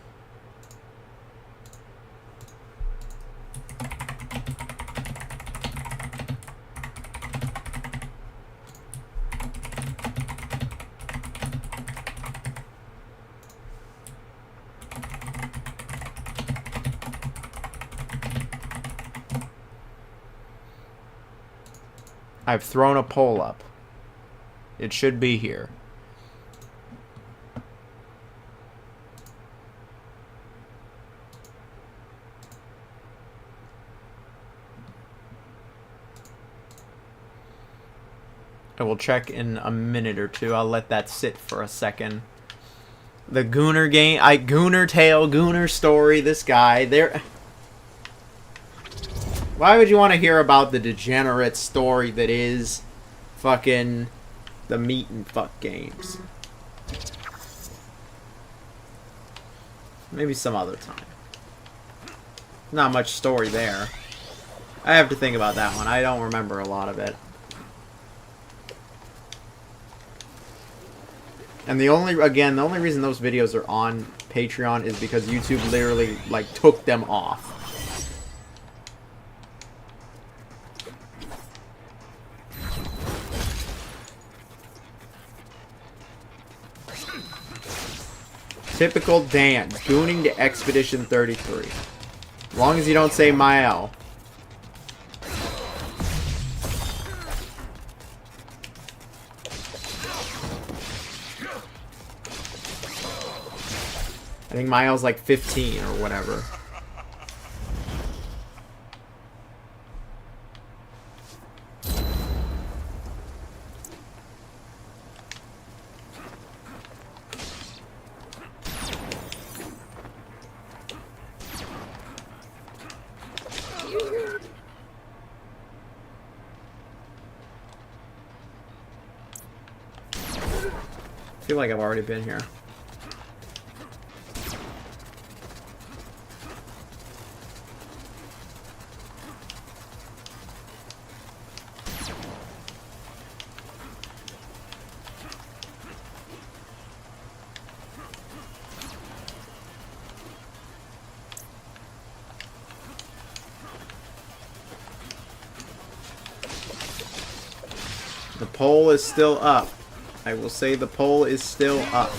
Speaker 1: I've thrown a poll up. It should be here. I will check in a minute or two. I'll let that sit for a second. The Gooner game, Gooner tale, Gooner story, this guy, there... Why would you want to hear about the degenerate story that is fucking the meat and fuck games? Maybe some other time. Not much story there. I have to think about that one. I don't remember a lot of it. And the only reason those videos are on Patreon is because YouTube literally, like, took them off. Typical dance. Gooning to Expedition 33. As long as you don't say Mael. I think Mael's like 15 or whatever. I feel like I've already been here. The poll is still up. I will say the poll is still up.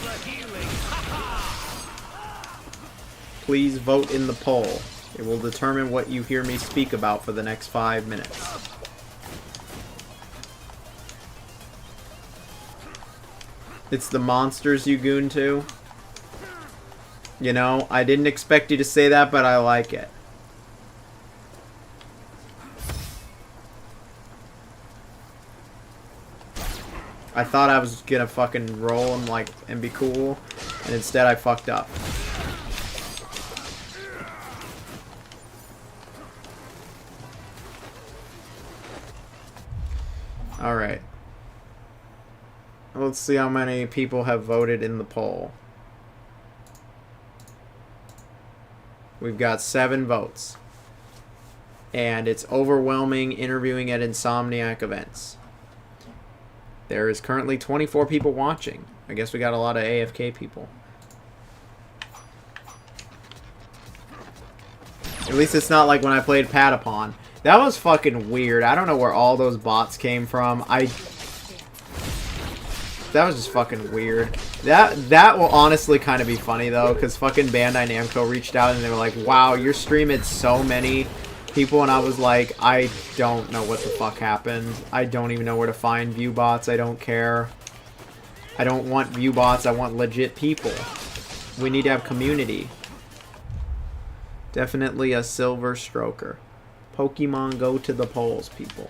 Speaker 1: Please vote in the poll. It will determine what you hear me speak about for the next 5 minutes. It's the monsters you goon to. You know, I didn't expect you to say that, but I like it. I thought I was gonna fucking roll and be cool, and instead I fucked up. Alright. Let's see how many people have voted in the poll. We've got 7 votes. And it's overwhelming interviewing at Insomniac events. There is currently 24 people watching. I guess we got a lot of AFK people. At least it's not like when I played Patapon. That was fucking weird. I don't know where all those bots came from. That was just fucking weird. That will honestly kind of be funny though, because fucking Bandai Namco reached out and they were like, wow, your stream had so many people, and I was like, I don't know what the fuck happened. I don't even know where to find view bots. I don't care. I don't want view bots. I want legit people. We need to have community. Definitely a silver stroker. Pokemon go to the polls, people.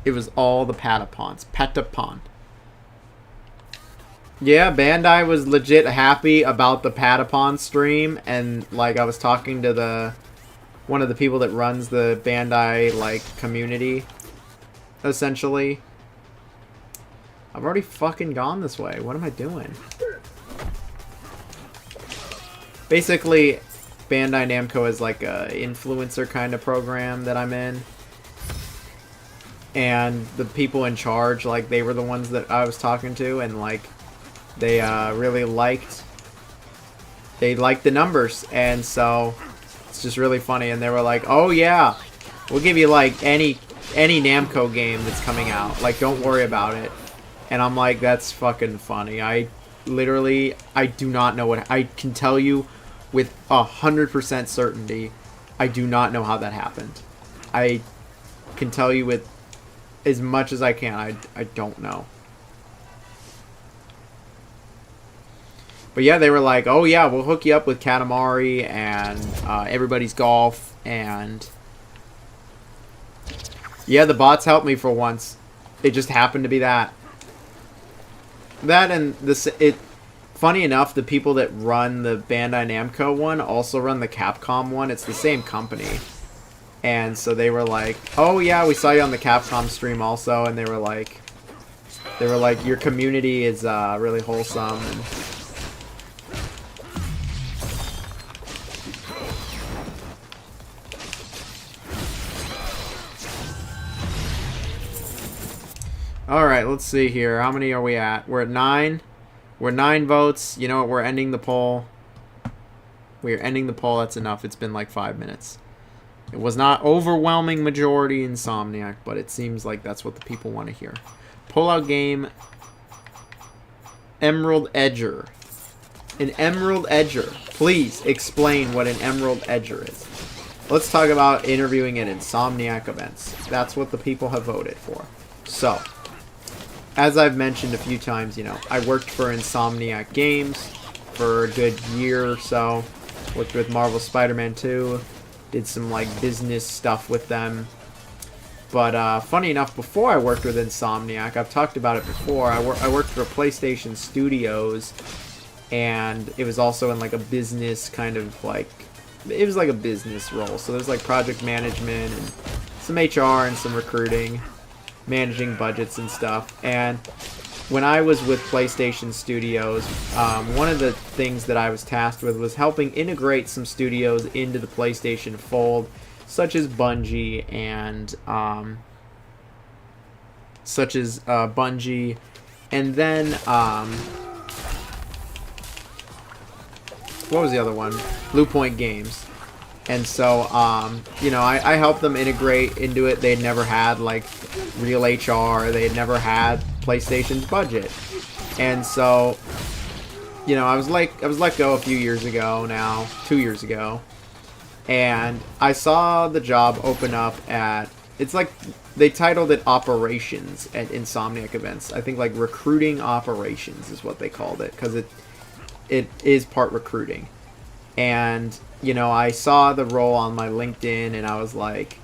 Speaker 1: It was all the Patapons. Patapon. Yeah, Bandai was legit happy about the Patapon stream, and like I was talking to one of the people that runs the Bandai like community, essentially. I've already fucking gone this way. What am I doing? Basically, Bandai Namco is like a influencer kind of program that I'm in. And the people in charge, like, they were the ones that I was talking to, and like they really liked the numbers, and so it's just really funny. And they were like, "Oh yeah, we'll give you like any Namco game that's coming out. Like, don't worry about it." And I'm like, "That's fucking funny." I do not know what I can tell you with 100% certainty. I do not know how that happened. I can tell you with as much as I can. I don't know. But yeah, they were like, "Oh yeah, we'll hook you up with Katamari and Everybody's Golf," and yeah, the bots helped me for once. It just happened to be that. That and this. Funny enough, the people that run the Bandai Namco one also run the Capcom one. It's the same company, and so they were like, "Oh yeah, we saw you on the Capcom stream also," and they were like, "Your community is really wholesome." And alright, let's see here. How many are we at? We're at 9. We're 9 votes. You know what? We're ending the poll. We're ending the poll. That's enough. It's been like 5 minutes. It was not overwhelming majority Insomniac, but it seems like that's what the people want to hear. Pull-out game. Emerald Edger. An Emerald Edger. Please explain what an Emerald Edger is. Let's talk about interviewing at Insomniac events. That's what the people have voted for. So, as I've mentioned a few times, you know, I worked for Insomniac Games for a good year or so. Worked with Marvel Spider-Man 2. Did some, like, business stuff with them. But, funny enough, before I worked with Insomniac, I've talked about it before, I worked for PlayStation Studios, and it was also in, like, a business kind of, like, it was like a business role. So there's, like, project management and some HR and some recruiting, managing budgets and stuff. And when I was with PlayStation Studios, one of the things that I was tasked with was helping integrate some studios into the PlayStation fold, such as Bungie and and then what was the other one? Blue Point Games. And so, you know, I helped them integrate into it. They'd never had, like, real HR. They had never had PlayStation's budget. And so, you know, I was let go a few years ago now, 2 years ago. And I saw the job open up at, it's like, they titled it Operations at Insomniac events. I think, like, Recruiting Operations is what they called it, because it is part recruiting. And, you know, I saw the role on my LinkedIn, and I was like,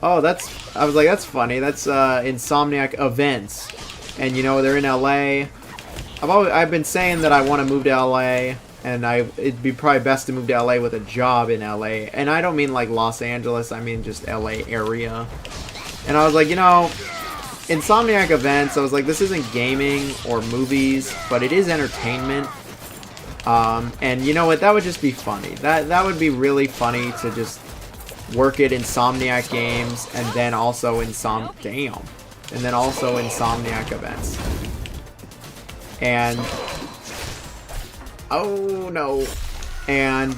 Speaker 1: oh, that's funny. That's Insomniac events. And, you know, they're in LA. I've been saying that I want to move to LA, and it'd be probably best to move to LA with a job in LA. And I don't mean like Los Angeles, I mean just LA area. And I was like, you know, Insomniac events, I was like, this isn't gaming or movies, but it is entertainment. And you know what, that would just be funny. That would be really funny to just work at Insomniac Games and then also Insomniac events. And oh no. And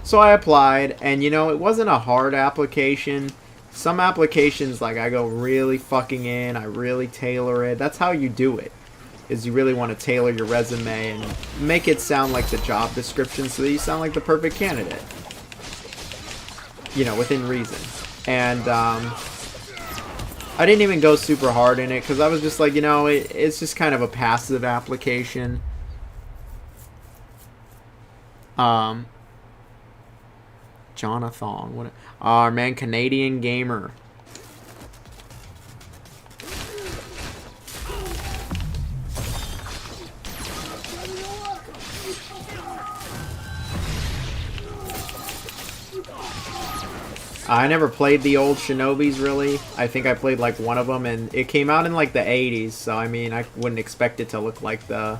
Speaker 1: So I applied, and you know, it wasn't a hard application. Some applications, like, I go really fucking in, I really tailor it. That's how you do it, is you really want to tailor your resume and make it sound like the job description so that you sound like the perfect candidate. You know, within reason. And, I didn't even go super hard in it, because I was just like, you know, it's just kind of a passive application. Jonathan, what? Our man, Canadian gamer. I never played the old Shinobis, really. I think I played like one of them, and it came out in like the 80s, so I mean, I wouldn't expect it to look like the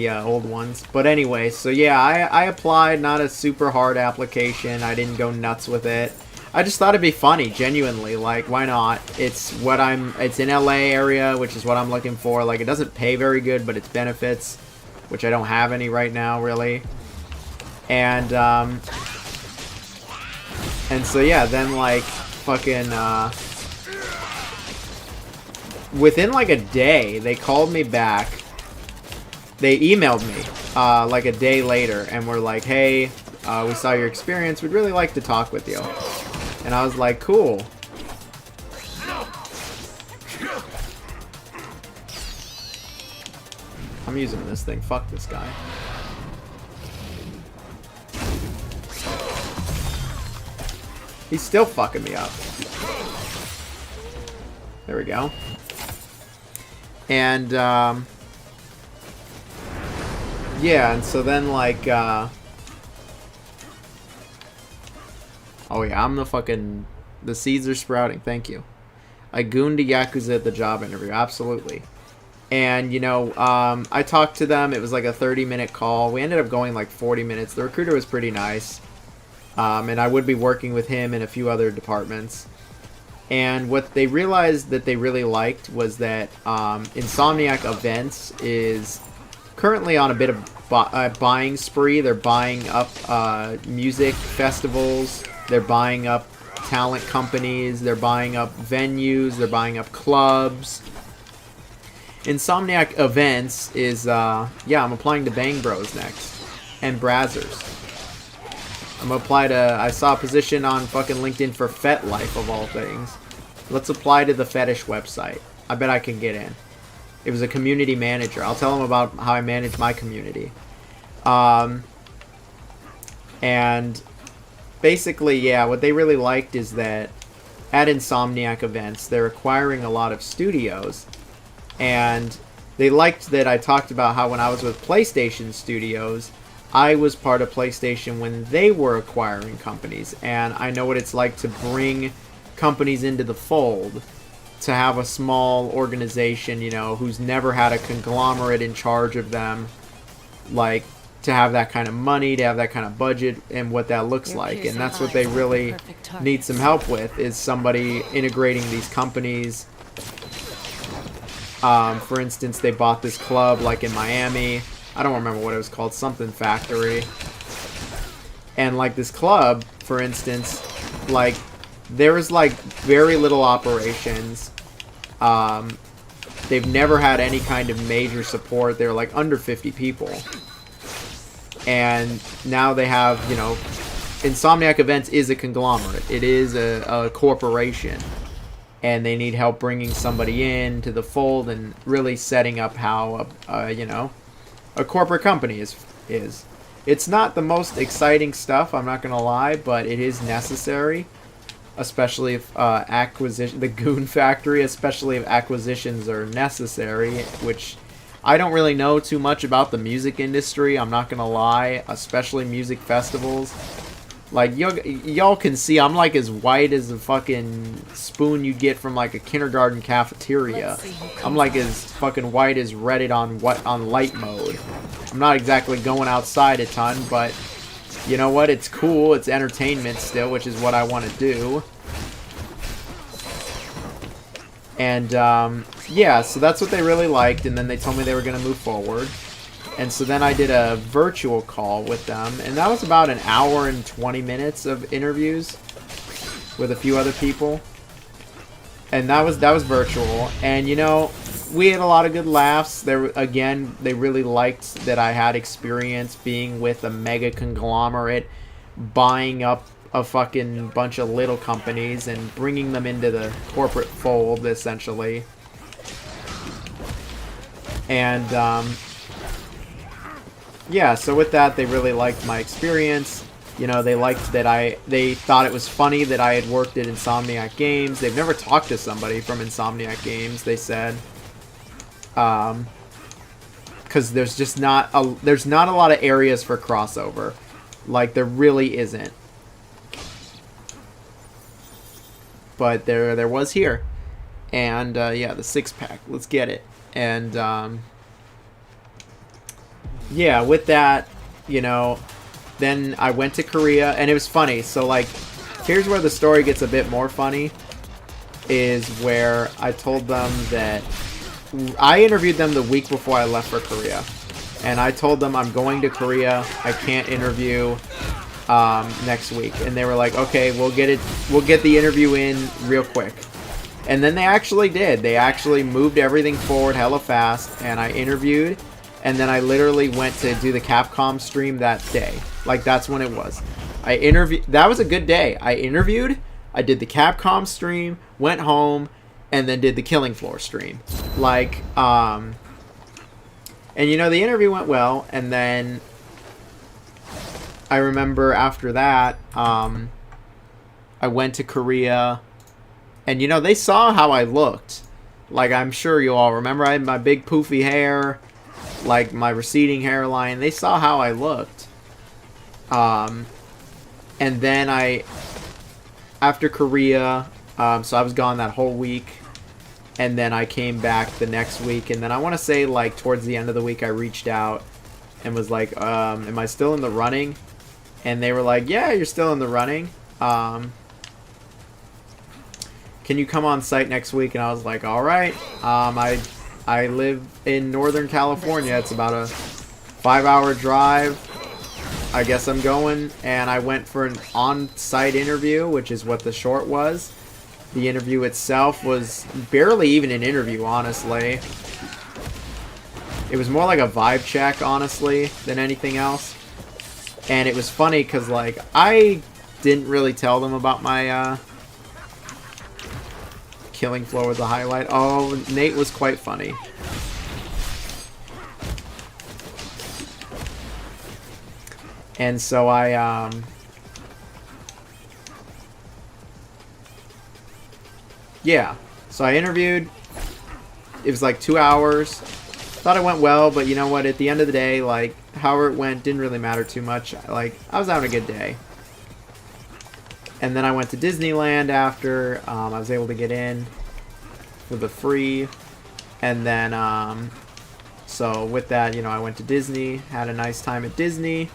Speaker 1: old ones. But anyway, so yeah, I applied. Not a super hard application. I didn't go nuts with it. I just thought it'd be funny, genuinely. Like, why not? It's in LA area, which is what I'm looking for. Like, it doesn't pay very good, but it's benefits, which I don't have any right now, really. And so yeah, then like fucking within like a day, they called me back. They emailed me like a day later and were like, hey, we saw your experience. We'd really like to talk with you. And I was like, cool. I'm using this thing. Fuck this guy. He's still fucking me up. There we go. And, yeah, and so then, like, oh yeah, I'm the seeds are sprouting, thank you. I gooned a Yakuza at the job interview, absolutely. And, you know, I talked to them, it was like a 30-minute call. We ended up going like 40 minutes. The recruiter was pretty nice. And I would be working with him in a few other departments. And what they realized that they really liked was that Insomniac Events is currently on a bit of buying spree. They're buying up music festivals. They're buying up talent companies. They're buying up venues. They're buying up clubs. Insomniac Events is, yeah, I'm applying to Bang Bros next. And Brazzers. I'm gonna apply to, I saw a position on fucking LinkedIn for FetLife of all things. Let's apply to the fetish website. I bet I can get in. It was a community manager. I'll tell them about how I manage my community. And basically, yeah, what they really liked is that at Insomniac Events, they're acquiring a lot of studios. And they liked that I talked about how when I was with PlayStation Studios, I was part of PlayStation when they were acquiring companies, and I know what it's like to bring companies into the fold, to have a small organization, you know, who's never had a conglomerate in charge of them, like, to have that kind of money, to have that kind of budget, and what that looks like. And that's what they really need some help with, is somebody integrating these companies. For instance, they bought this club, like, in Miami. I don't remember what it was called, something factory. And like this club, for instance, like there was like very little operations. They've never had any kind of major support. They're like under 50 people. And now they have, you know, Insomniac Events is a conglomerate. It is a corporation. And they need help bringing somebody in to the fold and really setting up how, you know, a corporate company is. It's not the most exciting stuff, I'm not gonna lie, but it is necessary, especially if the Goon Factory, especially if acquisitions are necessary, which I don't really know too much about the music industry, I'm not gonna lie, especially music festivals. Like, y'all can see I'm like as white as a fucking spoon you get from like a kindergarten cafeteria. I'm like as fucking white as Reddit on light mode. I'm not exactly going outside a ton, but you know what? It's cool. It's entertainment still, which is what I want to do. And yeah, so that's what they really liked, and then they told me they were going to move forward. And so then I did a virtual call with them, and that was about an hour and 20 minutes of interviews with a few other people. And that was virtual, and you know, we had a lot of good laughs. There again, they really liked that I had experience being with a mega conglomerate, buying up a fucking bunch of little companies and bringing them into the corporate fold, essentially. And yeah, so with that, they really liked my experience. You know, they liked that they thought it was funny that I had worked at Insomniac Games. They've never talked to somebody from Insomniac Games, they said. Because there's just not a lot of areas for crossover. Like, there really isn't. But there was here. And, yeah, the 6-pack. Let's get it. And, yeah, with that, you know, then I went to Korea, and it was funny. So, like, here's where the story gets a bit more funny, is where I told them that I interviewed them the week before I left for Korea. And I told them I'm going to Korea. I can't interview next week. And they were like, okay, we'll get the interview in real quick. And then they actually did. They actually moved everything forward hella fast, and I interviewed. And then I literally went to do the Capcom stream that day. Like, that's when it was. That was a good day. I interviewed, I did the Capcom stream, went home, and then did the Killing Floor stream. Like, and you know, the interview went well, and then I remember after that, I went to Korea, and you know, they saw how I looked. Like, I'm sure you all remember, I had my big poofy hair, like my receding hairline. They saw how I looked. And then after Korea, so I was gone that whole week, and then I came back the next week, and then I want to say, like, towards the end of the week, I reached out and was like, am I still in the running? And they were like, yeah, you're still in the running. Can you come on site next week? And I was like, all right. I live in Northern California. It's about a 5-hour drive. I guess I'm going. And I went for an on-site interview, which is what the short was. The interview itself was barely even an interview, honestly. It was more like a vibe check, honestly, than anything else. And it was funny because, like, I didn't really tell them about my Killing Floor was a highlight. Oh, Nate was quite funny. And so yeah. So I interviewed. It was like 2 hours. Thought it went well, but you know what? At the end of the day, like, however it went didn't really matter too much. Like, I was having a good day. And then I went to Disneyland after. I was able to get in for the free. And then, so with that, you know, I went to Disney. Had a nice time at Disney.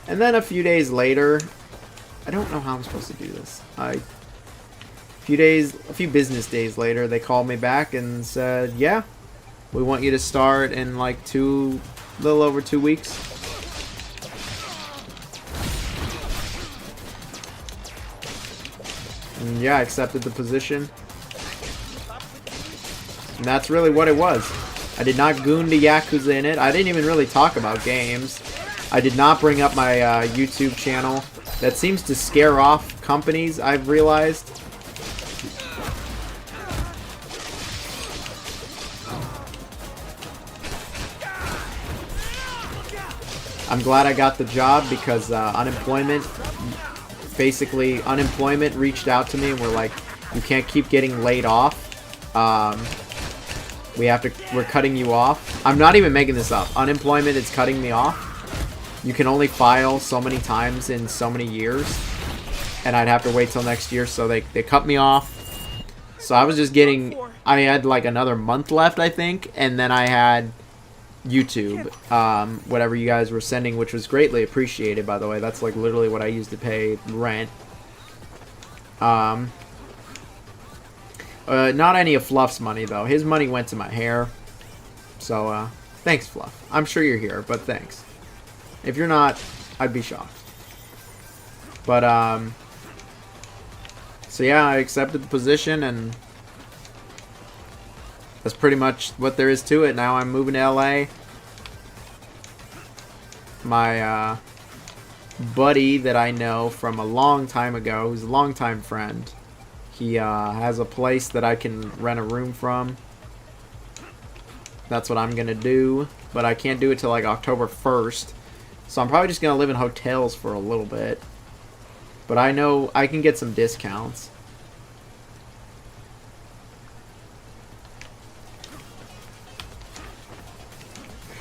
Speaker 1: And then a few days later, I don't know how I'm supposed to do this. A few business days later, they called me back and said, yeah, we want you to start in like little over 2 weeks. And yeah, I accepted the position. And that's really what it was. I did not goon to Yakuza in it. I didn't even really talk about games. I did not bring up my YouTube channel. That seems to scare off companies, I've realized. I'm glad I got the job because unemployment reached out to me and were like, you can't keep getting laid off. We're cutting you off. I'm not even making this up. Unemployment is cutting me off. You can only file so many times in so many years. And I'd have to wait till next year, so they cut me off. So I was just I had like another month left, I think. And then I had YouTube, whatever you guys were sending, which was greatly appreciated, by the way. That's like literally what I used to pay rent. Not any of Fluff's money, though. His money went to my hair. So, Thanks, Fluff. I'm sure you're here, but thanks. If you're not, I'd be shocked. But, so yeah, I accepted the position, and that's pretty much what there is to it. Now I'm moving to LA. My, buddy that I know from a long time ago, who's a longtime friend, he, has a place that I can rent a room from. That's what I'm gonna do, but I can't do it till like October 1st. So I'm probably just gonna live in hotels for a little bit. But I know I can get some discounts.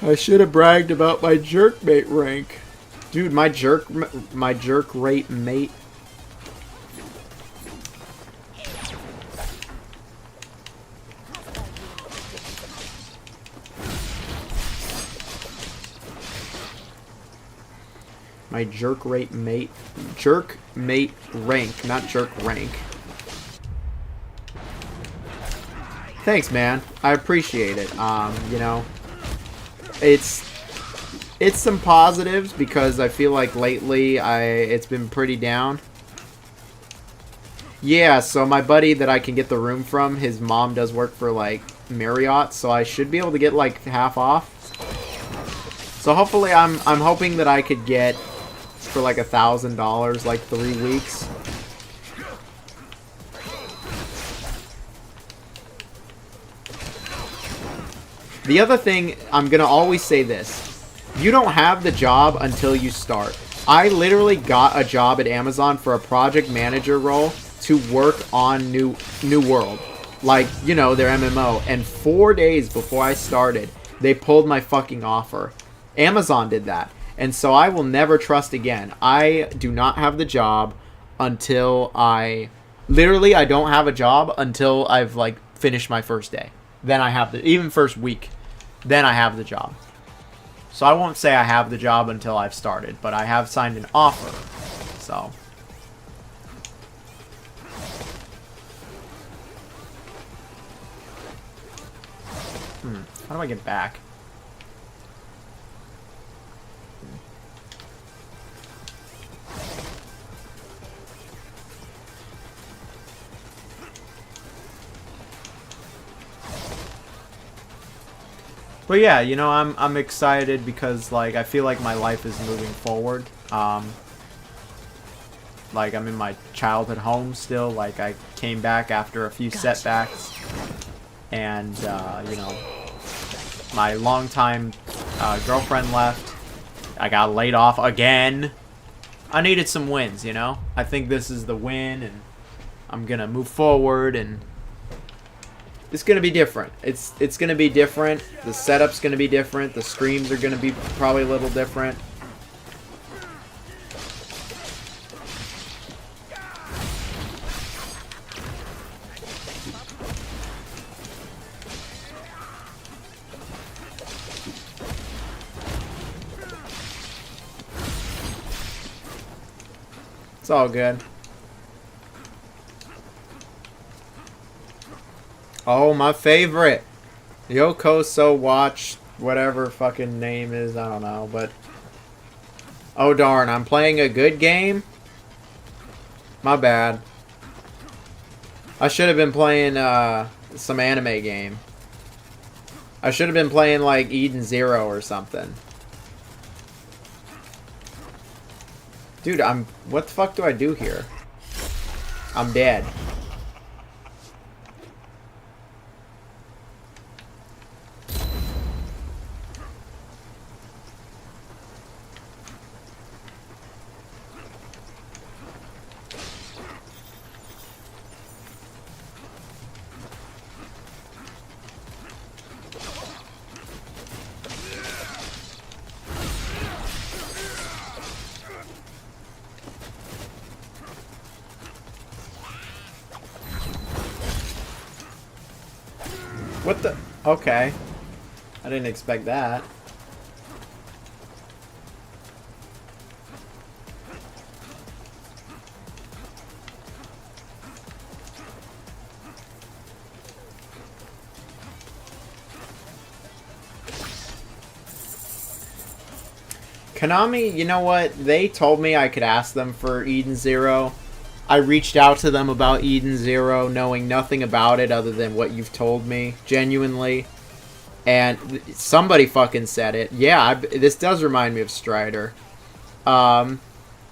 Speaker 1: I should have bragged about my jerkmate rank. Dude, my jerk rate mate. My jerk mate rank, not jerk rank. Thanks, man. I appreciate it. You know, it's some positives because I feel like lately it's been pretty down. Yeah, so my buddy that I can get the room from, his mom does work for like Marriott, so I should be able to get like half off. So hopefully I'm hoping that I could get for like $1,000 like 3 weeks. The other thing, I'm gonna always say this: you don't have the job until you start. I literally got a job at Amazon for a project manager role to work on New World, like, you know, their MMO, and 4 days before I started they pulled my fucking offer. Amazon did that. And so I will never trust again. I do not have the job until I don't have a job until I've like finished my first day. Then I have even first week. Then I have the job. So I won't say I have the job until I've started, but I have signed an offer. So how do I get back? But yeah, you know, I'm excited because like I feel like my life is moving forward. Like I'm in my childhood home still. Like I came back after a few setbacks, and you know, my longtime girlfriend left. I got laid off again. I needed some wins, you know. I think this is the win, and I'm gonna move forward and. It's gonna be different. It's gonna be different. The setup's gonna be different. The streams are gonna be probably a little different. It's all good. Oh, my favorite. Yokoso Watch, whatever fucking name is, I don't know, but... Oh, darn, I'm playing a good game? My bad. I should have been playing, some anime game. I should have been playing, like, Eden Zero or something. Dude, what the fuck do I do here? I'm dead. What the? Okay. I didn't expect that. Konami, you know what? They told me I could ask them for Eden Zero. I reached out to them about Eden Zero, knowing nothing about it other than what you've told me, genuinely. And somebody fucking said it. Yeah, this does remind me of Strider.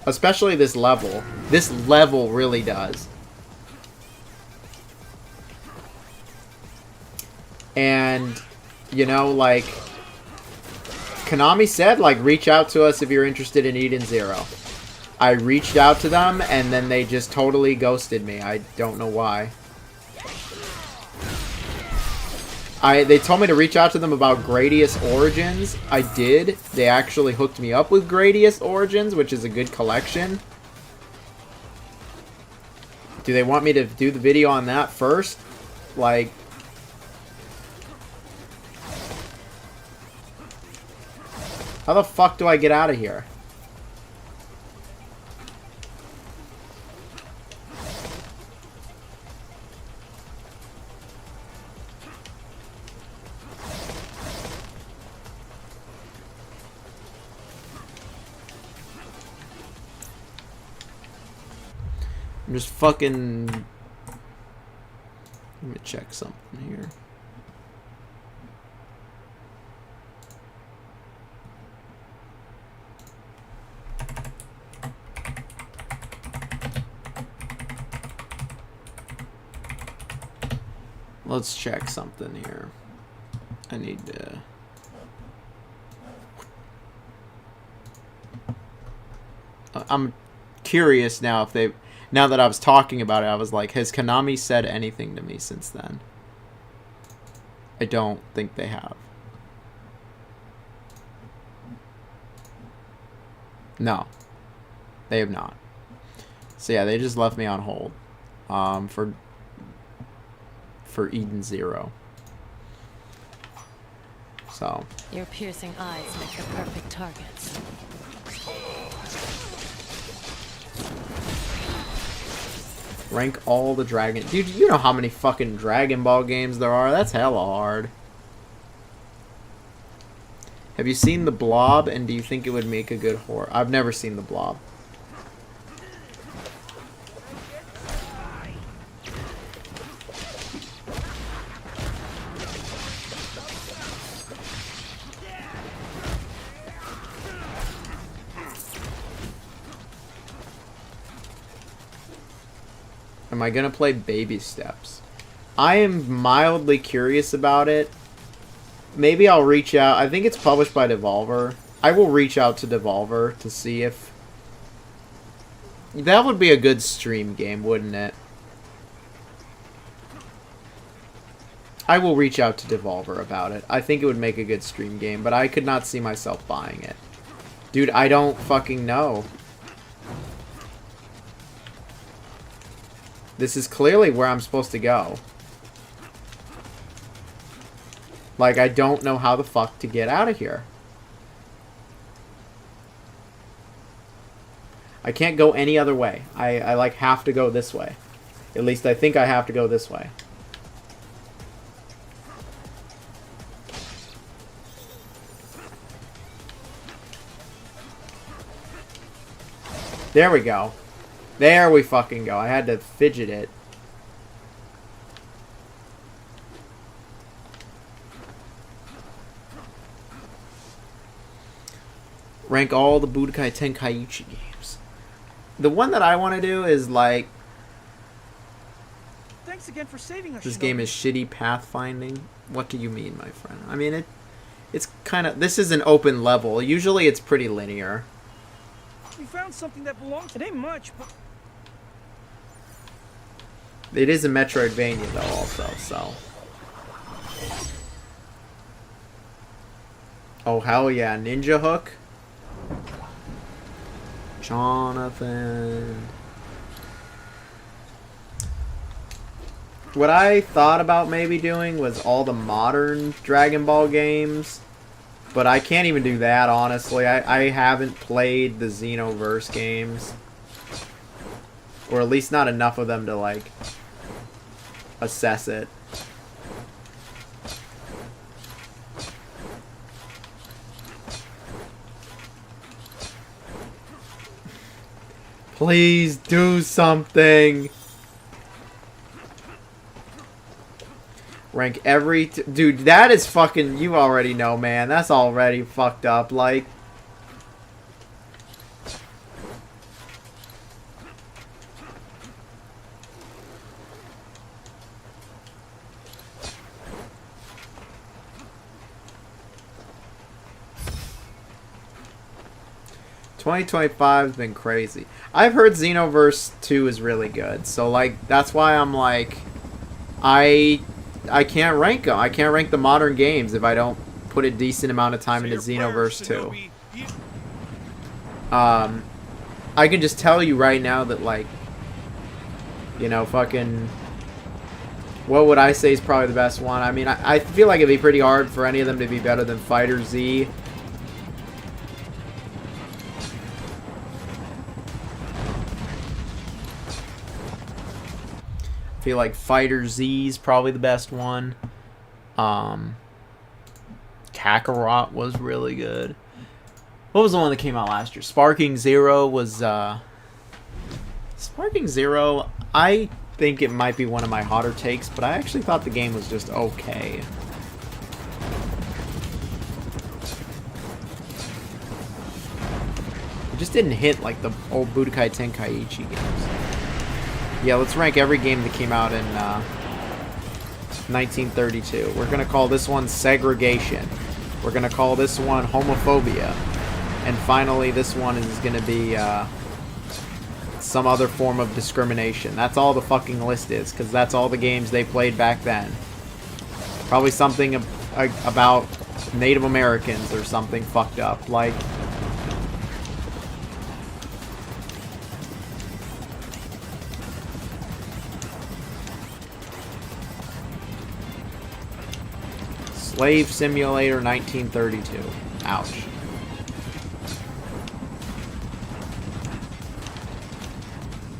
Speaker 1: Especially this level. This level really does. And, you know, like, Konami said, like, reach out to us if you're interested in Eden Zero. I reached out to them, and then they just totally ghosted me. I don't know why. They told me to reach out to them about Gradius Origins. I did. They actually hooked me up with Gradius Origins, which is a good collection. Do they want me to do the video on that first? Like... How the fuck do I get out of here? I'm just fucking... Let me check something here. Let's check something here. I need to... I'm curious now if they... Now that I was talking about it, I was like, has Konami said anything to me since then? I don't think they have. No. They have not. So yeah, they just left me on hold. For Eden Zero. So.
Speaker 3: Your piercing eyes make the perfect targets.
Speaker 1: Rank all the Dragon... Dude, you know how many fucking Dragon Ball games there are? That's hella hard. Have you seen The Blob, and do you think it would make a good horror? I've never seen The Blob. Am I gonna play Baby Steps? I am mildly curious about it. Maybe I'll reach out. I think it's published by Devolver. I will reach out to Devolver to see if... That would be a good stream game, wouldn't it? I will reach out to Devolver about it. I think it would make a good stream game, but I could not see myself buying it. Dude, I don't fucking know. This is clearly where I'm supposed to go. Like, I don't know how the fuck to get out of here. I can't go any other way. I like, have to go this way. At least I think I have to go this way. There we go. There we fucking go. I had to fidget it. Rank all the Budokai Tenkaichi games. The one that I want to do is like...
Speaker 5: Thanks again for saving us.
Speaker 1: This
Speaker 5: Shinobi.
Speaker 1: game is shitty pathfinding. What do you mean, my friend? I mean, it's kind of... This is an open level. Usually it's pretty linear.
Speaker 5: We found something that belongs. It ain't much, but...
Speaker 1: It is a Metroidvania, though, also, so... Oh, hell yeah. Ninja Hook? Jonathan. What I thought about maybe doing was all the modern Dragon Ball games. But I can't even do that, honestly. I haven't played the Xenoverse games. Or at least not enough of them to, like... assess it. Please do something. Rank every... Dude, that is fucking... You already know, man. That's already fucked up. Like... ...2025 has been crazy. I've heard Xenoverse 2 is really good. So, like, that's why I'm like... I can't rank them. I can't rank the modern games if I don't put a decent amount of time into Xenoverse 2. I can just tell you right now that, like, you know, fucking... What would I say is probably the best one? I mean, I feel like it'd be pretty hard for any of them to be better than Fighter Z. I feel like Fighter Z is probably the best one. Kakarot was really good. What was the one that came out last year? Sparking Zero was... Sparking Zero, I think it might be one of my hotter takes, but I actually thought the game was just okay. It just didn't hit like the old Budokai Tenkaichi games. Yeah, let's rank every game that came out in 1932. We're going to call this one Segregation. We're going to call this one Homophobia. And finally, this one is going to be some other form of discrimination. That's all the fucking list is, because that's all the games they played back then. Probably something about Native Americans or something fucked up. Like... Slave Simulator 1932. Ouch.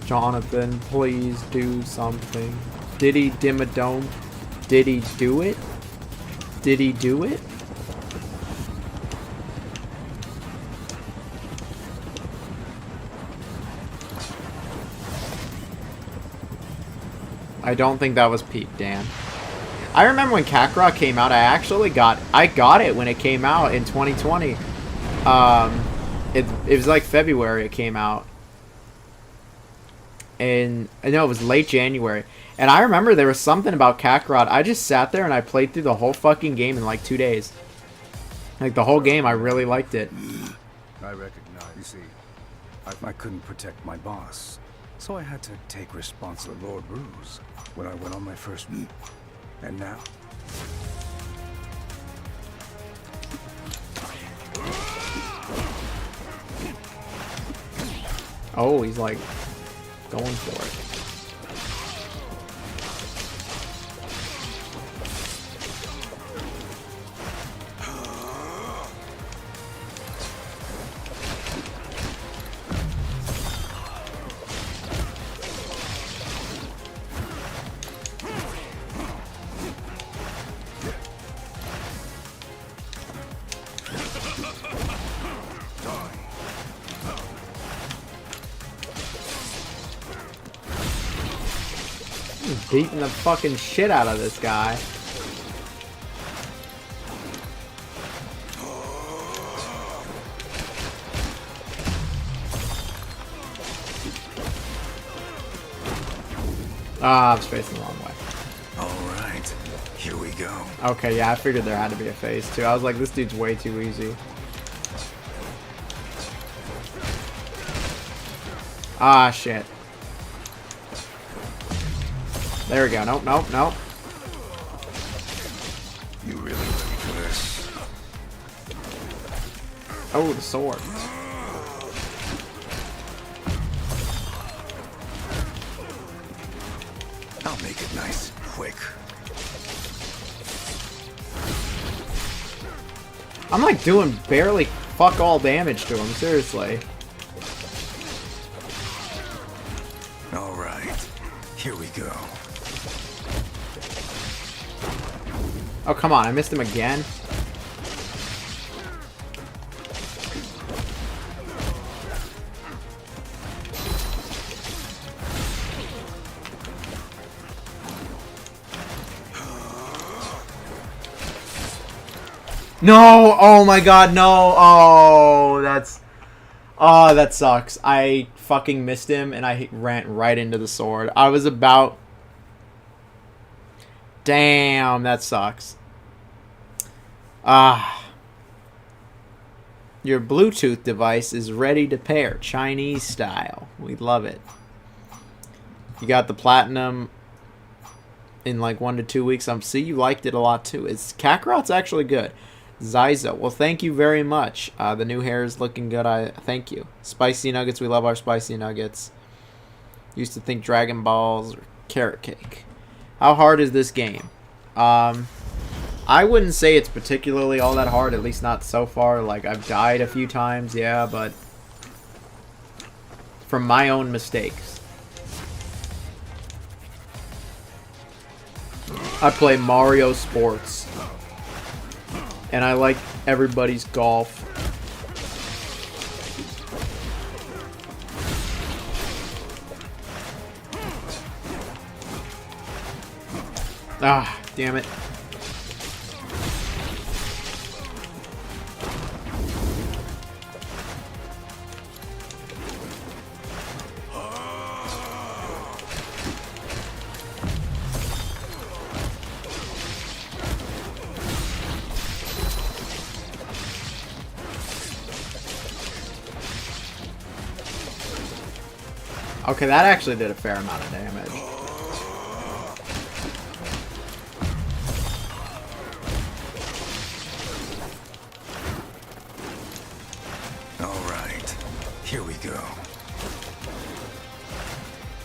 Speaker 1: Jonathan, please do something. Did he Dimmadome? Did he do it? Did he do it? I don't think that was Pete, Dan. I remember when Kakarot came out, I got it when it came out in 2020. It was like February it came out. And I know it was late January. And I remember there was something about Kakarot. I just sat there and I played through the whole fucking game in like 2 days. Like the whole game, I really liked it.
Speaker 7: I recognize. You see, I couldn't protect my boss, so I had to take responsibility for Lord Ruse when I went on my first. And now.
Speaker 1: Oh, he's like going for it. Beating the fucking shit out of this guy. Ah, I'm facing the wrong way.
Speaker 7: Alright, here we go.
Speaker 1: Okay, yeah, I figured there had to be a phase too. I was like, this dude's way too easy. Ah, shit. There we go. Nope, nope, nope.
Speaker 7: You really ready for this?
Speaker 1: Oh, the sword.
Speaker 7: I'll make it nice, quick.
Speaker 1: I'm like doing barely fuck all damage to him, seriously.
Speaker 7: Alright, here we go.
Speaker 1: Oh, come on, I missed him again. No! Oh my god, no! Oh, that's... Oh, that sucks. I fucking missed him, and I ran right into the sword. I was about... Damn, that sucks. Your Bluetooth device is ready to pair, Chinese style. We love it. You got the platinum in like 1 to 2 weeks. See, you liked it a lot too. Kakarot's actually good. Zyzo, well, thank you very much. The new hair is looking good. Thank you. Spicy nuggets, we love our spicy nuggets. Used to think Dragon Balls or carrot cake. How hard is this game? I wouldn't say it's particularly all that hard, at least not so far. Like, I've died a few times, yeah, but from my own mistakes. I play Mario Sports, and I like everybody's golf. Ah, damn it. Okay, that actually did a fair amount of damage.
Speaker 7: Alright, here we go.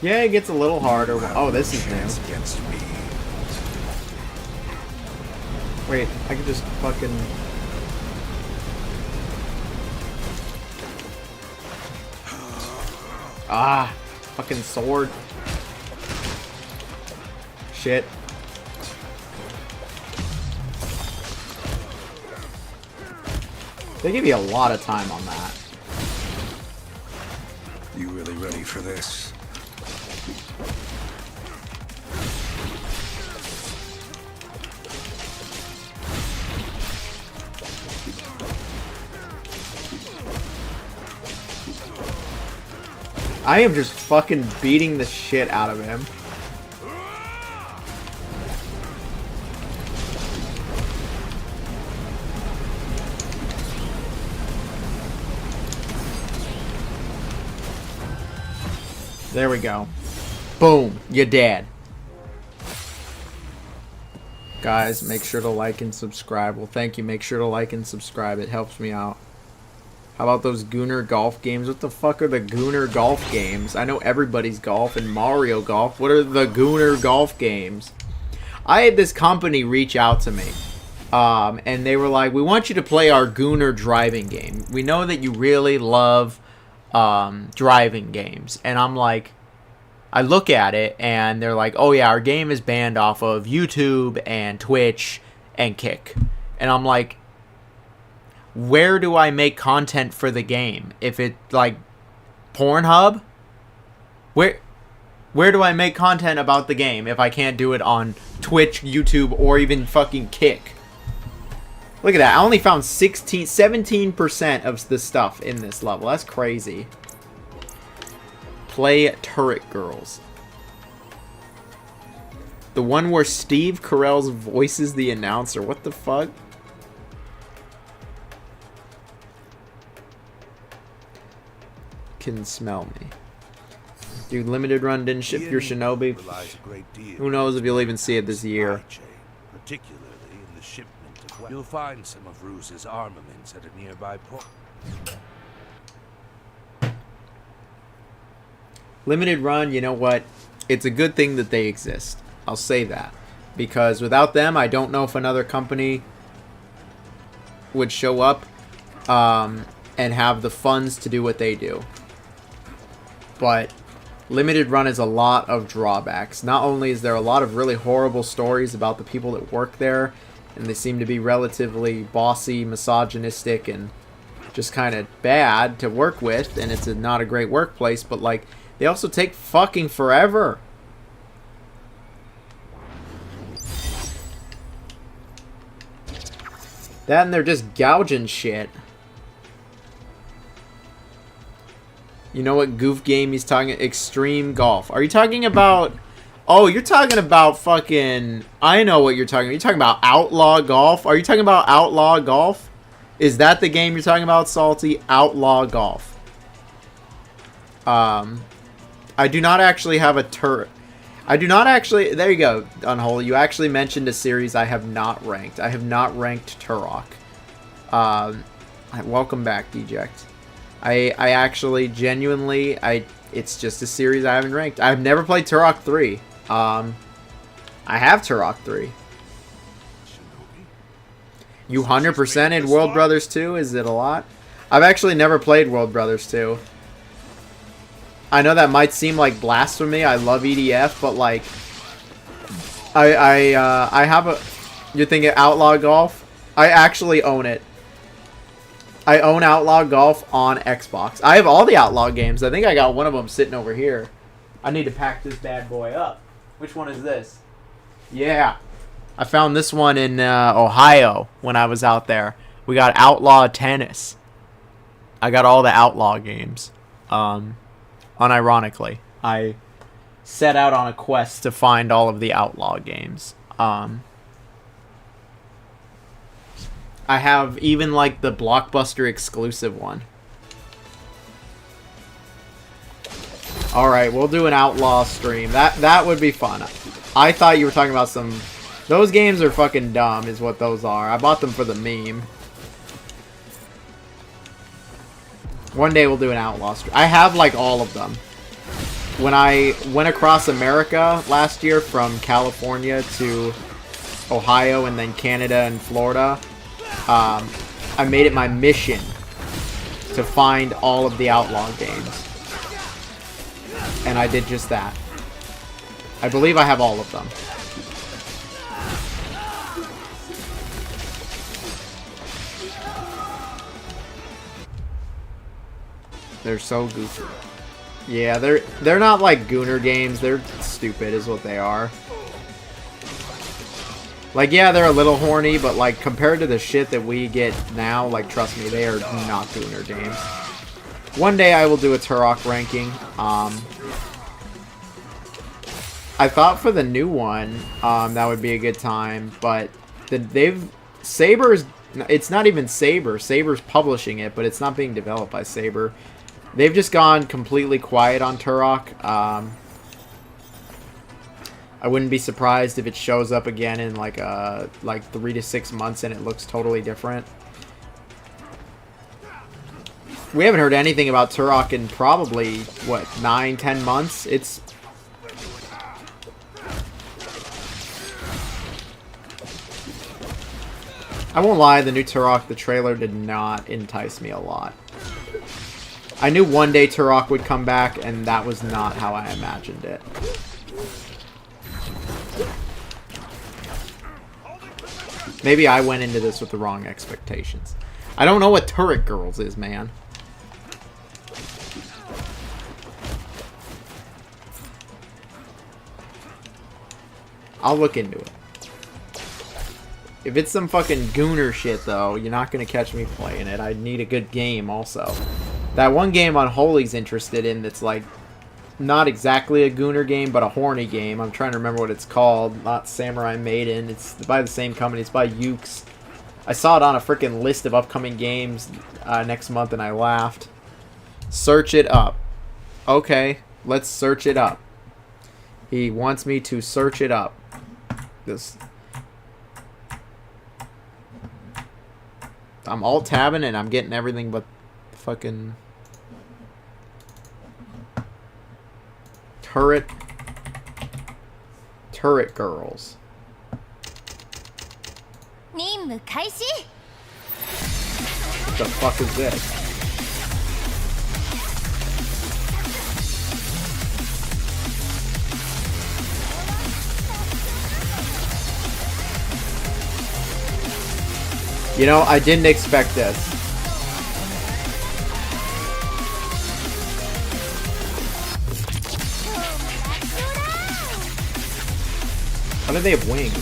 Speaker 1: Yeah, it gets a little harder. Oh, this is new.
Speaker 7: Against me.
Speaker 1: Wait, I could just fucking... Ah, fucking sword. Shit. They give you a lot of time on that.
Speaker 7: You really ready for this?
Speaker 1: I am just fucking beating the shit out of him. There we go. Boom, you're dead. Guys, make sure to like and subscribe. Well, thank you. Make sure to like and subscribe. It helps me out. How about those Gooner Golf games? What the fuck are the Gooner Golf games? I know everybody's golf and Mario Golf. What are the Gooner Golf games? I had this company reach out to me. And they were like, we want you to play our Gooner driving game. We know that you really love driving games. And I'm like, I look at it and they're like, oh yeah, our game is banned off of YouTube and Twitch and Kick. And I'm like, where do I make content for the game? If it like Pornhub, where do I make content about the game if I can't do it on Twitch, YouTube, or even fucking Kick? Look at that. I only found 17% of the stuff in this level. That's crazy. Play Turret Girls. The one where Steve Carell's voices the announcer. What the fuck? Can smell me. Dude, limited run didn't ship your Shinobi. Who knows if you'll even see it this year.
Speaker 2: Particularly in the shipment of weapons. You'll find some of Ruse's armaments at a nearby port.
Speaker 1: Limited run, you know what? It's a good thing that they exist. I'll say that. Because without them, I don't know if another company would show up and have the funds to do what they do. But limited run is a lot of drawbacks. Not only is there a lot of really horrible stories about the people that work there, and they seem to be relatively bossy, misogynistic, and just kind of bad to work with, and it's not a great workplace, but like, they also take fucking forever. That and they're just gouging shit. You know what goof game he's talking? Extreme Golf. Are you talking about... Oh, you're talking about fucking... I know what you're talking about. You're talking about Outlaw Golf? Are you talking about Outlaw Golf? Is that the game you're talking about, Salty? Outlaw Golf. I do not actually have a turret. I do not actually... There you go, Unholy. You actually mentioned a series I have not ranked. I have not ranked Turok. Welcome back, Deject. I actually, genuinely, it's just a series I haven't ranked. I've never played Turok 3. I have Turok 3. You 100%ed World Brothers 2? Is it a lot? I've actually never played World Brothers 2. I know that might seem like blasphemy. I love EDF, but like, I have a... You're thinking Outlaw Golf? I actually own it. I own Outlaw Golf on Xbox. I have all the Outlaw games. I think I got one of them sitting over here. I need to pack this bad boy up. Which one is this? Yeah. I found this one in Ohio when I was out there. We got Outlaw Tennis. I got all the Outlaw games. Unironically. I set out on a quest to find all of the Outlaw games. I have even like the Blockbuster exclusive one. Alright, we'll do an Outlaw stream. That would be fun. I thought you were talking about some... Those games are fucking dumb is what those are. I bought them for the meme. One day we'll do an Outlaw stream. I have like all of them. When I went across America last year from California to Ohio and then Canada and Florida... I made it my mission to find all of the Outlaw games. And I did just that. I believe I have all of them. They're so goofy. Yeah, they're not like Gooner games. They're stupid is what they are. Like, yeah, they're a little horny, but, like, compared to the shit that we get now, like, trust me, they are not Gooner games. One day I will do a Turok ranking. I thought for the new one, that would be a good time, but Saber's... It's not even Saber. Saber's publishing it, but it's not being developed by Saber. They've just gone completely quiet on Turok. I wouldn't be surprised if it shows up again in like 3 to 6 months and it looks totally different. We haven't heard anything about Turok in probably, what, 9-10 months? It's... I won't lie, the new Turok, the trailer did not entice me a lot. I knew one day Turok would come back, and that was not how I imagined it. Maybe I went into this with the wrong expectations. I don't know what Turret Girls is, man. I'll look into it. If it's some fucking Gooner shit, though, you're not going to catch me playing it. I need a good game, also. That one game Unholy's interested in that's, like, not exactly a Gooner game, but a horny game. I'm trying to remember what it's called. Not Samurai Maiden. It's by the same company. It's by Ukes. I saw it on a freaking list of upcoming games next month, and I laughed. Search it up. Okay, let's search it up. He wants me to search it up. This... I'm alt-tabbing, and I'm getting everything but fucking... Turret Girls. What the fuck is this? You know, I didn't expect this. How do they have wings?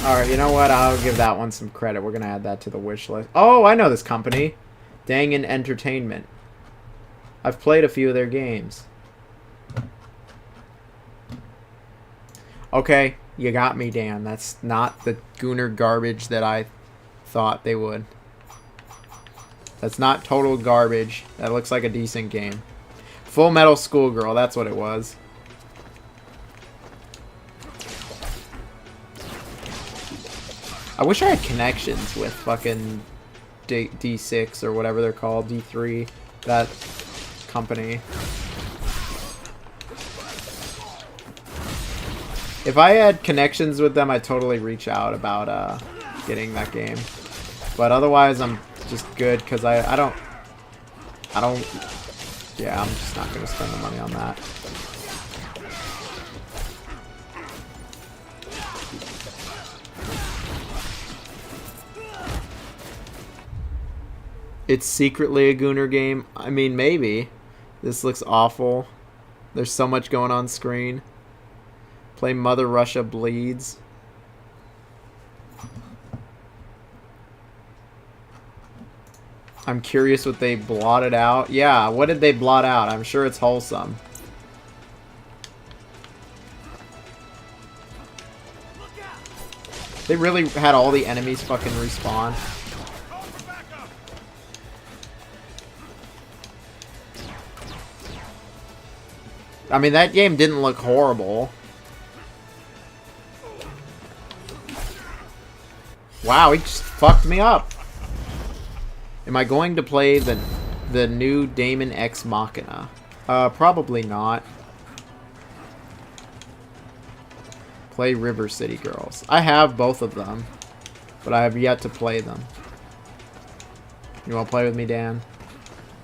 Speaker 1: Alright, you know what? I'll give that one some credit. We're gonna add that to the wish list. Oh, I know this company. Dangan Entertainment. I've played a few of their games. Okay, you got me, Dan. That's not the Gooner garbage that I thought they would. That's not total garbage. That looks like a decent game. Full Metal Schoolgirl, that's what it was. I wish I had connections with fucking D6 or whatever they're called, D3, that company. If I had connections with them, I'd totally reach out about getting that game. But otherwise, I'm just good because I don't. Yeah, I'm just not gonna spend the money on that. It's secretly a Gooner game. I mean, maybe. This looks awful. There's so much going on screen. Play Mother Russia Bleeds. I'm curious what they blotted out. Yeah, what did they blot out? I'm sure it's wholesome. They really had all the enemies fucking respawn. I mean, that game didn't look horrible. Wow, he just fucked me up. Am I going to play the new Daemon X Machina? Probably not. Play River City Girls. I have both of them, but I have yet to play them. You want to play with me, Dan?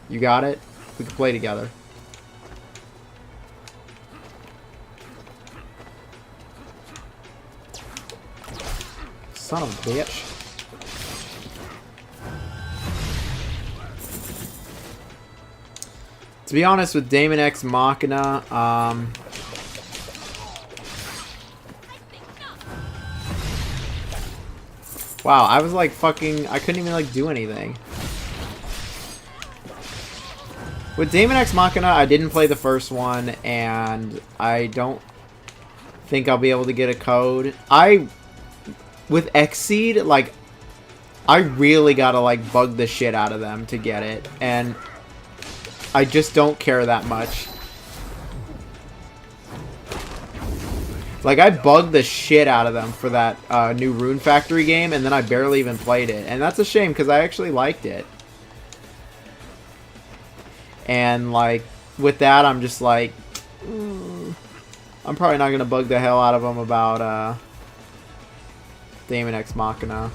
Speaker 1: You got it? We can play together. Son of a bitch. To be honest, with Daemon X Machina, wow, I was like fucking, I couldn't even like do anything. With Daemon X Machina, I didn't play the first one, and I don't think I'll be able to get a code. With Xseed, like, I really gotta, like, bug the shit out of them to get it. And I just don't care that much. Like, I bugged the shit out of them for that new Rune Factory game, and then I barely even played it. And that's a shame, because I actually liked it. And, like, with that, I'm just like, I'm probably not gonna bug the hell out of them about, Daemon X Machina.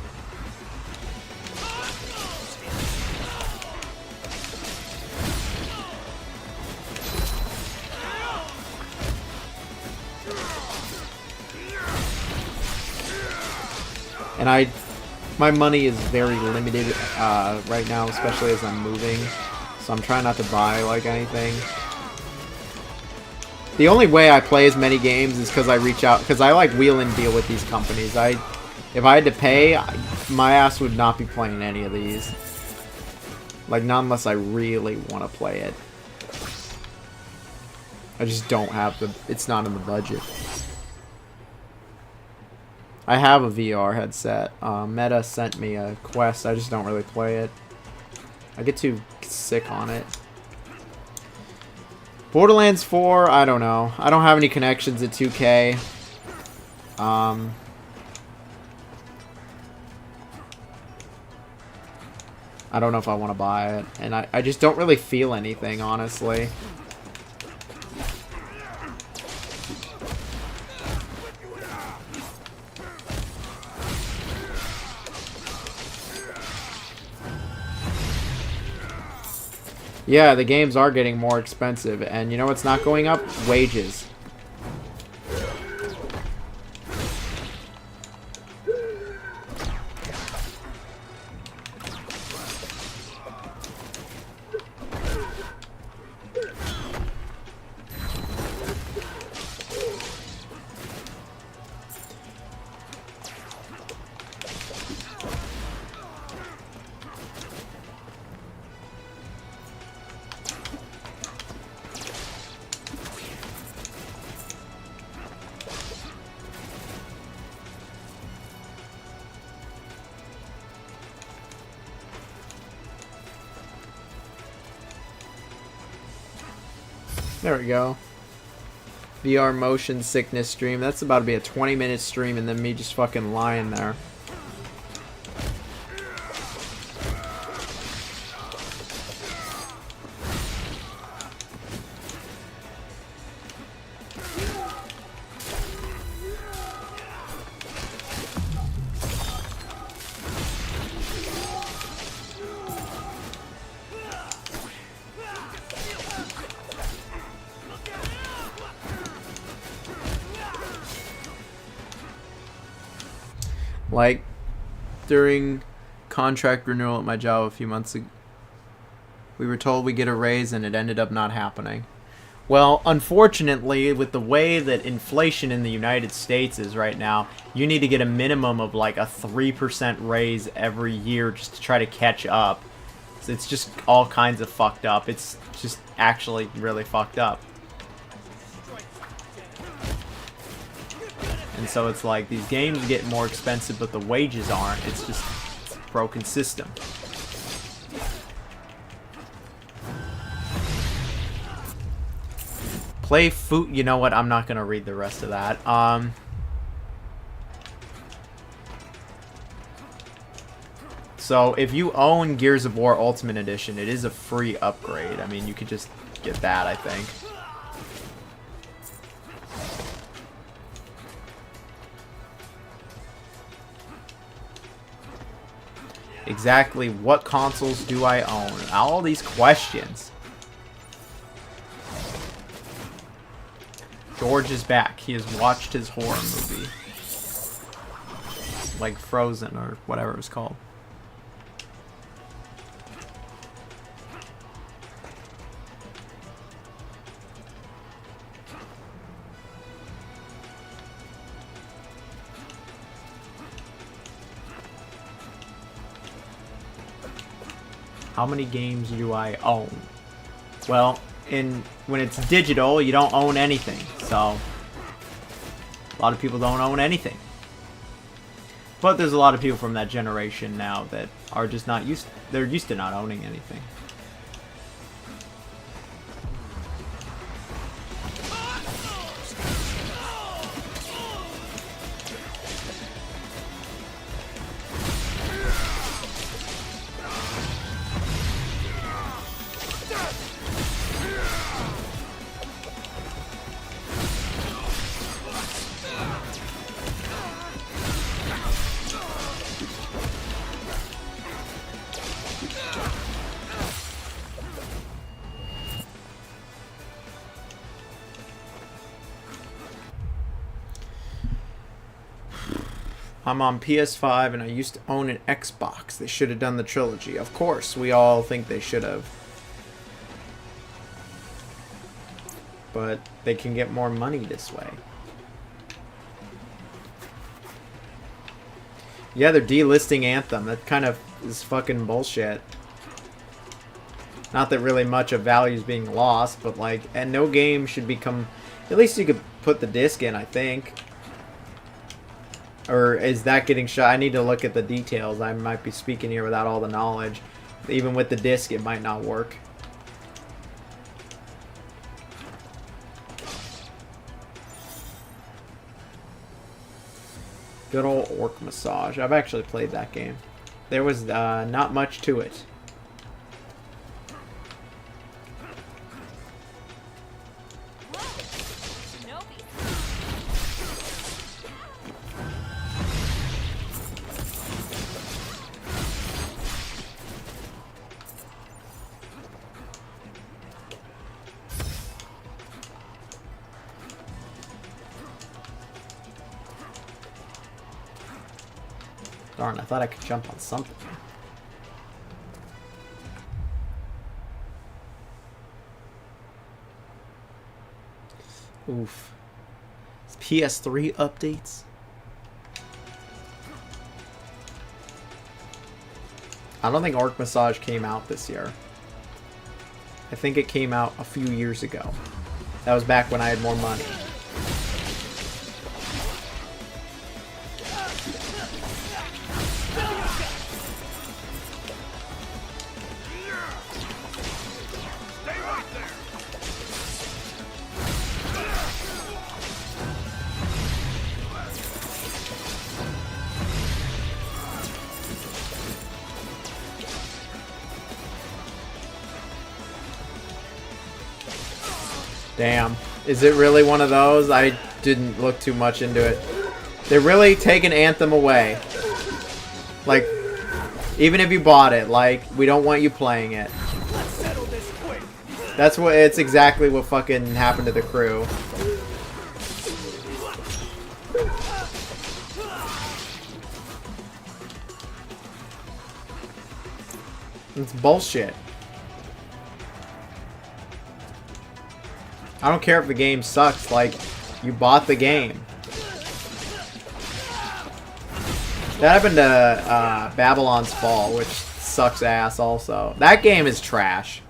Speaker 1: And my money is very limited right now, especially as I'm moving. So I'm trying not to buy like anything. The only way I play as many games is because I reach out, because I like wheel and deal with these companies. If I had to pay, my ass would not be playing any of these. Like, not unless I really want to play it. I just don't have it's not in the budget. I have a VR headset. Meta sent me a Quest. I just don't really play it. I get too sick on it. Borderlands 4, I don't know. I don't have any connections at 2K. I don't know if I want to buy it. And I just don't really feel anything, honestly. Yeah, the games are getting more expensive. And you know what's not going up? Wages. There we go. VR motion sickness stream. That's about to be a 20-minute stream and then me just fucking lying there. Like, during contract renewal at my job a few months ago, we were told we get a raise and it ended up not happening. Well, unfortunately, with the way that inflation in the United States is right now, you need to get a minimum of like a 3% raise every year just to try to catch up. So it's just all kinds of fucked up. It's just actually really fucked up. And so it's like these games get more expensive, but the wages aren't. It's just a broken system. Play food. You know what? I'm not gonna read the rest of that. So if you own Gears of War Ultimate Edition, it is a free upgrade. I mean, you could just get that, I think. Exactly what consoles do I own? All these questions. George is back. He has watched his horror movie. Like Frozen or whatever it was called. How many games do I own? Well, when it's digital, you don't own anything. So, a lot of people don't own anything. But there's a lot of people from that generation now that are just not used. They're used to not owning anything. I'm on PS5 and I used to own an Xbox. They should have done the trilogy. Of course, we all think they should have. But they can get more money this way. Yeah, they're delisting Anthem. That kind of is fucking bullshit. Not that really much of value is being lost, but like, and no game should become... At least you could put the disc in, I think. Or is that getting shot? I need to look at the details. I might be speaking here without all the knowledge. Even with the disc, it might not work. Good old Orc Massage. I've actually played that game. There was not much to it. Darn, I thought I could jump on something. Oof. PS3 updates? I don't think Orc Massage came out this year. I think it came out a few years ago. That was back when I had more money. Damn. Is it really one of those? I didn't look too much into it. They're really taking Anthem away. Like, even if you bought it, like, we don't want you playing it.
Speaker 5: Let's settle this quick.
Speaker 1: That's what, it's exactly what fucking happened to the crew. It's bullshit. I don't care if the game sucks, like, you bought the game. That happened to Babylon's Fall, which sucks ass also. That game is trash.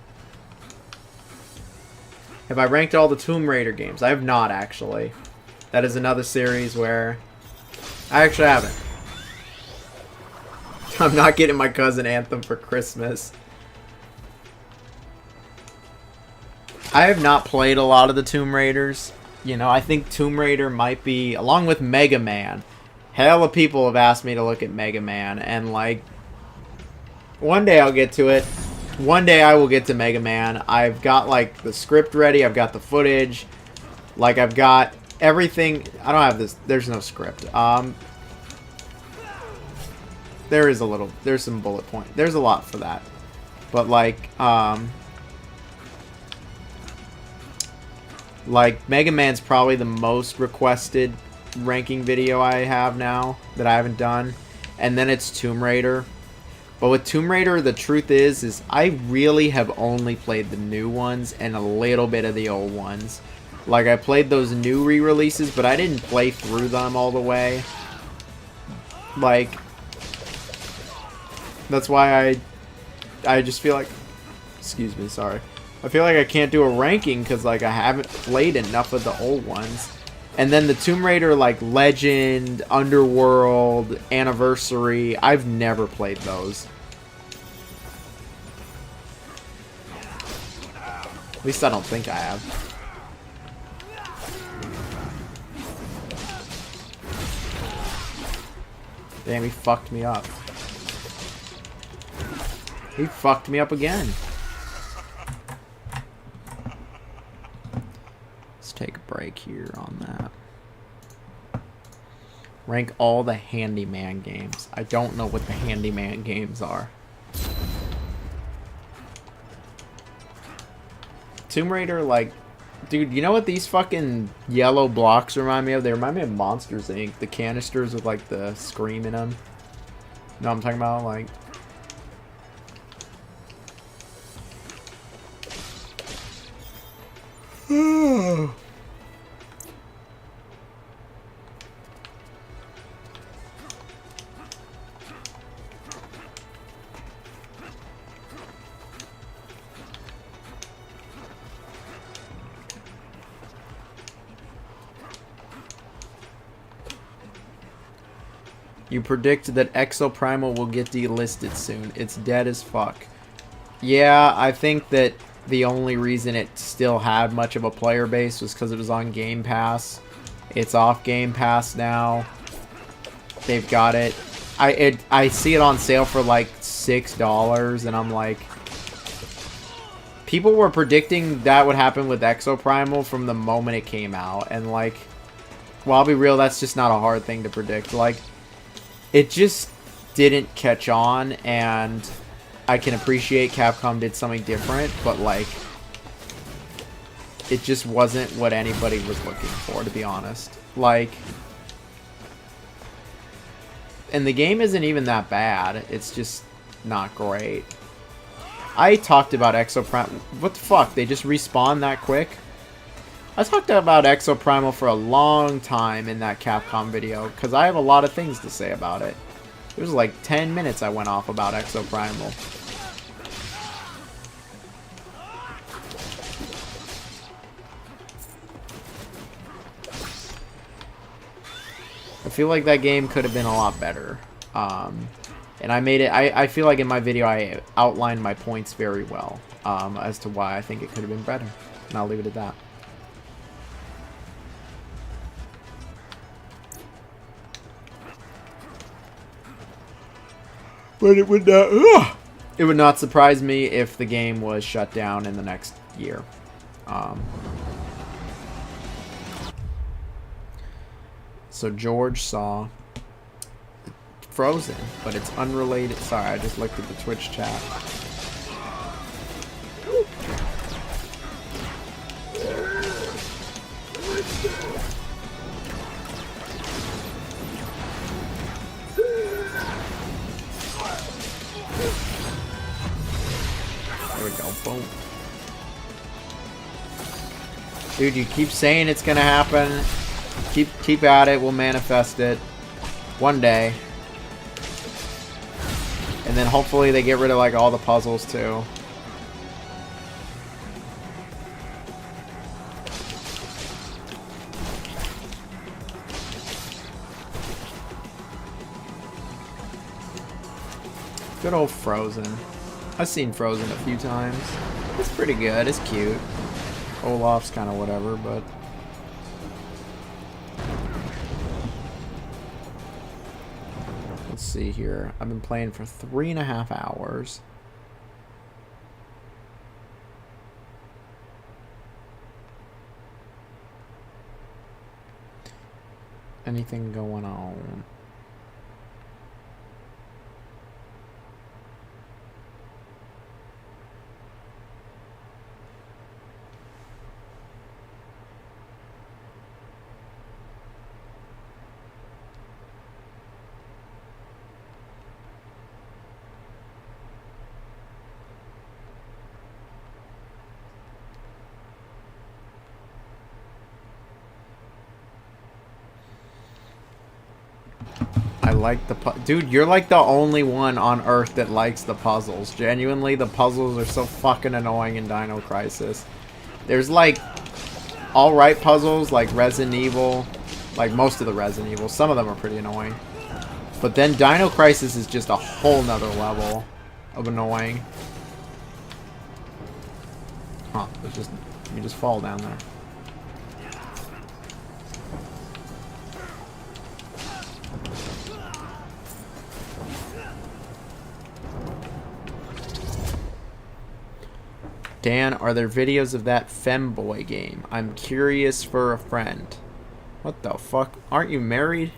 Speaker 1: Have I ranked all the Tomb Raider games? I have not, actually. That is another series where I actually haven't. I'm not getting my cousin Anthem for Christmas. I have not played a lot of the Tomb Raiders. You know, I think Tomb Raider might be, along with Mega Man. Hell of people have asked me to look at Mega Man, and like, one day I'll get to it. One day I will get to Mega Man. I've got like the script ready, I've got the footage, like I've got everything. I don't have this, there's no script. There is a little, there's some bullet point. There's a lot for that. But like Mega Man's probably the most requested ranking video I have now that I haven't done, and then it's Tomb Raider. But with Tomb Raider, the truth is I really have only played the new ones and a little bit of the old ones. Like, I played those new re-releases, but I didn't play through them all the way. Like, that's why I just feel like, excuse me, sorry, I feel like I can't do a ranking because like I haven't played enough of the old ones. And then the Tomb Raider, like, Legend, Underworld, Anniversary, I've never played those. At least I don't think I have. Damn, he fucked me up. He fucked me up again. Take a break here on that. Rank all the Handyman games. I don't know what the Handyman games are. Tomb Raider, like, dude, you know what these fucking yellow blocks remind me of? They remind me of Monsters, Inc. The canisters with like the scream in them. You know what I'm talking about? Like, you predict that Exoprimal will get delisted soon. It's dead as fuck. Yeah, I think that the only reason it still had much of a player base was because it was on Game Pass. It's off Game Pass now. They've got it. I see it on sale for like $6, and I'm like, people were predicting that would happen with Exoprimal from the moment it came out, and like, well, I'll be real, that's just not a hard thing to predict. Like, it just didn't catch on, and I can appreciate Capcom did something different, but like, it just wasn't what anybody was looking for, to be honest. Like, and the game isn't even that bad, it's just not great. I talked about Exoprimal. What the fuck? They just respawn that quick? I talked about Exoprimal for a long time in that Capcom video, because I have a lot of things to say about it. It was like 10 minutes I went off about Exoprimal. I feel like that game could have been a lot better. And I made it, I feel like in my video I outlined my points very well as to why I think it could have been better. And I'll leave it at that. But it would not surprise me if the game was shut down in the next year. So George saw Frozen, but it's unrelated. Sorry, I just looked at the Twitch chat. There we go, boom. Dude, you keep saying it's gonna happen. Keep at it, we'll manifest it. One day. And then hopefully they get rid of like all the puzzles too. Good old Frozen. I've seen Frozen a few times. It's pretty good, it's cute. Olaf's kind of whatever, but... Let's see here. I've been playing for 3.5 hours. Anything going on? I like the dude, you're like the only one on Earth that likes the puzzles. Genuinely, the puzzles are so fucking annoying in Dino Crisis. There's like alright puzzles like Resident Evil, like most of the Resident Evil. Some of them are pretty annoying. But then Dino Crisis is just a whole nother level of annoying. Huh, it's just, you just fall down there. Dan, are there videos of that femboy game? I'm curious for a friend. What the fuck? Aren't you married?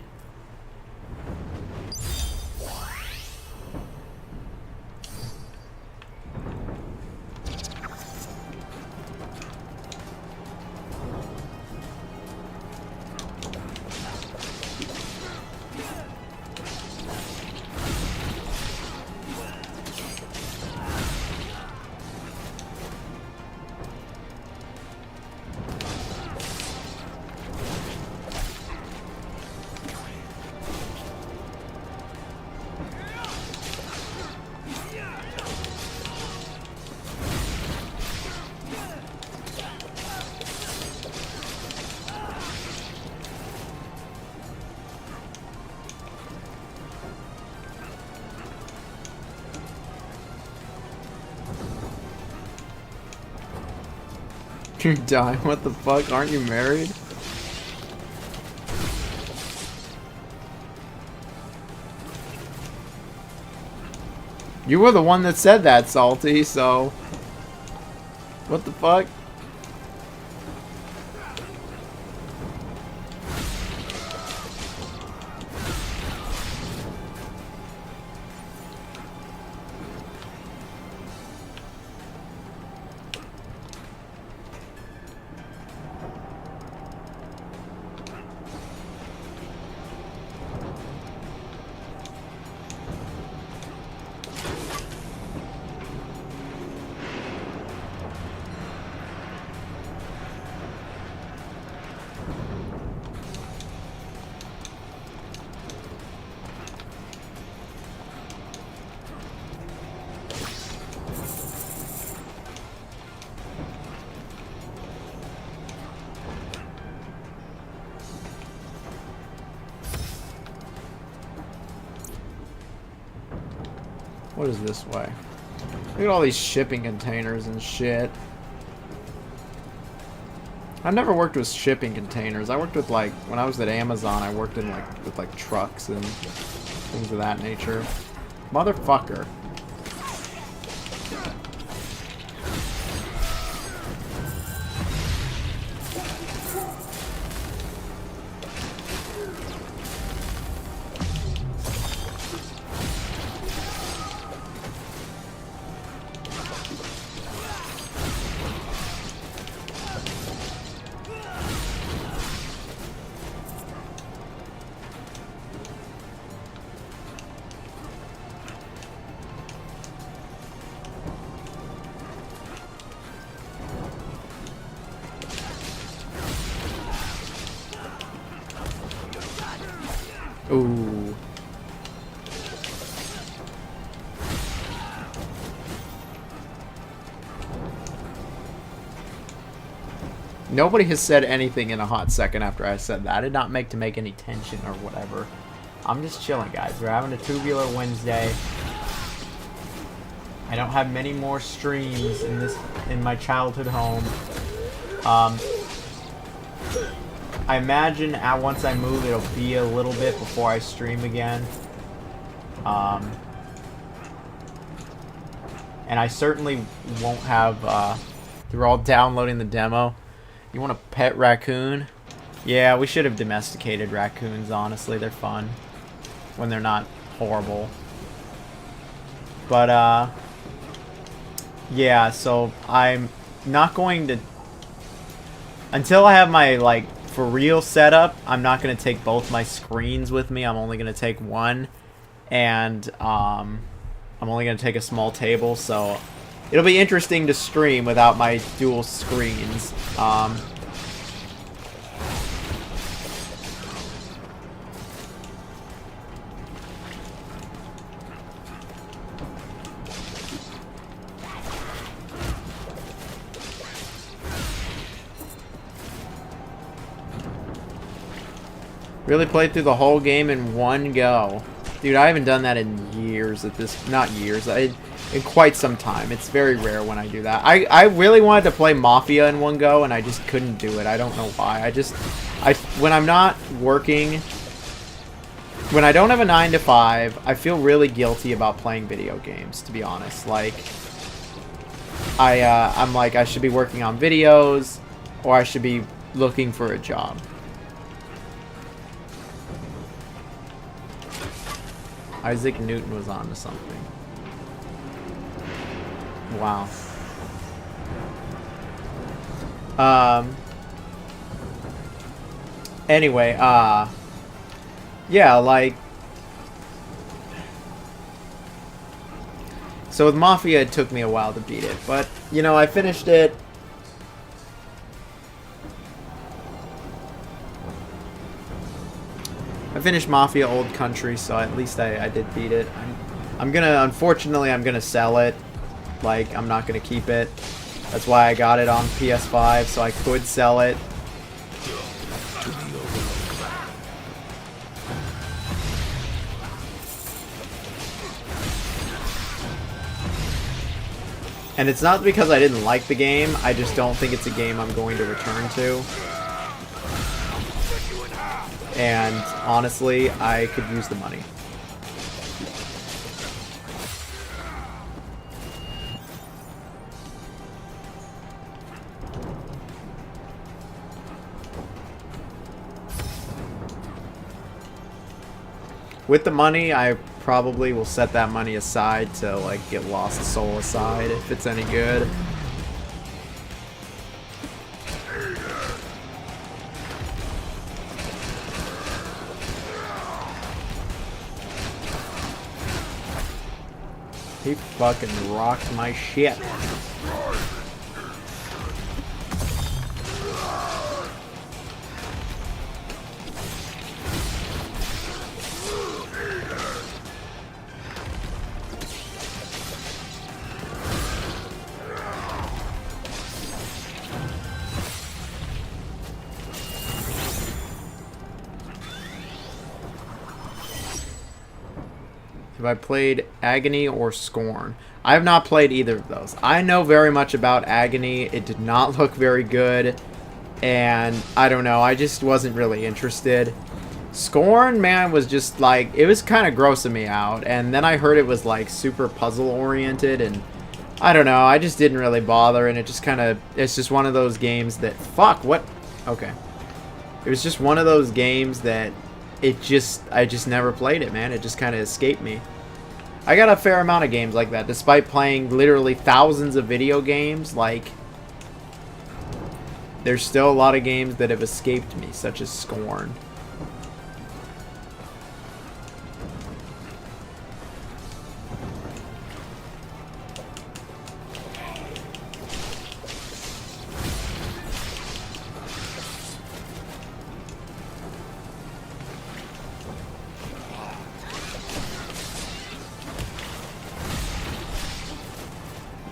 Speaker 1: You're dying? What the fuck? Aren't you married? You were the one that said that, Salty, so... What the fuck? What is this way? Look at all these shipping containers and shit. I've never worked with shipping containers. I worked with, like, when I was at Amazon, I worked in, like, with, like, trucks and things of that nature. Motherfucker. Ooh. Nobody has said anything in a hot second after I said that. I did not make any tension or whatever. I'm just chilling, guys. We're having a Tubular Wednesday. I don't have many more streams in my childhood home. I imagine once I move, it'll be a little bit before I stream again. And I certainly won't have. They're all downloading the demo. You want a pet raccoon? Yeah, we should have domesticated raccoons, honestly. They're fun when they're not horrible. But, yeah, so I'm not going to... Until I have my, like, for real setup, I'm not going to take both my screens with me. I'm only going to take one. And, I'm only going to take a small table, so... It'll be interesting to stream without my dual screens. Really played through the whole game in one go. Dude, I haven't done that in years at this... Not years. In quite some time. It's very rare when I do that. I really wanted to play Mafia in one go, and I just couldn't do it. I don't know why. When I'm not working... When I don't have a 9 to 5, I feel really guilty about playing video games, to be honest. Like... I'm like, I should be working on videos, or I should be looking for a job. Isaac Newton was on to something. Wow. Anyway, yeah, like... So with Mafia, it took me a while to beat it. But, you know, I finished it... I finished Mafia Old Country, so at least I did beat it. Unfortunately, I'm gonna sell it. Like, I'm not gonna keep it. That's why I got it on PS5, so I could sell it. And it's not because I didn't like the game, I just don't think it's a game I'm going to return to. And honestly, I could use the money. With the money, I probably will set that money aside to, like, get Lost Soul aside if it's any good. He fucking rocked my shit. Have I played Agony or Scorn? I have not played either of those. I know very much about Agony. It did not look very good. And I don't know. I just wasn't really interested. Scorn, man, was just like... It was kind of grossing me out. And then I heard it was like super puzzle oriented. And I don't know. I just didn't really bother. And it just kind of... It's just one of those games that... Fuck, what? Okay. It was just one of those games that... I just never played it, man. It just kind of escaped me. I got a fair amount of games like that. Despite playing literally thousands of video games, like... There's still a lot of games that have escaped me, such as Scorn.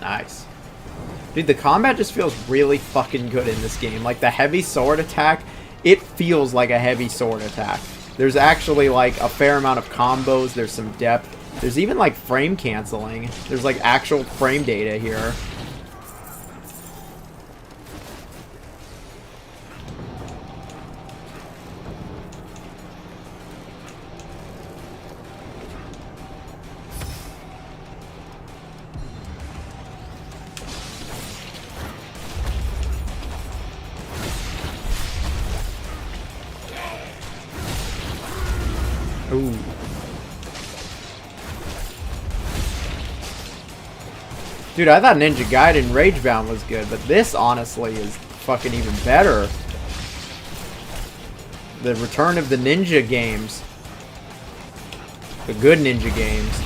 Speaker 1: Nice. Dude, the combat just feels really fucking good in this game. Like, the heavy sword attack, it feels like a heavy sword attack. There's actually, like, a fair amount of combos. There's some depth. There's even, like, frame canceling. There's, like, actual frame data here. Ooh. Dude, I thought Ninja Gaiden Ragebound was good, but this honestly is fucking even better. The return of the ninja games. The good ninja games.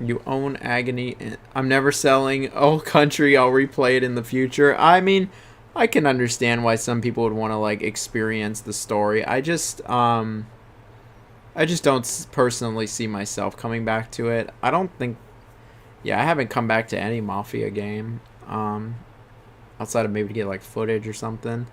Speaker 1: You own Agony. I'm never selling. Oh, country, I'll replay it in the future. I mean, I can understand why some people would want to, like, experience the story. I just don't personally see myself coming back to it. I don't think... Yeah, I haven't come back to any Mafia game. Outside of maybe to get, like, footage or something.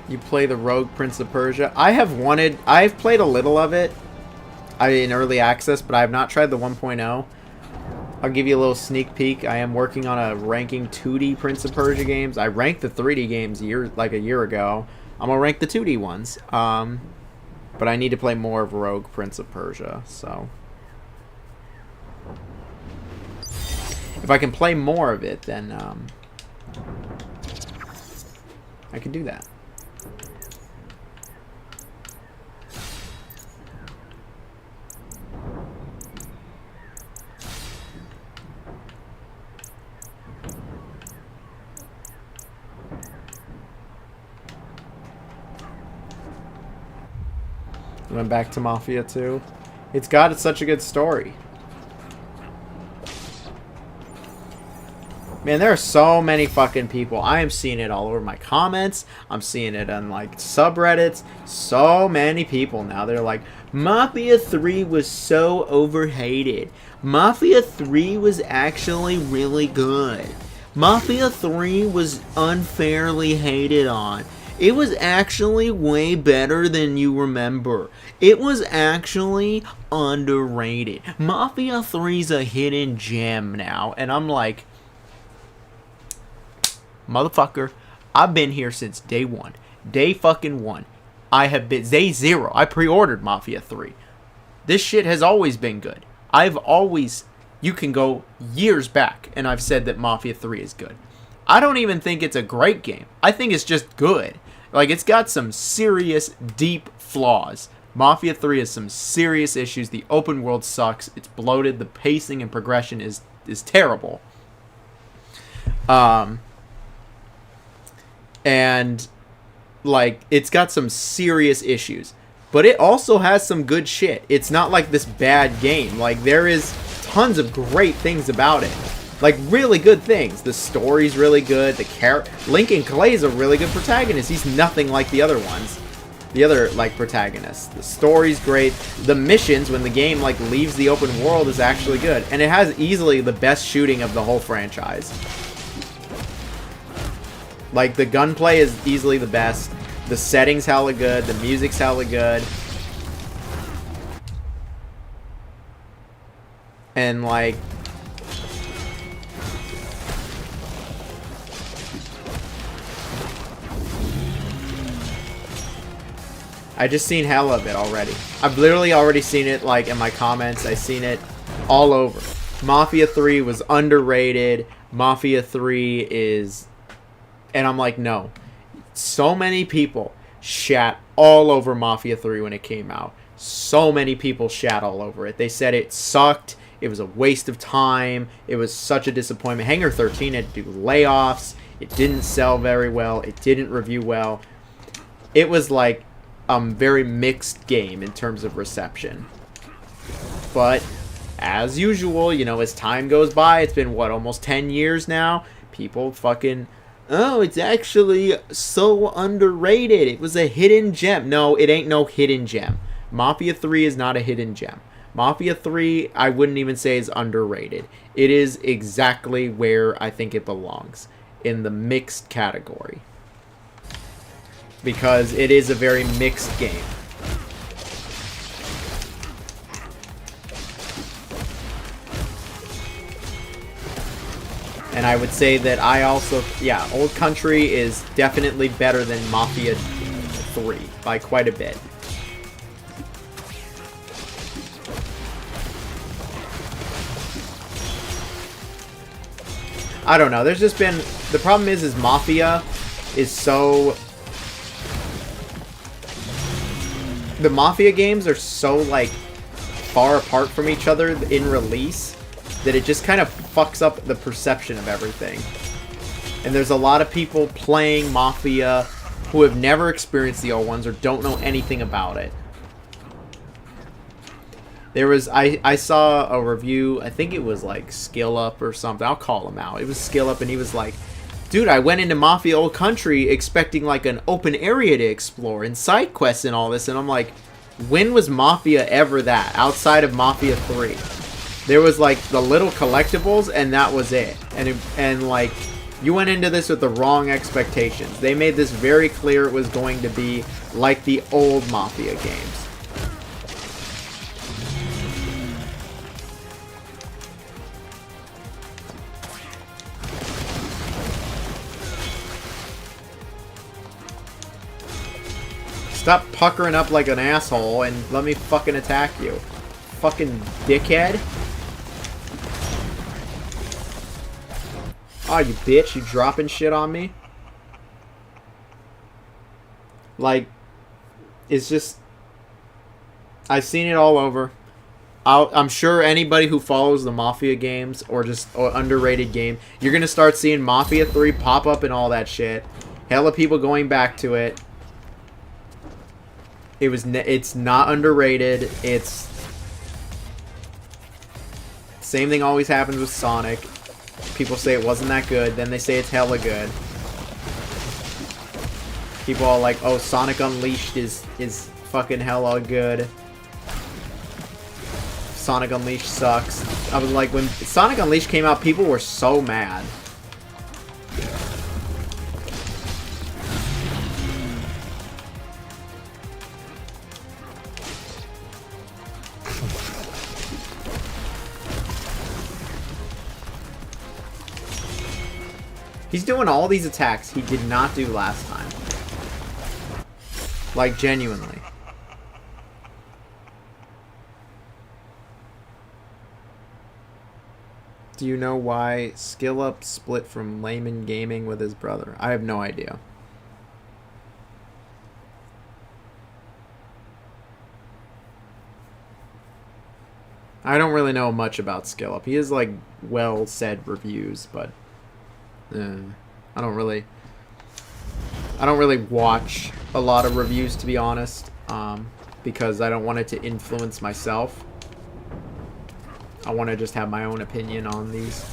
Speaker 1: You play the Rogue Prince of Persia. I've played a little of it in early access, but I have not tried the 1.0. I'll give you a little sneak peek. I am working on a ranking 2D Prince of Persia games. I ranked the 3D games a year ago. I'm gonna rank the 2D ones. But I need to play more of Rogue Prince of Persia, so if I can play more of it, then I can do that. Went back to Mafia 2. It's got such a good story. Man, there are so many fucking people. I am seeing it all over my comments. I'm seeing it on, like, subreddits. So many people now. They're like, Mafia 3 was so overhated. Mafia 3 was actually really good. Mafia 3 was unfairly hated on. It was actually way better than you remember. It was actually underrated. Mafia 3's a hidden gem now. And I'm like, motherfucker, I've been here since day one. Day fucking one. I have been... Day zero. I pre-ordered Mafia 3. This shit has always been good. I've always... You can go years back and I've said that Mafia 3 is good. I don't even think it's a great game. I think it's just good. Like, it's got some serious, deep flaws. Mafia 3 has some serious issues. The open world sucks. It's bloated. The pacing and progression is terrible. And, like, it's got some serious issues. But it also has some good shit. It's not like this bad game. Like, there is tons of great things about it. Like, really good things. The story's really good. Lincoln Clay is a really good protagonist. He's nothing like the other ones. The other, like, protagonists. The story's great. The missions, when the game, like, leaves the open world, is actually good. And it has easily the best shooting of the whole franchise. Like, the gunplay is easily the best. The setting's hella good. The music's hella good. And, like... I just seen hell of it already. I've literally already seen it, like, in my comments. I've seen it all over. Mafia 3 was underrated. Mafia 3 is... And I'm like, no. So many people shat all over Mafia 3 when it came out. So many people shat all over it. They said it sucked. It was a waste of time. It was such a disappointment. Hangar 13 had to do layoffs. It didn't sell very well. It didn't review well. It was like a very mixed game in terms of reception. But as usual, you know, as time goes by, it's been, what, almost 10 years now? People fucking, oh, it's actually so underrated. It was a hidden gem. No, it ain't no hidden gem. Mafia 3 is not a hidden gem. Mafia 3, I wouldn't even say is underrated. It is exactly where I think it belongs, in the mixed category. Because it is a very mixed game. And I would say that I also, yeah, Old Country is definitely better than Mafia 3 by quite a bit. I don't know. There's just been... The problem is Mafia is so... The Mafia games are so, like, far apart from each other in release that it just kind of fucks up the perception of everything. And there's a lot of people playing Mafia who have never experienced the old ones or don't know anything about it. There was, I saw a review, I think it was like Skill Up or something. I'll call him out. It was Skill Up, and he was like, dude, I went into Mafia Old Country expecting like an open area to explore and side quests and all this. And I'm like, when was Mafia ever that? Outside of Mafia 3. There was like the little collectibles, and that was it. And like, you went into this with the wrong expectations. They made this very clear it was going to be like the old Mafia games. Stop puckering up like an asshole and let me fucking attack you. Fucking dickhead. Oh, you bitch. You dropping shit on me? Like, it's just... I've seen it all over. I'm sure anybody who follows the Mafia games or just underrated game, you're going to start seeing Mafia 3 pop up and all that shit. Hella people going back to it. It's not underrated. It's same thing always happens with Sonic. People say it wasn't that good, then they say it's hella good. People are like, oh, Sonic Unleashed is fucking hella good. Sonic Unleashed sucks. I was like, when Sonic Unleashed came out, people were so mad. He's doing all these attacks he did not do last time. Like, genuinely. Do you know why Skill Up split from Layman Gaming with his brother? I have no idea. I don't really know much about Skill Up. He has, like, well-said reviews, but... I don't really watch a lot of reviews, to be honest, because I don't want it to influence myself. I want to just have my own opinion on these.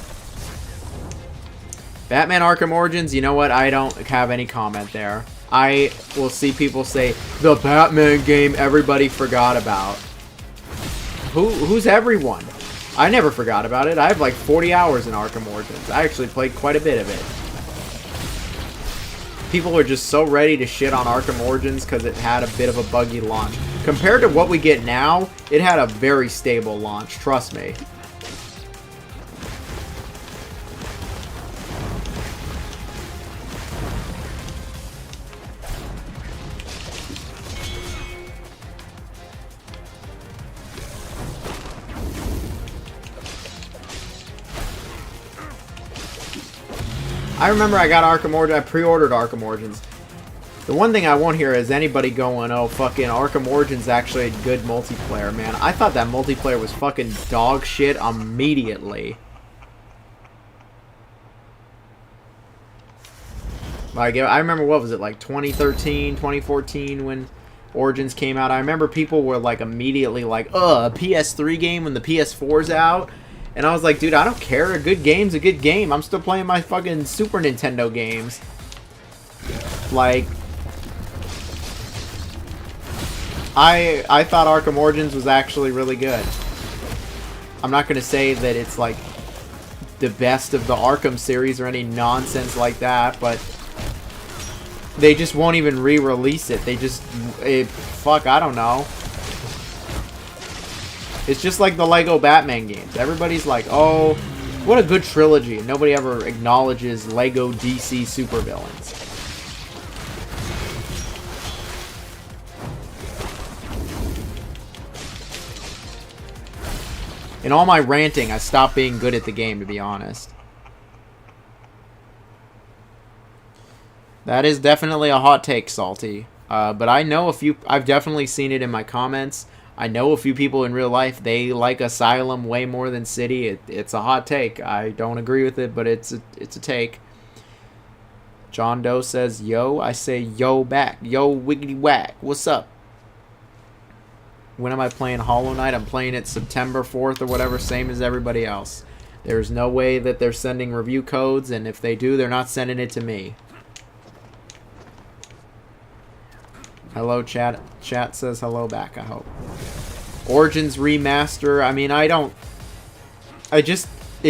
Speaker 1: Batman Arkham Origins, you know what? I don't have any comment there. I will see people say, the Batman game everybody forgot about. Who's everyone? I never forgot about it. I have like 40 hours in Arkham Origins. I actually played quite a bit of it. People are just so ready to shit on Arkham Origins because it had a bit of a buggy launch. Compared to what we get now, it had a very stable launch, trust me. I remember I got Arkham Origins. I pre-ordered Arkham Origins. The one thing I won't hear is anybody going, oh, fucking Arkham Origins actually had good multiplayer, man. I thought that multiplayer was fucking dog shit immediately. Like, I remember, what was it, like 2013, 2014 when Origins came out? I remember people were like immediately like, a PS3 game when the PS4's out? And I was like, dude, I don't care. A good game's a good game. I'm still playing my fucking Super Nintendo games. Like, I thought Arkham Origins was actually really good. I'm not going to say that it's like the best of the Arkham series or any nonsense like that, but they just won't even re-release it. They just, fuck, I don't know. It's just like the Lego Batman games. Everybody's like, oh, what a good trilogy. And nobody ever acknowledges Lego DC supervillains. In all my ranting, I stopped being good at the game, to be honest. That is definitely a hot take, Salty. But I know a few... I've definitely seen it in my comments. I know a few people in real life, they like Asylum way more than City. It's a hot take. I don't agree with it, but it's a take. John Doe says, yo. I say, yo back. Yo, wiggity whack. What's up? When am I playing Hollow Knight? I'm playing it September 4th or whatever, same as everybody else. There's no way that they're sending review codes, and if they do, they're not sending it to me. Hello, chat. Chat says hello back, I hope. Origins Remaster, I mean, it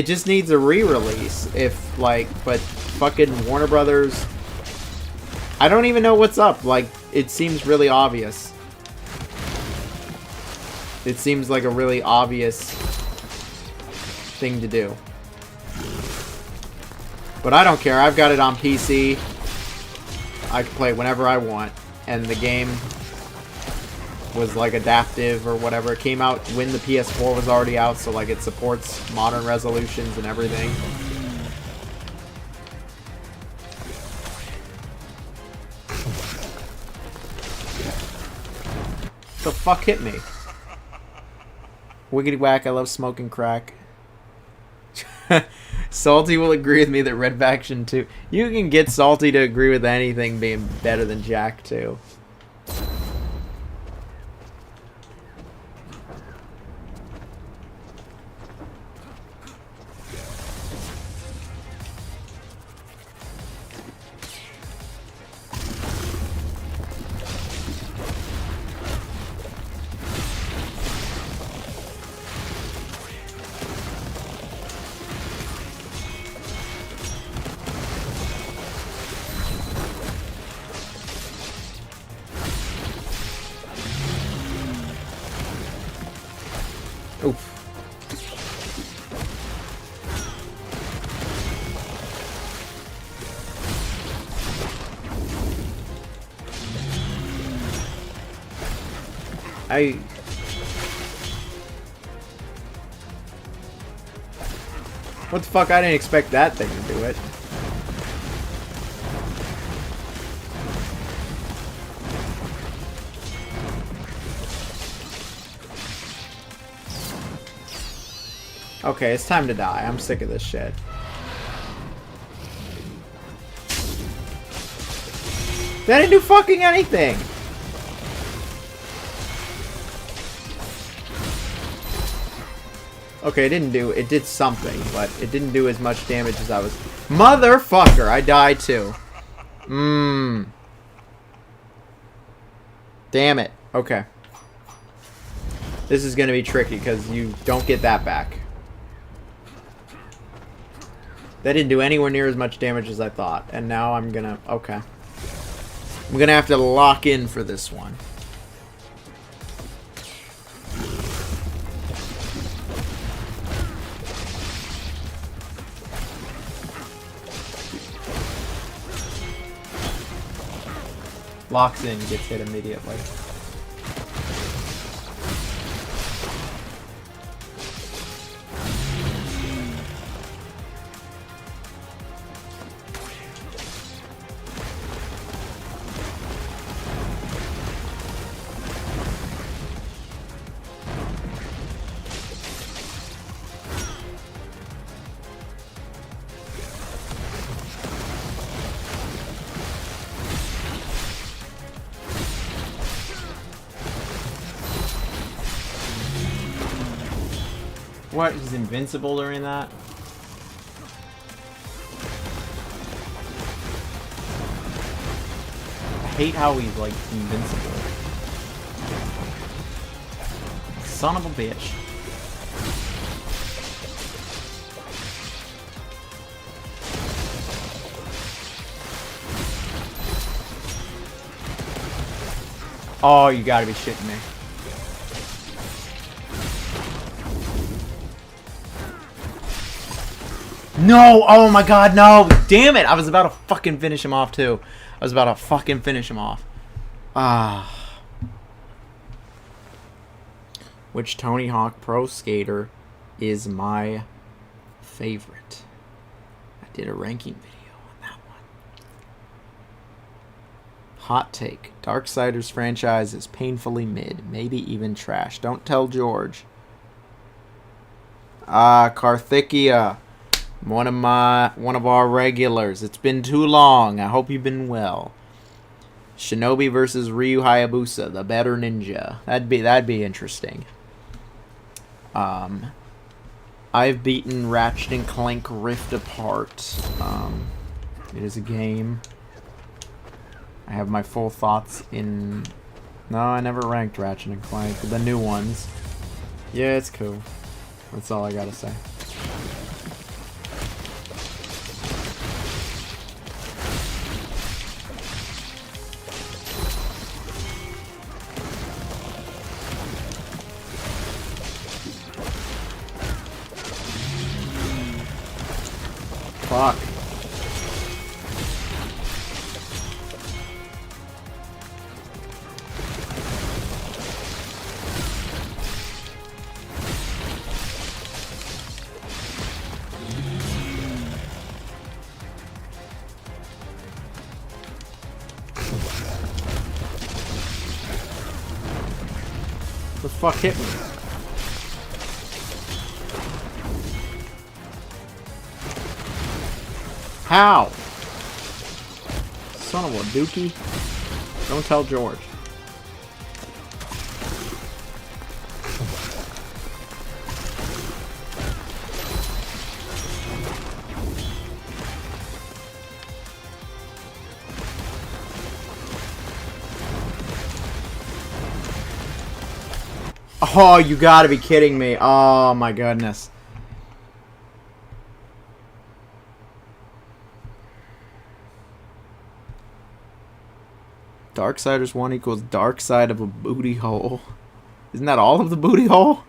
Speaker 1: just needs a re-release. If, like, but fucking Warner Brothers, I don't even know what's up. Like, it seems really obvious. It seems like a really obvious thing to do. But I don't care. I've got it on PC. I can play it whenever I want. And the game was like adaptive or whatever. It came out when the PS4 was already out, so like it supports modern resolutions and everything. The fuck hit me? Wiggity whack, I love smoking crack. Salty will agree with me that Red Faction 2... You can get Salty to agree with anything being better than Jack 2. Oof. What the fuck? I didn't expect that thing to do it. Okay, it's time to die. I'm sick of this shit. That didn't do fucking anything! Okay, it did something, but it didn't do as much damage as I was... Motherfucker! I died too. Damn it. Okay. This is gonna be tricky, because you don't get that back. That didn't do anywhere near as much damage as I thought. And now I'm gonna... Okay. I'm gonna have to lock in for this one. Locks in, gets hit immediately. What? He's invincible during that? I hate how he's, like, invincible. Son of a bitch. Oh, you gotta be shitting me. No! Oh my god, no! Damn it! I was about to fucking finish him off, too. I was about to fucking finish him off. Ah. Which Tony Hawk Pro Skater is my favorite? I did a ranking video on that one. Hot take. Darksiders franchise is painfully mid, maybe even trash. Don't tell George. Karthikeya. One of our regulars. It's been too long. I hope you've been well. Shinobi versus Ryu Hayabusa, the better ninja. That'd be interesting. I've beaten Ratchet and Clank Rift Apart. It is a game. I have my full thoughts in... No, I never ranked Ratchet and Clank. The new ones. Yeah, it's cool. That's all I gotta say. Fuck. The fuck hit me? How? Son of a dookie. Don't tell George. Oh, you gotta be kidding me. Oh my goodness. Darksiders 1 equals dark side of a booty hole. Isn't that all of the booty hole?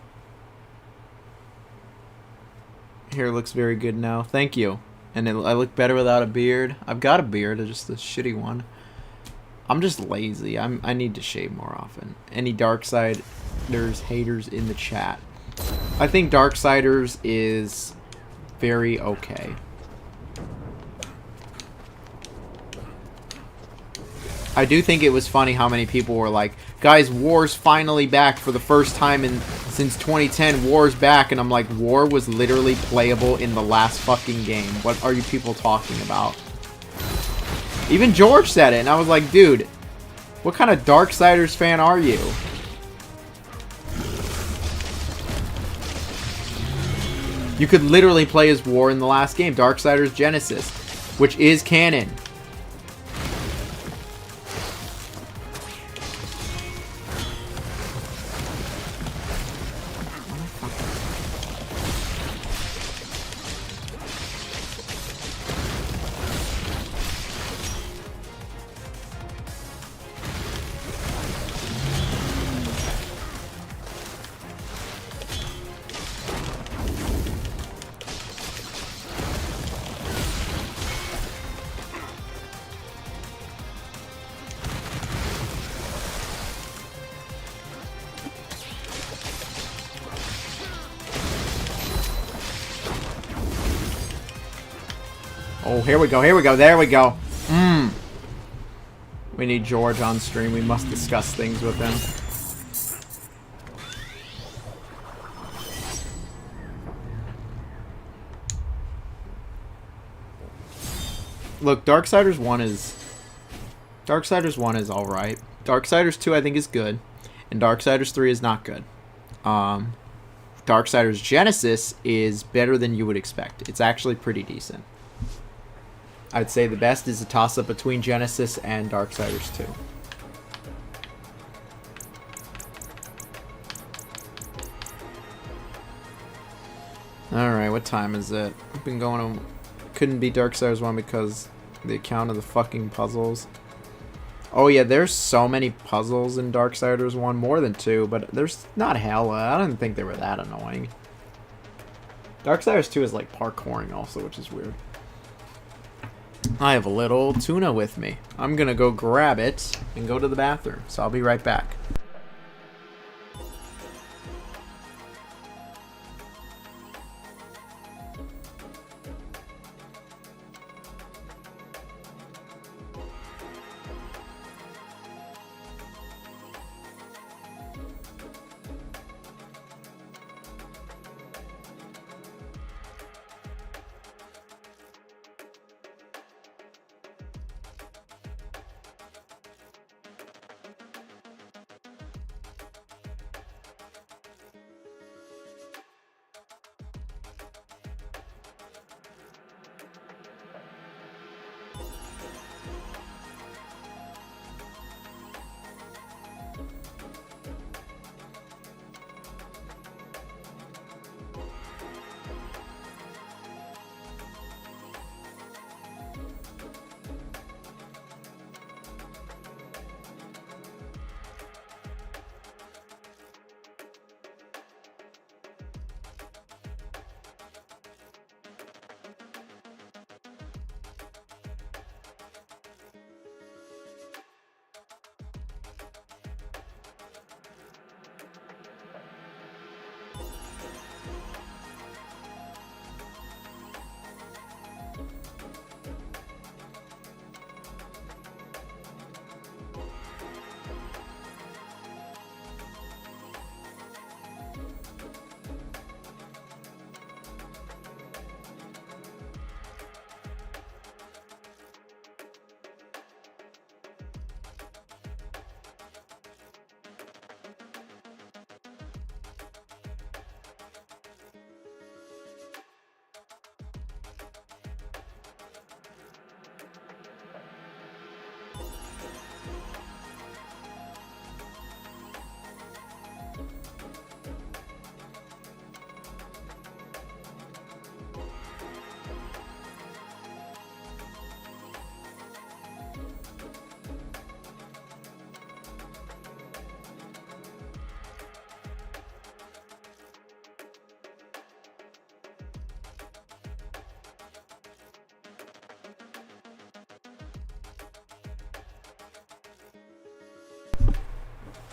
Speaker 1: Hair looks very good now. Thank you. And I look better without a beard. I've got a beard, just a shitty one. I'm just lazy. I need to shave more often. Any Darksiders haters in the chat? I think Darksiders is very okay. I do think it was funny how many people were like, guys, War's finally back for the first time since 2010. War's back. And I'm like, War was literally playable in the last fucking game. What are you people talking about? Even George said it. And I was like, dude, what kind of Darksiders fan are you? You could literally play as War in the last game. Darksiders Genesis, which is canon. Oh, here we go, there we go. We need George on stream. We must discuss things with him. Look, Darksiders 1 is alright. Darksiders 2 I think is good. And Darksiders 3 is not good. Darksiders Genesis is better than you would expect. It's actually pretty decent. I'd say the best is a toss-up between Genesis and Darksiders 2. Alright, what time is it? I've been going on... Couldn't be Darksiders 1 because the account of the fucking puzzles. Oh yeah, there's so many puzzles in Darksiders 1, more than 2, but there's not hella. I don't think they were that annoying. Darksiders 2 is like parkouring also, which is weird. I have a little tuna with me. I'm gonna go grab it and go to the bathroom, so I'll be right back.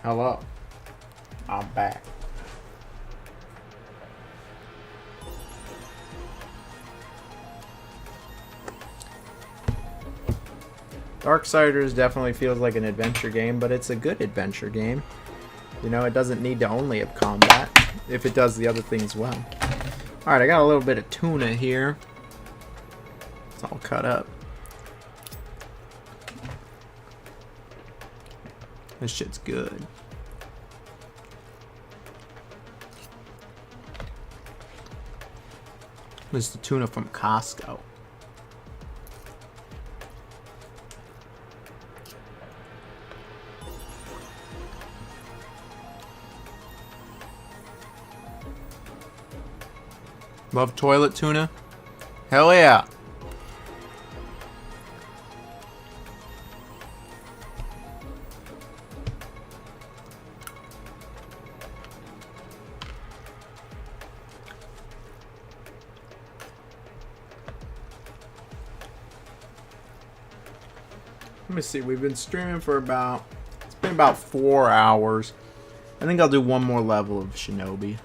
Speaker 1: Hello. I'm back. Darksiders definitely feels like an adventure game, but it's a good adventure game. You know, it doesn't need to only have combat if it does the other things well. Alright, I got a little bit of tuna here. It's all cut up. This shit's good. This is the tuna from Costco. Love toilet tuna? Hell yeah! Let me see, we've been streaming for about, it's been about 4 hours. I think I'll do one more level of Shinobi.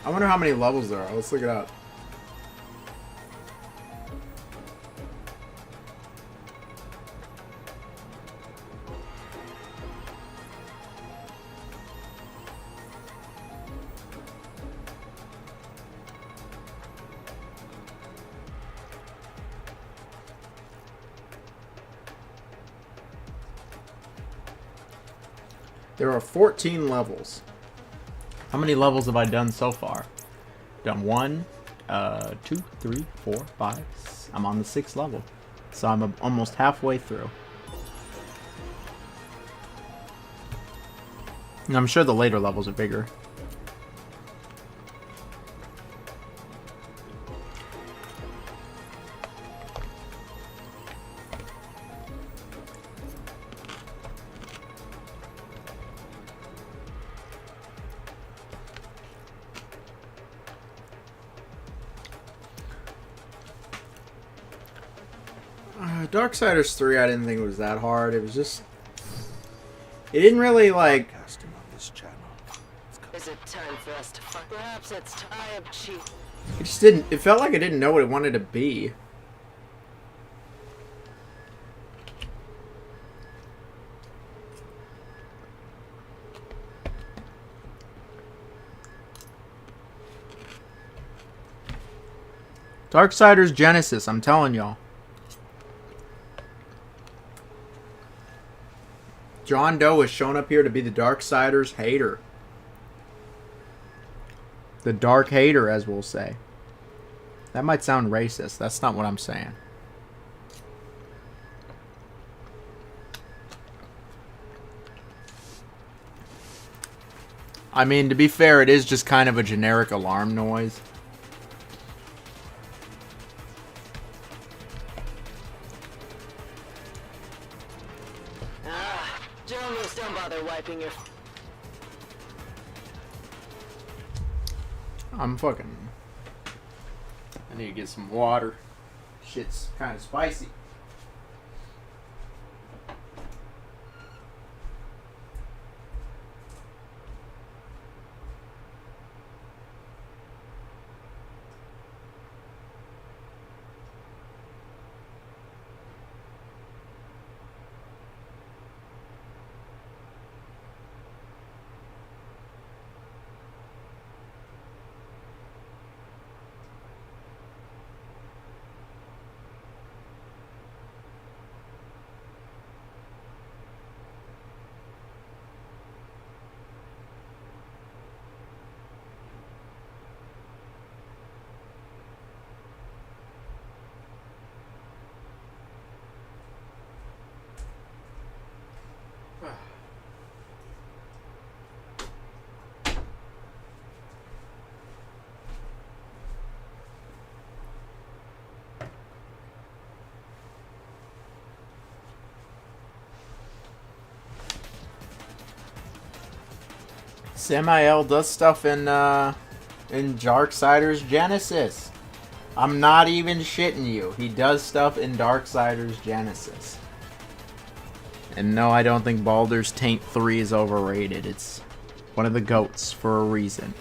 Speaker 1: I wonder how many levels there are. Let's look it up. There are 14 levels. How many levels have I done so far? Done 1, 2, 3, 4, 5. I'm on the 6th level. So I'm almost halfway through. And I'm sure the later levels are bigger. Darksiders 3, I didn't think it was that hard. It was just... It didn't really, like...
Speaker 2: Casting on this channel.
Speaker 8: Is it time for us to fuck? Perhaps it's time, Chief.
Speaker 1: It just didn't... It felt like it didn't know what it wanted to be. Darksiders Genesis, I'm telling y'all. John Doe has shown up here to be the Darksiders hater. The dark hater, as we'll say. That might sound racist. That's not what I'm saying. I mean, to be fair, it is just kind of a generic alarm noise.
Speaker 8: Jonas, don't bother wiping your...
Speaker 1: I'm fucking... I need to get some water. Shit's kind of spicy. Samael does stuff in Darksiders Genesis. I'm not even shitting you. He does stuff in Darksiders Genesis. And no, I don't think Baldur's Taint 3 is overrated. It's one of the GOATs for a reason.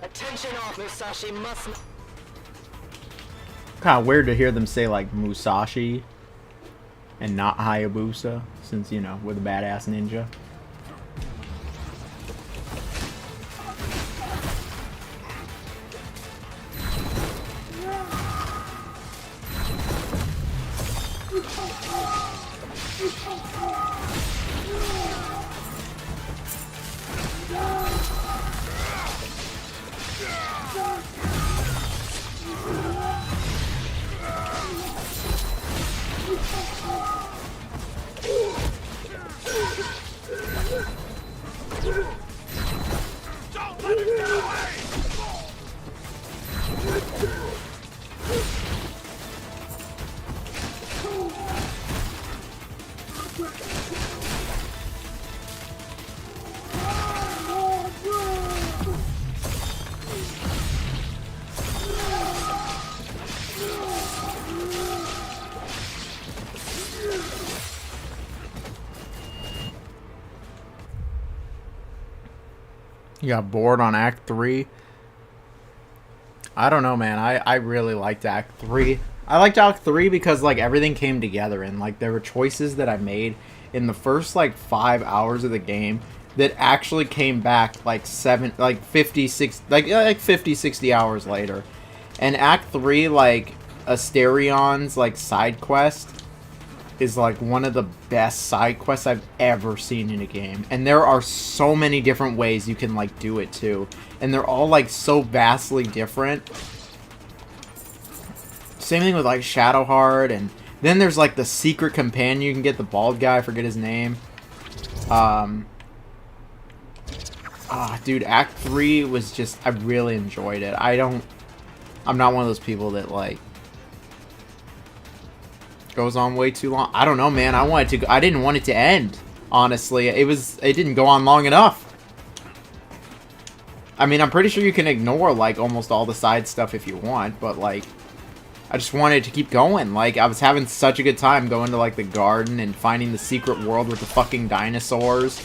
Speaker 8: Attention all Musashi must...
Speaker 1: Kind of weird to hear them say like Musashi and not Hayabusa, since, you know, we're the badass ninja. You got bored on Act 3? I don't know, man. I really liked Act 3. I liked Act 3 because, like, everything came together, and, like, there were choices that I made in the first, like, 5 hours of the game that actually came back, like, 50, 60 hours later. And Act 3, like, Asterion's, like, side quest is, like, one of the best side quests I've ever seen in a game. And there are so many different ways you can, like, do it, too. And they're all, like, so vastly different. Same thing with, like, Shadowheart. And then there's, like, the secret companion. You can get the bald guy. I forget his name. Dude, Act 3 was just... I really enjoyed it. I'm not one of those people that, like... goes on way too long. I don't know, man. I didn't want it to end, honestly. It didn't go on long enough. I mean, I'm pretty sure you can ignore, like, almost all the side stuff if you want, but, like, I just wanted to keep going. Like, I was having such a good time going to, like, the garden and finding the secret world with the fucking dinosaurs.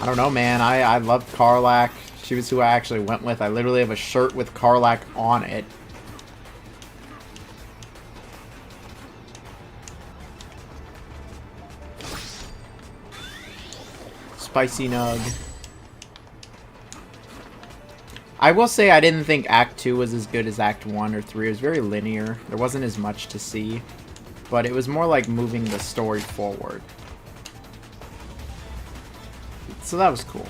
Speaker 1: I don't know, man. I loved Karlach. She was who I actually went with. I literally have a shirt with Karlach on it. Spicy Nug. I will say I didn't think Act 2 was as good as Act 1 or 3. It was very linear. There wasn't as much to see. But it was more like moving the story forward. So that was cool.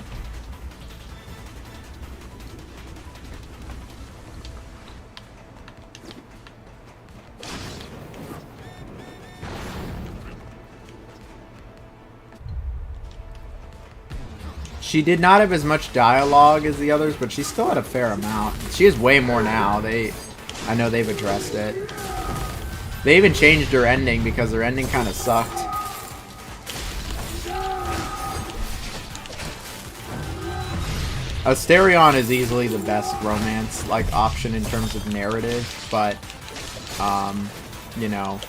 Speaker 1: She did not have as much dialogue as the others, but she still had a fair amount. She has way more now. I know they've addressed it. They even changed her ending because her ending kind of sucked. Asterion is easily the best romance like option in terms of narrative, but you know,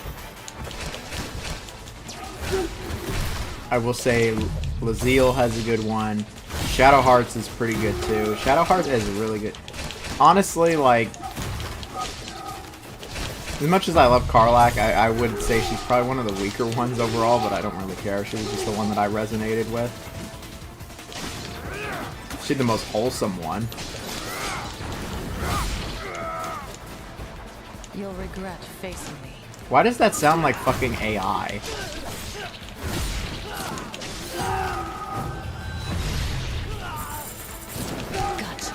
Speaker 1: I will say Lazeal has a good one. Shadowhearts is pretty good too. Shadowhearts is really good. Honestly, like, as much as I love Karlach, I would say she's probably one of the weaker ones overall, but I don't really care. She was just the one that I resonated with. She's the most wholesome one.
Speaker 3: You'll regret facing me.
Speaker 1: Why does that sound like fucking AI?
Speaker 3: Gotcha.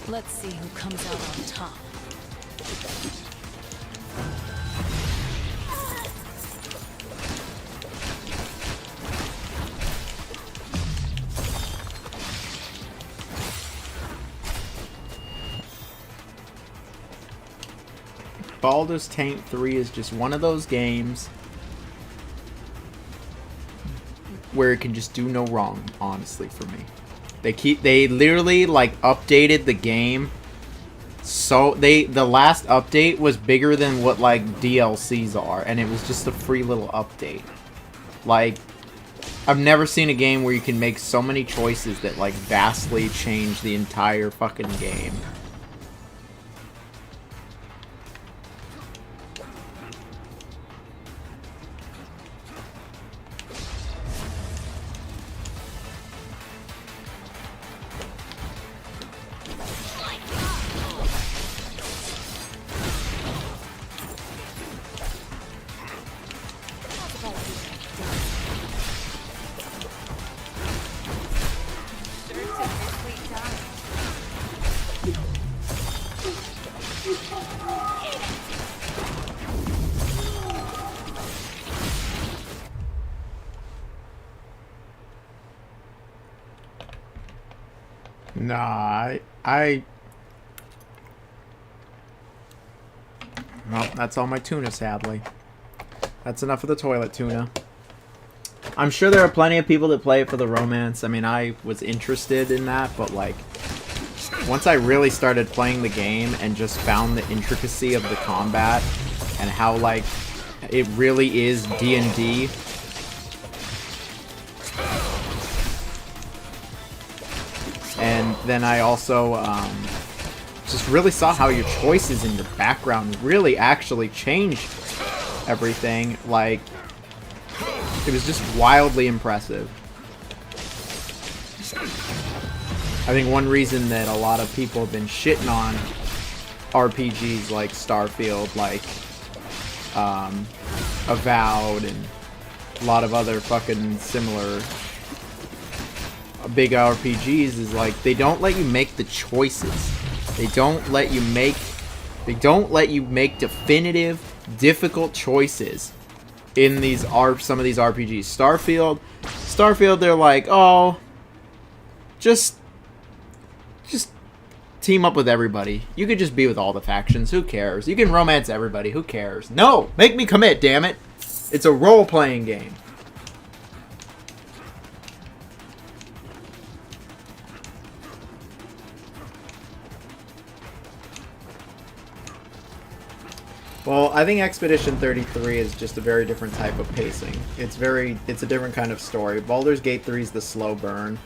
Speaker 3: Let's see who comes out on top.
Speaker 1: Baldur's Taint 3 is just one of those games where it can just do no wrong, honestly, for me. They literally, like, updated the game. So the last update was bigger than what, like, DLCs are, and it was just a free little update. Like, I've never seen a game where you can make so many choices that, like, vastly change the entire fucking game. Nah, Well, that's all my tuna, sadly. That's enough of the toilet tuna. I'm sure there are plenty of people that play it for the romance. I mean, I was interested in that, but like, once I really started playing the game and just found the intricacy of the combat and how like it really is D&D. And then I also just really saw how your choices in your background really actually changed everything. Like, it was just wildly impressive. I think one reason that a lot of people have been shitting on RPGs like Starfield, like Avowed, and a lot of other fucking similar big RPGs is like they don't let you make the choices. They don't let you make definitive, difficult choices in these some of these RPGs. Starfield, they're like, oh, just team up with everybody. You could just be with all the factions. Who cares? You can romance everybody. Who cares? No, make me commit, damn it. It's a role-playing game. Well, I think Expedition 33 is just a very different type of pacing. It's a different kind of story. Baldur's Gate 3 is the slow burn.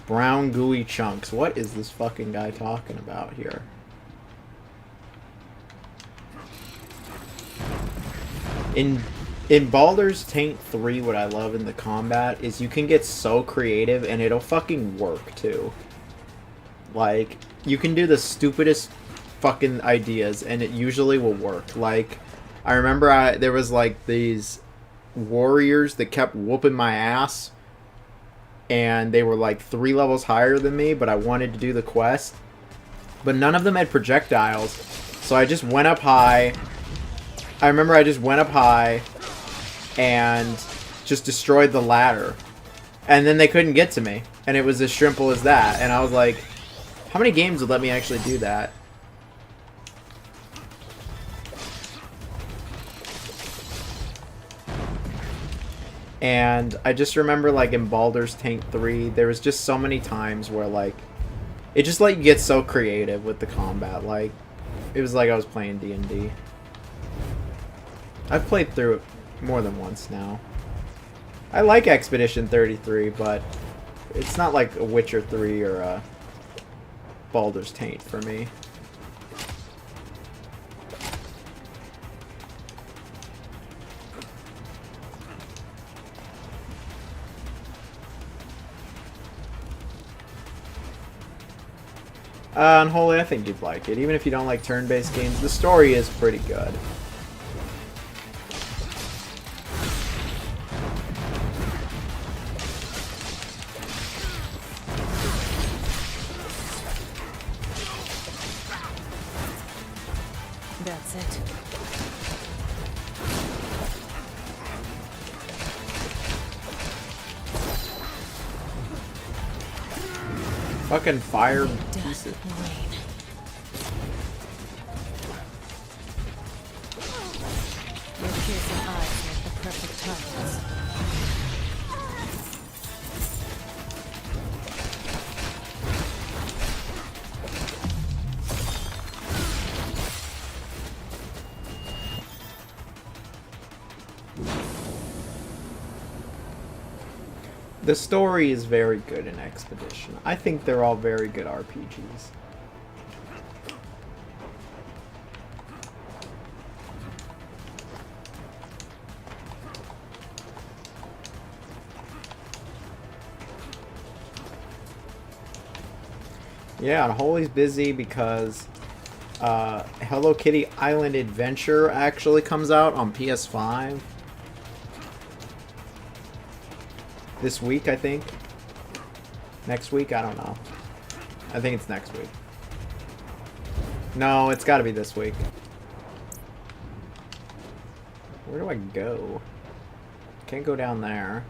Speaker 1: Brown gooey chunks. What is this fucking guy talking about here? In Baldur's Taint 3, what I love in the combat is you can get so creative and it'll fucking work too. Like, you can do the stupidest fucking ideas and it usually will work. Like, I remember there was like these warriors that kept whooping my ass and they were like 3 levels higher than me, but I wanted to do the quest. But none of them had projectiles, so I just went up high. I remember I just went up high and just destroyed the ladder. And then they couldn't get to me. And it was as simple as that. And I was like, how many games would let me actually do that? And I just remember, like, in Baldur's Taint 3, there was just so many times where, like, it just let you get so creative with the combat. Like, it was like I was playing D&D. I've played through it more than once now. I like Expedition 33, but it's not like a Witcher 3 or a Baldur's Taint for me. Unholy, I think you'd like it. Even if you don't like turn-based games, the story is pretty good.
Speaker 3: That's it.
Speaker 1: Fucking fire pieces.
Speaker 3: Your piercing eyes make the perfect targets.
Speaker 1: The story is very good in Expedition. I think they're all very good RPGs. Yeah, Unholy's busy because Hello Kitty Island Adventure actually comes out on PS5. This week, I think. Next week? I don't know. I think it's next week. No, it's gotta be this week. Where do I go? Can't go down there.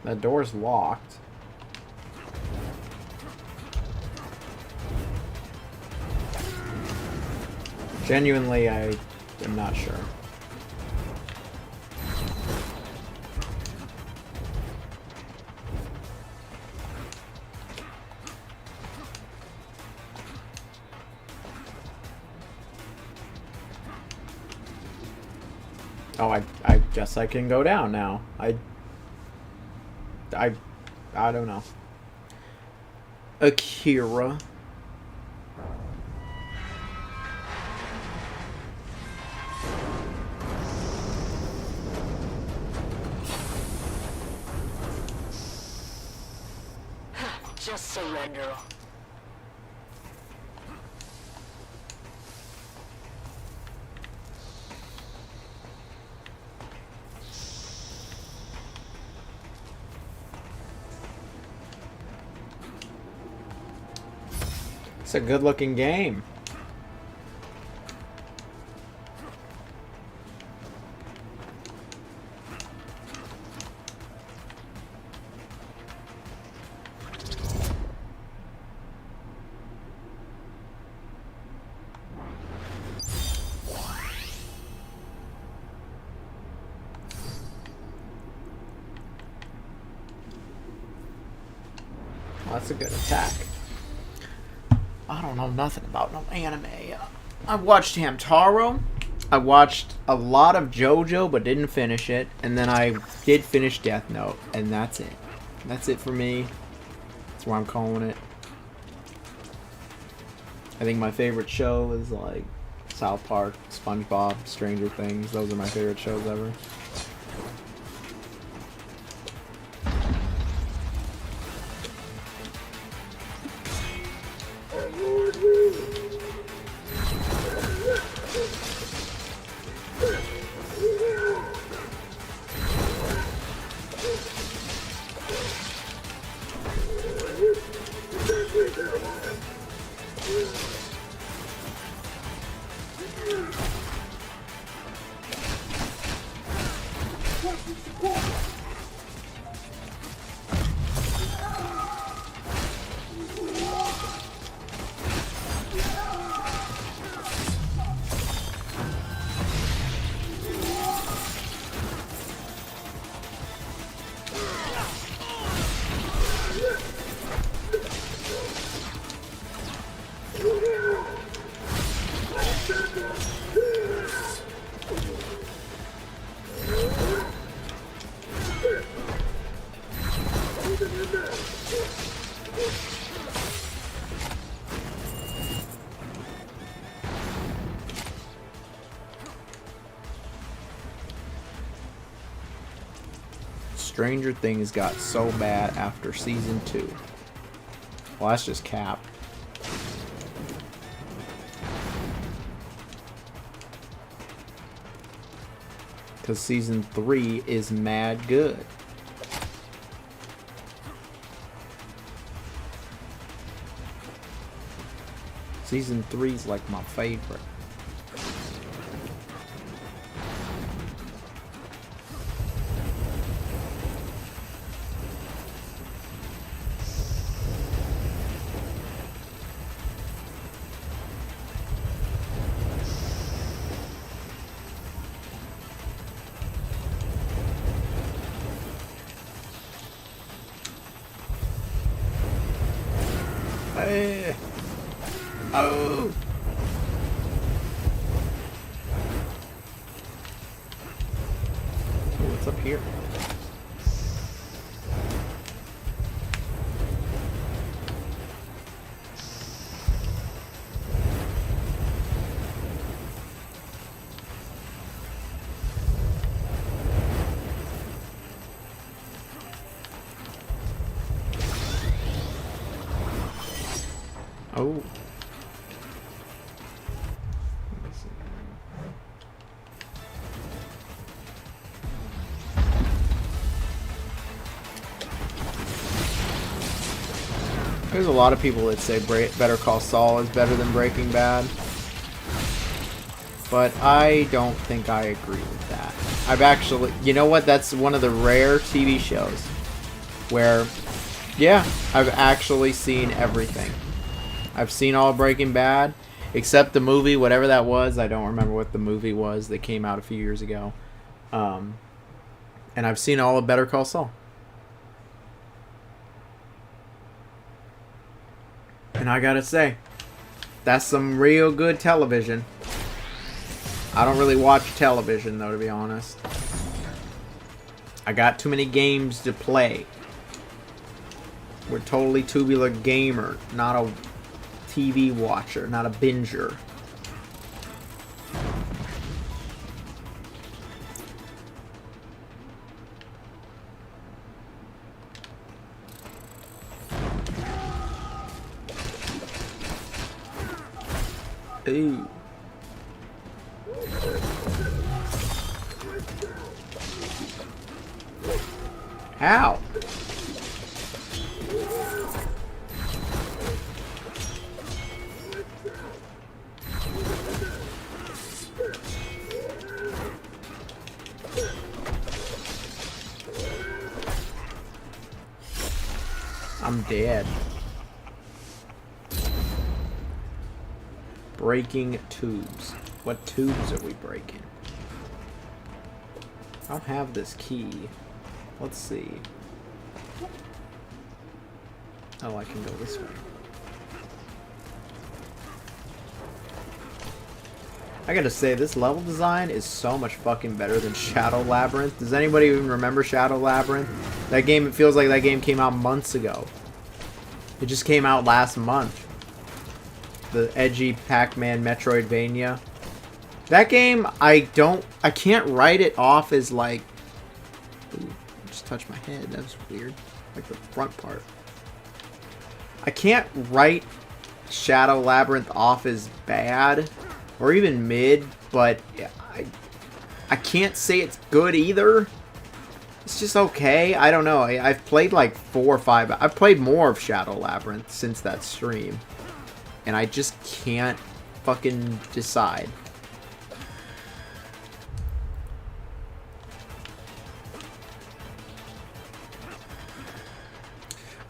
Speaker 1: That door's locked. Genuinely, I am not sure. Oh, I guess I can go down now. I don't know. Akira.
Speaker 8: Just surrender.
Speaker 1: It's a good looking game. Well, that's a good attack. I don't know nothing about no anime. I watched Hamtaro. I watched a lot of JoJo, but didn't finish it. And then I did finish Death Note, and that's it. That's it for me. That's what I'm calling it. I think my favorite show is like South Park, SpongeBob, Stranger Things. Those are my favorite shows ever. Stranger Things got so bad after season 2. Well, that's just cap. Because season 3 is mad good. Season 3 is like my favorite. Hey. Oh. What's up here? Oh. There's a lot of people that say Better Call Saul is better than Breaking Bad. But I don't think I agree with that. I've actually... You know what? That's one of the rare TV shows where, yeah, I've actually seen everything. I've seen all Breaking Bad, except the movie, whatever that was. I don't remember what the movie was that came out a few years ago. And I've seen all of Better Call Saul. And I gotta say, that's some real good television. I don't really watch television, though, to be honest. I got too many games to play. We're totally Tubular gamer, not a TV watcher, not a binger. Ooh. How? I'm dead. Breaking tubes. What tubes are we breaking? I don't have this key. Let's see. Oh, I can go this way. I gotta say, this level design is so much fucking better than Shadow Labyrinth. Does anybody even remember Shadow Labyrinth? That game, it feels like that game came out months ago. It just came out last month. The edgy Pac-Man Metroidvania. That game, I can't write it off as like... Ooh, I just touched my head. That was weird. Like the front part. I can't write Shadow Labyrinth off as bad or even mid, but I can't say it's good either. It's just okay. I don't know. I've played like 4 or 5. I've played more of Shadow Labyrinth since that stream. And I just can't fucking decide.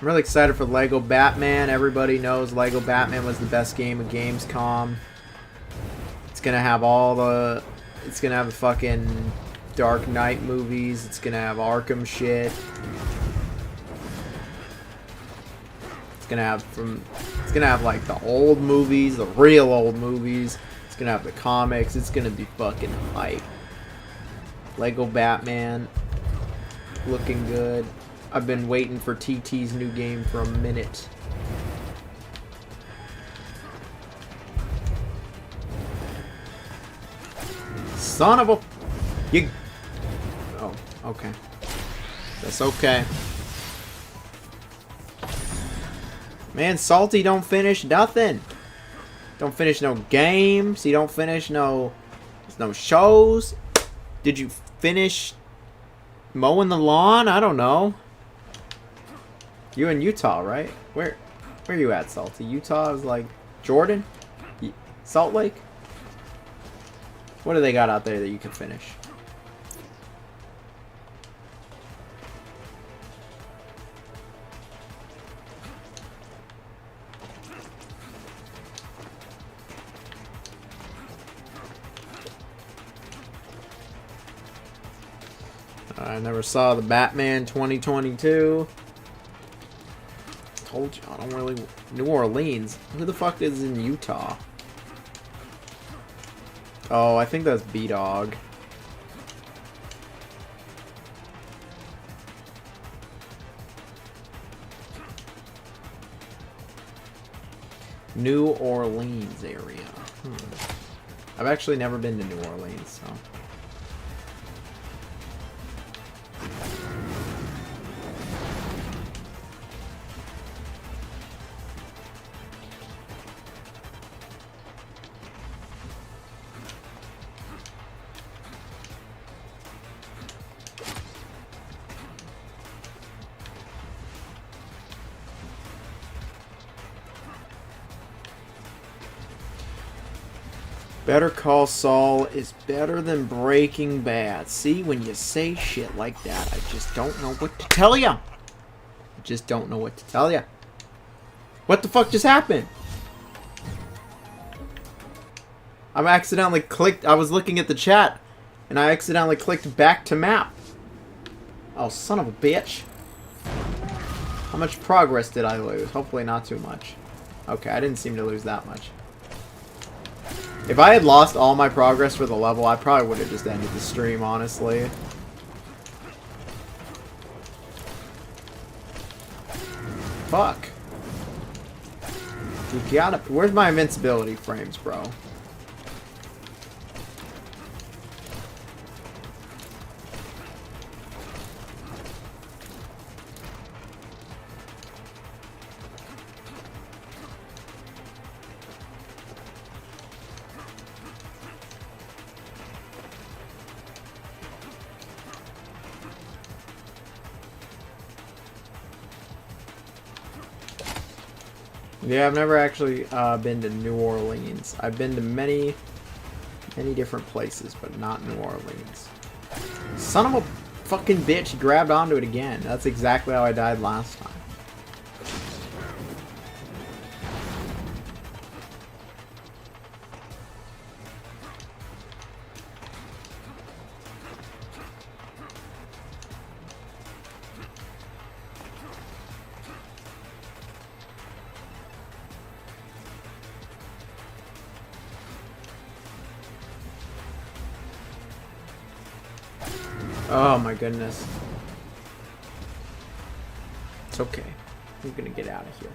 Speaker 1: I'm really excited for Lego Batman. Everybody knows Lego Batman was the best game of Gamescom. It's gonna have all the... It's gonna have the fucking Dark Knight movies. It's gonna have Arkham shit. It's gonna have like the old movies, the real old movies. It's gonna have the comics. It's gonna be fucking hype. Lego Batman. Looking good. I've been waiting for TT's new game for a minute. Son of a... You... Oh, okay. That's okay. Man, Salty don't finish nothing. Don't finish no games. He don't finish no shows. Did you finish mowing the lawn? I don't know. You in Utah, right? Where you at, Salty? Utah is like Jordan? Salt Lake? What do they got out there that you can finish? I never saw the Batman 2022. Told you, I don't really... New Orleans? Who the fuck is in Utah? Oh, I think that's B-Dog. New Orleans area. I've actually never been to New Orleans, so... Better Call Saul is better than Breaking Bad. See, when you say shit like that, I just don't know what to tell you. just don't know what to tell ya. What the fuck just happened? I accidentally clicked. I was looking at the chat, and I accidentally clicked back to map. Oh, son of a bitch. How much progress did I lose? Hopefully not too much. Okay, I didn't seem to lose that much. If I had lost all my progress for the level, I probably would have just ended the stream, honestly. Fuck. You gotta... Where's my invincibility frames, bro? Yeah, I've never actually been to New Orleans. I've been to many different places, but not New Orleans. Son of a fucking bitch, he grabbed onto it again. That's exactly how I died last time. Oh my goodness. It's okay. I'm gonna get out of here.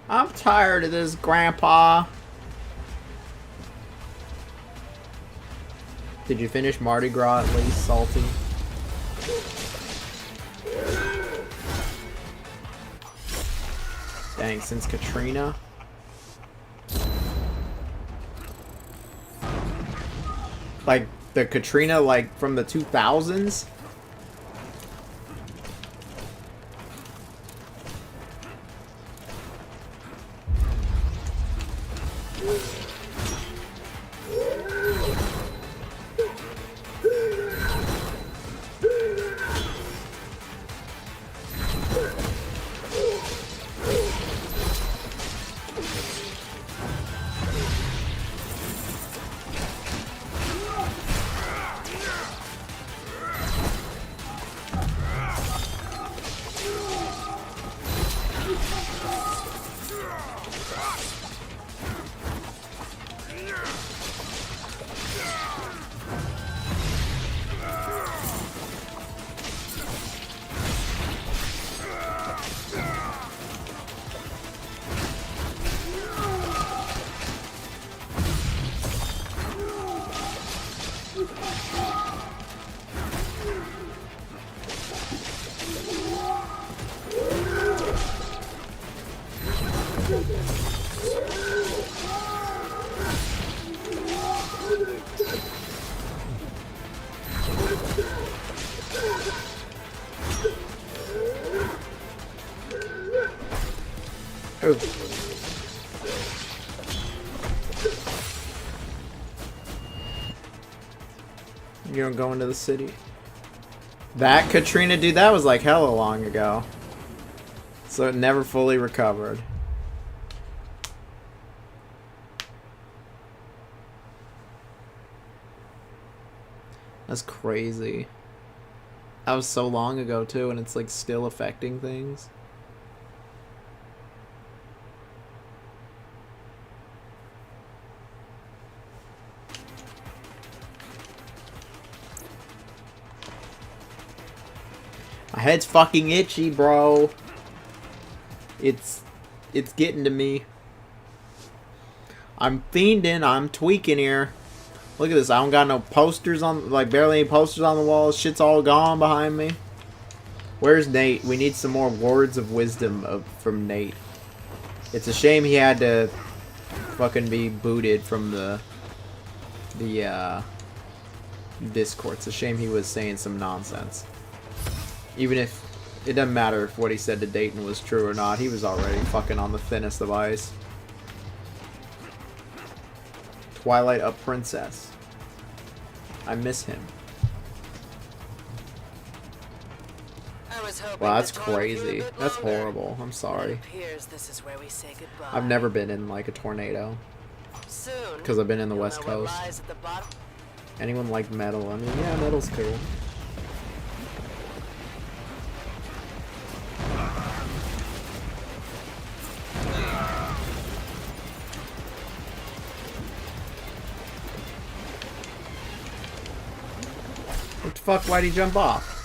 Speaker 1: I'm tired of this, Grandpa. Did you finish Mardi Gras at least, Salty? Dang, since Katrina? Like, the Katrina, like, from the 2000s? Oh. You don't go into the city. That Katrina, dude, that was like hella long ago. So it never fully recovered. That's crazy. That was so long ago too, and it's like still affecting things. My head's fucking itchy, bro. It's getting to me. I'm fiending. I'm tweaking here. Look at this. I don't got no posters on, like barely any posters on the walls. Shit's all gone behind me. Where's Nate? We need some more words of wisdom from Nate. It's a shame he had to fucking be booted from the Discord. It's a shame he was saying some nonsense. Even if it doesn't matter if what he said to Dayton was true or not, he was already fucking on the thinnest of ice. Twilight a princess. I miss him.
Speaker 8: I was hoping
Speaker 1: Wow, that's
Speaker 8: to torment you a
Speaker 1: crazy.
Speaker 8: bit
Speaker 1: That's
Speaker 8: longer.
Speaker 1: horrible. I'm
Speaker 8: It
Speaker 1: sorry.
Speaker 8: appears this is where we say goodbye.
Speaker 1: I've never been in like a tornado
Speaker 8: Soon,
Speaker 1: because I've been in the
Speaker 8: you'll
Speaker 1: West
Speaker 8: know what
Speaker 1: Coast.
Speaker 8: lies at the bottom.
Speaker 1: Anyone like metal? I mean, yeah, metal's cool. What the fuck? Why'd he jump off?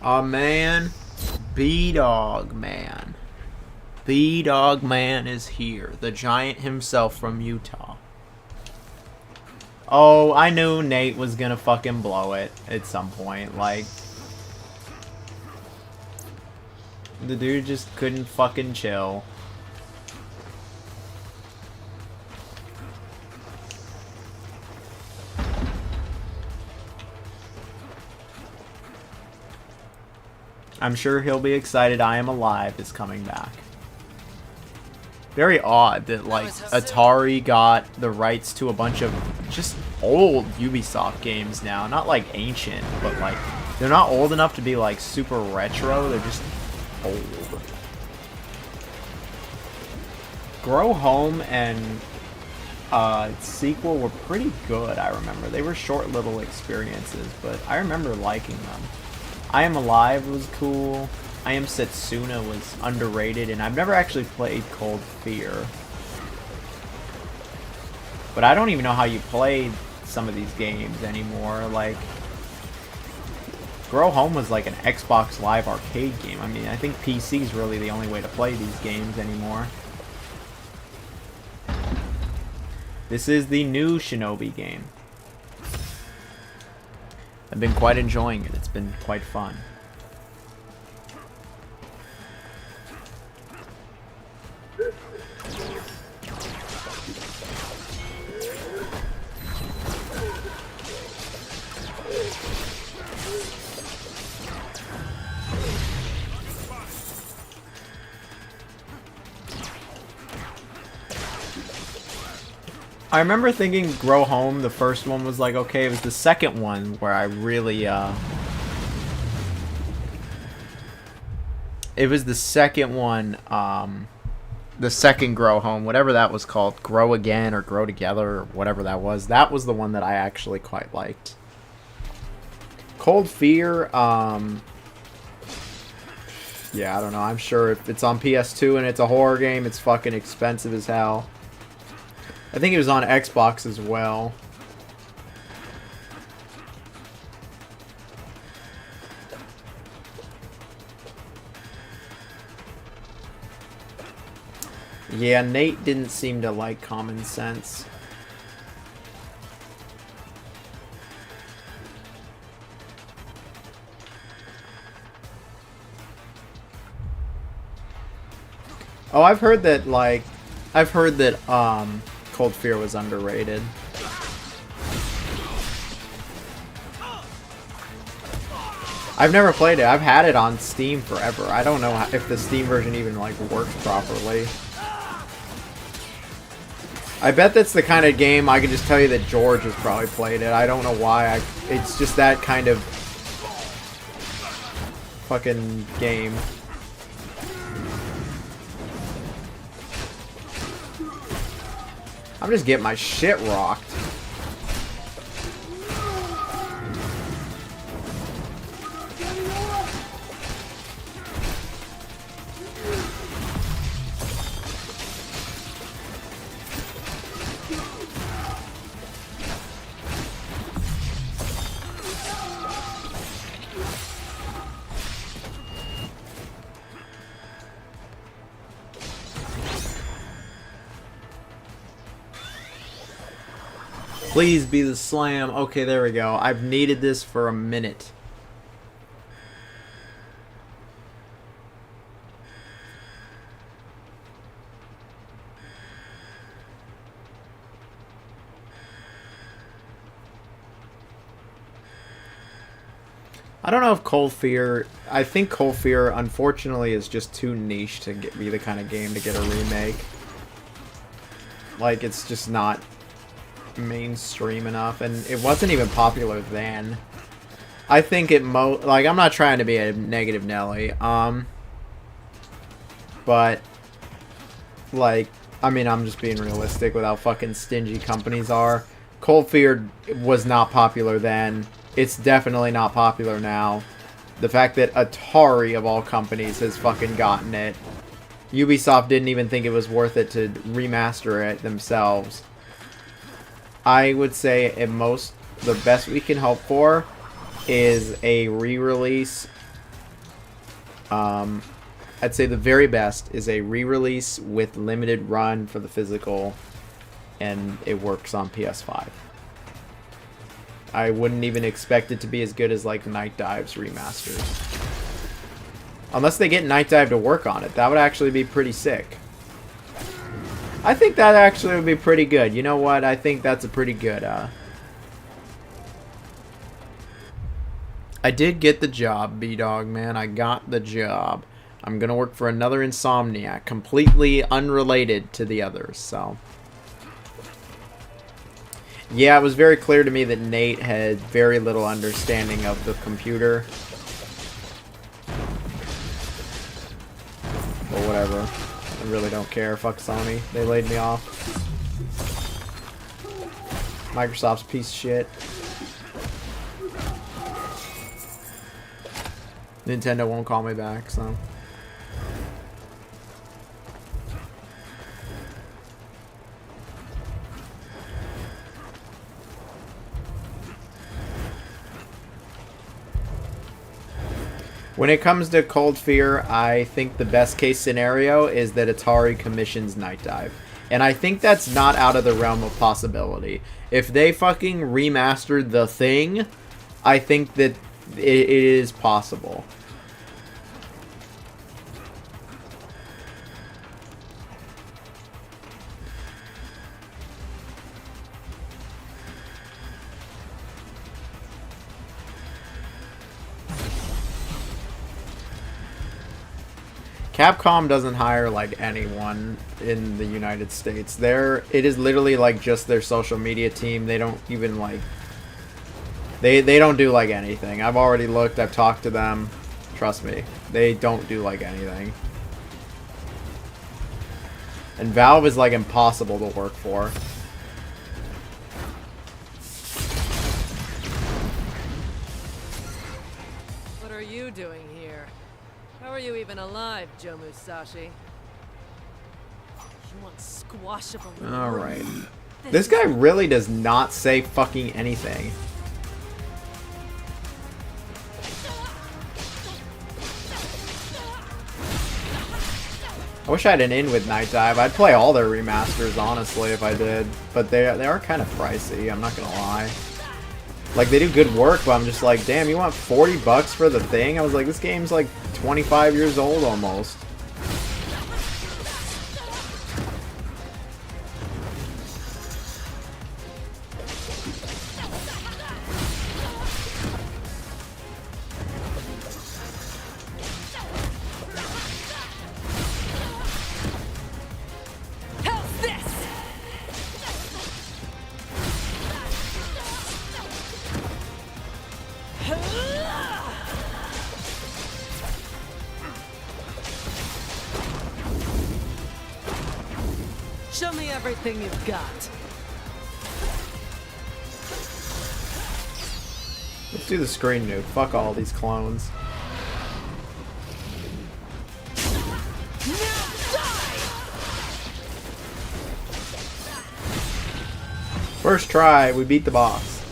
Speaker 1: Aw, man. B-Dog Man. B-Dog Man is here. The giant himself from Utah. Oh, I knew Nate was gonna fucking blow it at some point. Like, the dude just couldn't fucking chill. I'm sure he'll be excited I Am Alive is coming back. Very odd that, like, Atari got the rights to a bunch of just old Ubisoft games now. Not, like, ancient, but, like, they're not old enough to be, like, super retro. They're just old. Grow Home and sequel were pretty good, I remember. They were short little experiences, but I remember liking them. I Am Alive was cool. I Am Setsuna was underrated, and I've never actually played Cold Fear. But I don't even know how you play some of these games anymore. Like, Grow Home was like an Xbox Live Arcade game. I mean, I think PC is really the only way to play these games anymore. This is the new Shinobi game. I've been quite enjoying it. It's been quite fun. I remember thinking Grow Home, the first one, was like, okay. It was the second one where I really, it was the second one, the second Grow Home, whatever that was called, Grow Again or Grow Together or whatever that was. That was the one that I actually quite liked. Cold Fear, yeah, I don't know. I'm sure if it's on PS2 and it's a horror game, it's fucking expensive as hell. I think it was on Xbox as well. Yeah, Nate didn't seem to like Common Sense. Oh, I've heard that, Cold Fear was underrated. I've never played it. I've had it on Steam forever. I don't know if the Steam version even, like, works properly. I bet that's the kind of game I can just tell you that George has probably played it. I don't know why. It's just that kind of fucking game. I'm just getting my shit rocked. Please be the slam. Okay, there we go. I've needed this for a minute. I don't know if Cold Fear... I think Cold Fear, unfortunately, is just too niche to be the kind of game to get a remake. Like, it's just not mainstream enough, and it wasn't even popular then. I think it like, I'm not trying to be a negative Nelly, but like, I mean, I'm just being realistic with how fucking stingy companies are. Cold Fear was not popular then. It's definitely not popular now. The fact that Atari, of all companies, has fucking gotten it. Ubisoft didn't even think it was worth it to remaster it themselves. I would say at most, the best we can hope for is a re-release. I'd say the very best is a re-release with limited run for the physical, and it works on PS5. I wouldn't even expect it to be as good as like Night Dive's remasters. Unless they get Night Dive to work on it. That would actually be pretty sick. I think that actually would be pretty good. You know what? I think that's a pretty good, I did get the job, B-Dog, man. I got the job. I'm gonna work for another Insomniac, completely unrelated to the others, so. Yeah, it was very clear to me that Nate had very little understanding of the computer. But whatever. I really don't care. Fuck Sony. They laid me off. Microsoft's a piece of shit. Nintendo won't call me back, so. When it comes to Cold Fear, I think the best case scenario is that Atari commissions Night Dive. And I think that's not out of the realm of possibility. If they fucking remastered The Thing, I think that it is possible. Capcom doesn't hire like anyone in the United States. It is literally like just their social media team. They don't even like they don't do like anything. I've already looked, I've talked to them. Trust me. They don't do like anything. And Valve is like impossible to work for.
Speaker 8: What are you doing here? How are you even alive, Joe Musashi? You want squashable.
Speaker 1: Alright. This guy really does not say fucking anything. I wish I had an in with Night Dive. I'd play all their remasters, honestly, if I did. But they are kind of pricey, I'm not gonna lie. Like, they do good work, but I'm just like, damn, you want 40 bucks for The Thing? I was like, this game's like 25 years old almost.
Speaker 8: Show me everything you've got.
Speaker 1: Let's do the screen nuke. Fuck all these clones. First try, we beat the boss.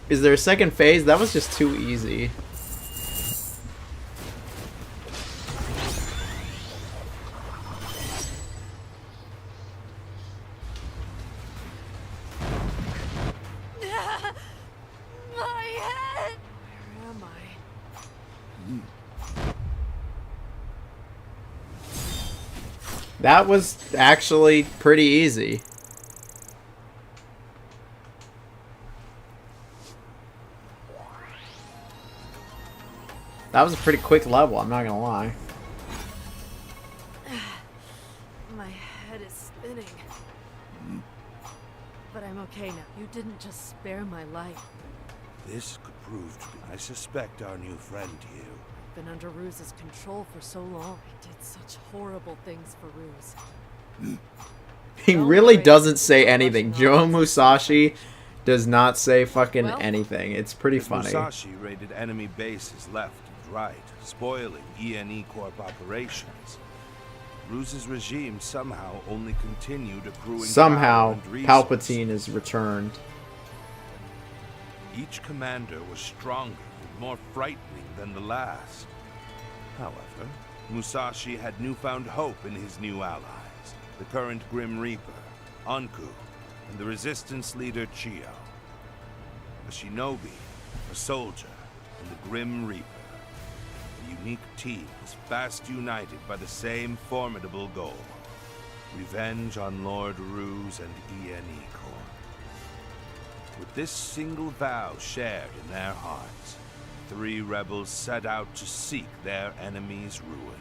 Speaker 1: Is there a second phase? That was just too easy. That was actually pretty easy. That was a pretty quick level, I'm not gonna lie.
Speaker 8: My head is spinning. But I'm okay now. You didn't just spare my life.
Speaker 2: This could prove to be. I suspect our new friend here.
Speaker 8: Been under Ruse's control for so long. I did such horrible things for Ruse.
Speaker 1: He really doesn't say anything. Joe Musashi does not say fucking anything. It's pretty funny.
Speaker 2: Musashi raided enemy bases left and right, spoiling ENE Corp operations. Ruse's regime somehow only continued accruing
Speaker 1: Somehow,
Speaker 2: power and resources.
Speaker 1: Palpatine is returned.
Speaker 2: Each commander was stronger and more frightening than the last. However, Musashi had newfound hope in his new allies, the current Grim Reaper, Anku, and the Resistance leader Chiyo. A Shinobi, a soldier, and the Grim Reaper. A unique team was fast united by the same formidable goal. Revenge on Lord Ruse and ENE Corp. With this single vow shared in their hearts, the three rebels set out to seek their enemy's ruin.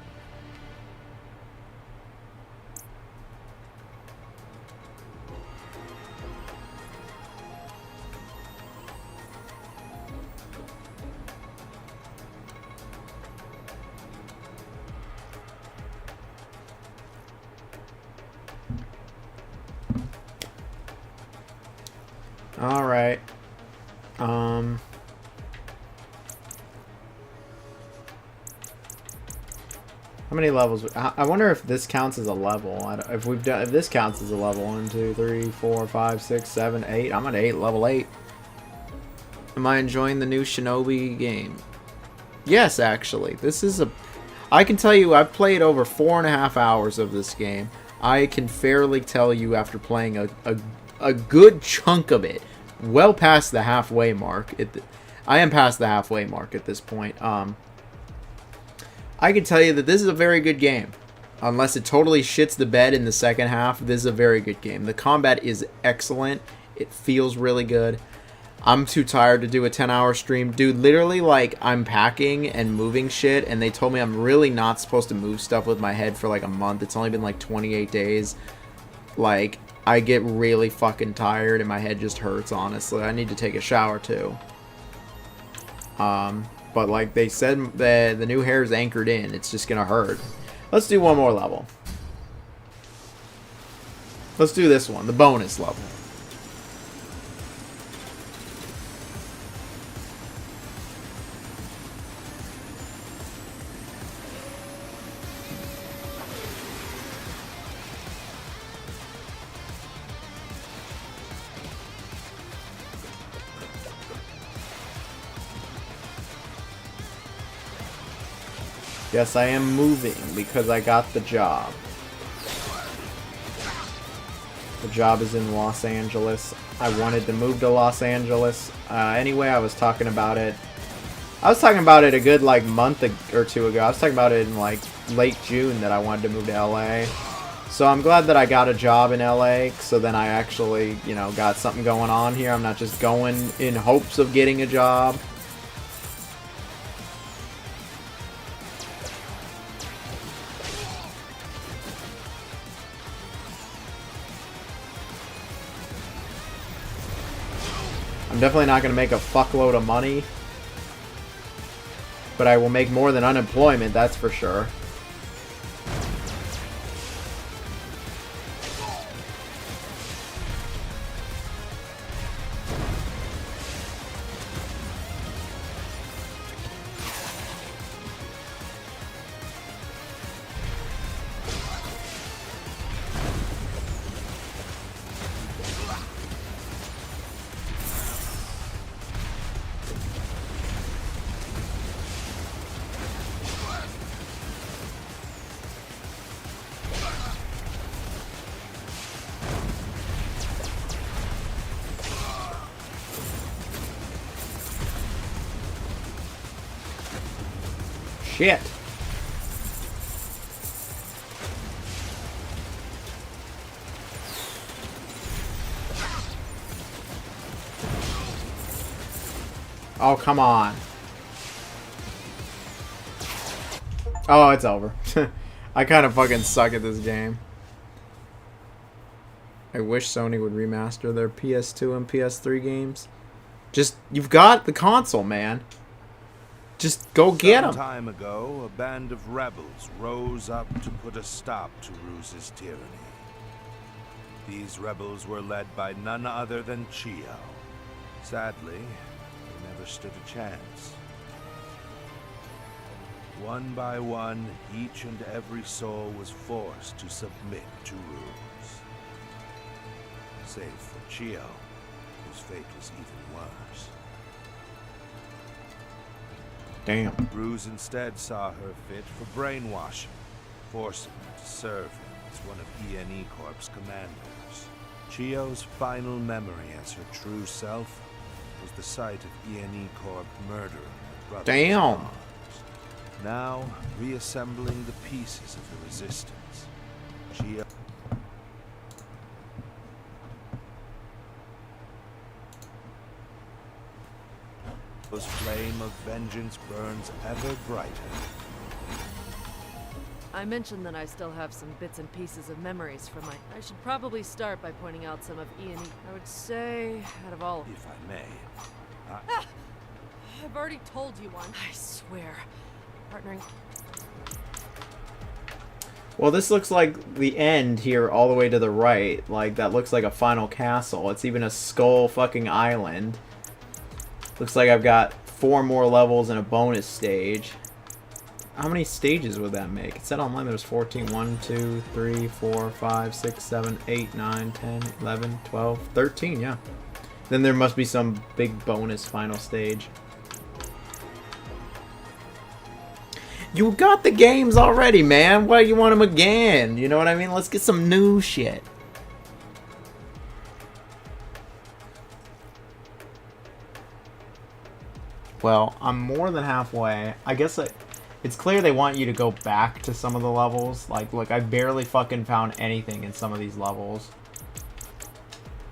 Speaker 1: All right. How many levels? I wonder if this counts as a level. If this counts as a level. 1, 2, 3, 4, 5, 6, 7, 8. I'm at 8. Level 8. Am I enjoying the new Shinobi game? Yes, actually. This is a. I can tell you, I've played over 4.5 hours of this game. I can fairly tell you after playing a good chunk of it, well past the halfway mark. I am past the halfway mark at this point. I can tell you that this is a very good game. Unless it totally shits the bed in the second half, this is a very good game. The combat is excellent. It feels really good. I'm too tired to do a 10-hour stream. Dude, literally, like, I'm packing and moving shit, and they told me I'm really not supposed to move stuff with my head for, like, a month. It's only been, like, 28 days. Like, I get really fucking tired, and my head just hurts, honestly. I need to take a shower, too. But like they said, the new hair is anchored in. It's just gonna hurt. Let's do one more level. Let's do this one, the bonus level. Yes, I am moving because I got the job. The job is in Los Angeles. I wanted to move to Los Angeles. Anyway, I was talking about it. I was talking about it a good like month or two ago. I was talking about it in like late June that I wanted to move to LA. So I'm glad that I got a job in LA. So then I actually, you know, got something going on here. I'm not just going in hopes of getting a job. I'm definitely not going to make a fuckload of money. But I will make more than unemployment, that's for sure. Shit. Oh, come on. Oh, it's over. I kind of fucking suck at this game. I wish Sony would remaster their PS2 and PS3 games. Just, you've got the console, man. Just go get
Speaker 2: Some
Speaker 1: him.
Speaker 2: time ago, a band of rebels rose up to put a stop to Ruse's tyranny. These rebels were led by none other than Chio. Sadly, they never stood a chance. One by one, each and every soul was forced to submit to Ruse. Save for Chio, whose fate was even worse.
Speaker 1: Damn.
Speaker 2: Ruse instead saw her fit for brainwashing, forcing her to serve him as one of E&E Corp's commanders. Chio's final memory as her true self was the sight of E&E Corp murdering her brother.
Speaker 1: Damn.
Speaker 2: Now, reassembling the pieces of the resistance, Chio... Chio's flame of vengeance burns ever brighter.
Speaker 8: I mentioned that I still have some bits and pieces of memories from my... I should probably start by pointing out some of E&E. I would say, out of all of them...
Speaker 2: If I may,
Speaker 8: I've already told you one. I swear. Partnering...
Speaker 1: Well, this looks like the end here all the way to the right. Like, that looks like a final castle. It's even a skull fucking island. Looks like I've got 4 more levels and a bonus stage. How many stages would that make? It said online there was 14. 1, 2, 3, 4, 5, 6, 7, 8, 9, 10, 11, 12, 13, yeah. Then there must be some big bonus final stage. You got the games already, man. Why do you want them again? You know what I mean? Let's get some new shit. Well, I'm more than halfway. I guess it's clear they want you to go back to some of the levels. Like, look, I barely fucking found anything in some of these levels.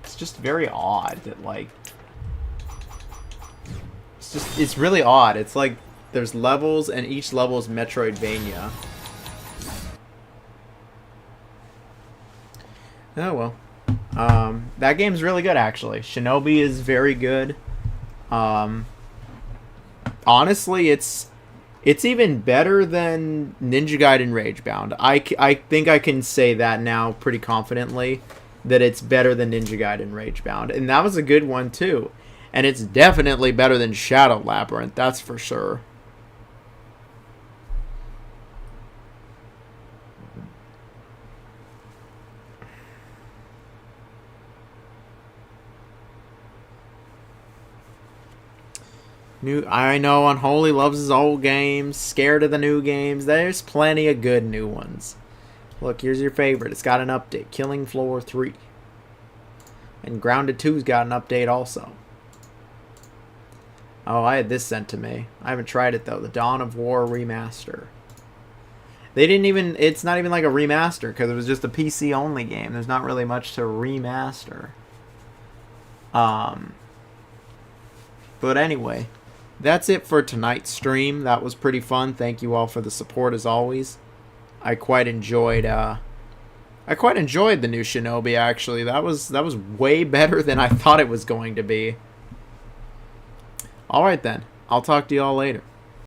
Speaker 1: It's just very odd that, like... It's really odd. It's like there's levels, and each level is Metroidvania. Oh, well. That game's really good, actually. Shinobi is very good. Honestly, it's even better than Ninja Gaiden Ragebound. I think I can say that now pretty confidently, that it's better than Ninja Gaiden Ragebound. And that was a good one, too. And it's definitely better than Shadow Labyrinth, that's for sure. I know Unholy loves his old games, scared of the new games. There's plenty of good new ones. Look, here's your favorite. It's got an update. Killing Floor 3. And Grounded 2's got an update also. Oh, I had this sent to me. I haven't tried it though. The Dawn of War Remaster. They didn't even... It's not even like a remaster because it was just a PC only game. There's not really much to remaster. But anyway... That's it for tonight's stream. That was pretty fun. Thank you all for the support as always. I quite enjoyed the new Shinobi actually. That was way better than I thought it was going to be. All right then. I'll talk to you all later.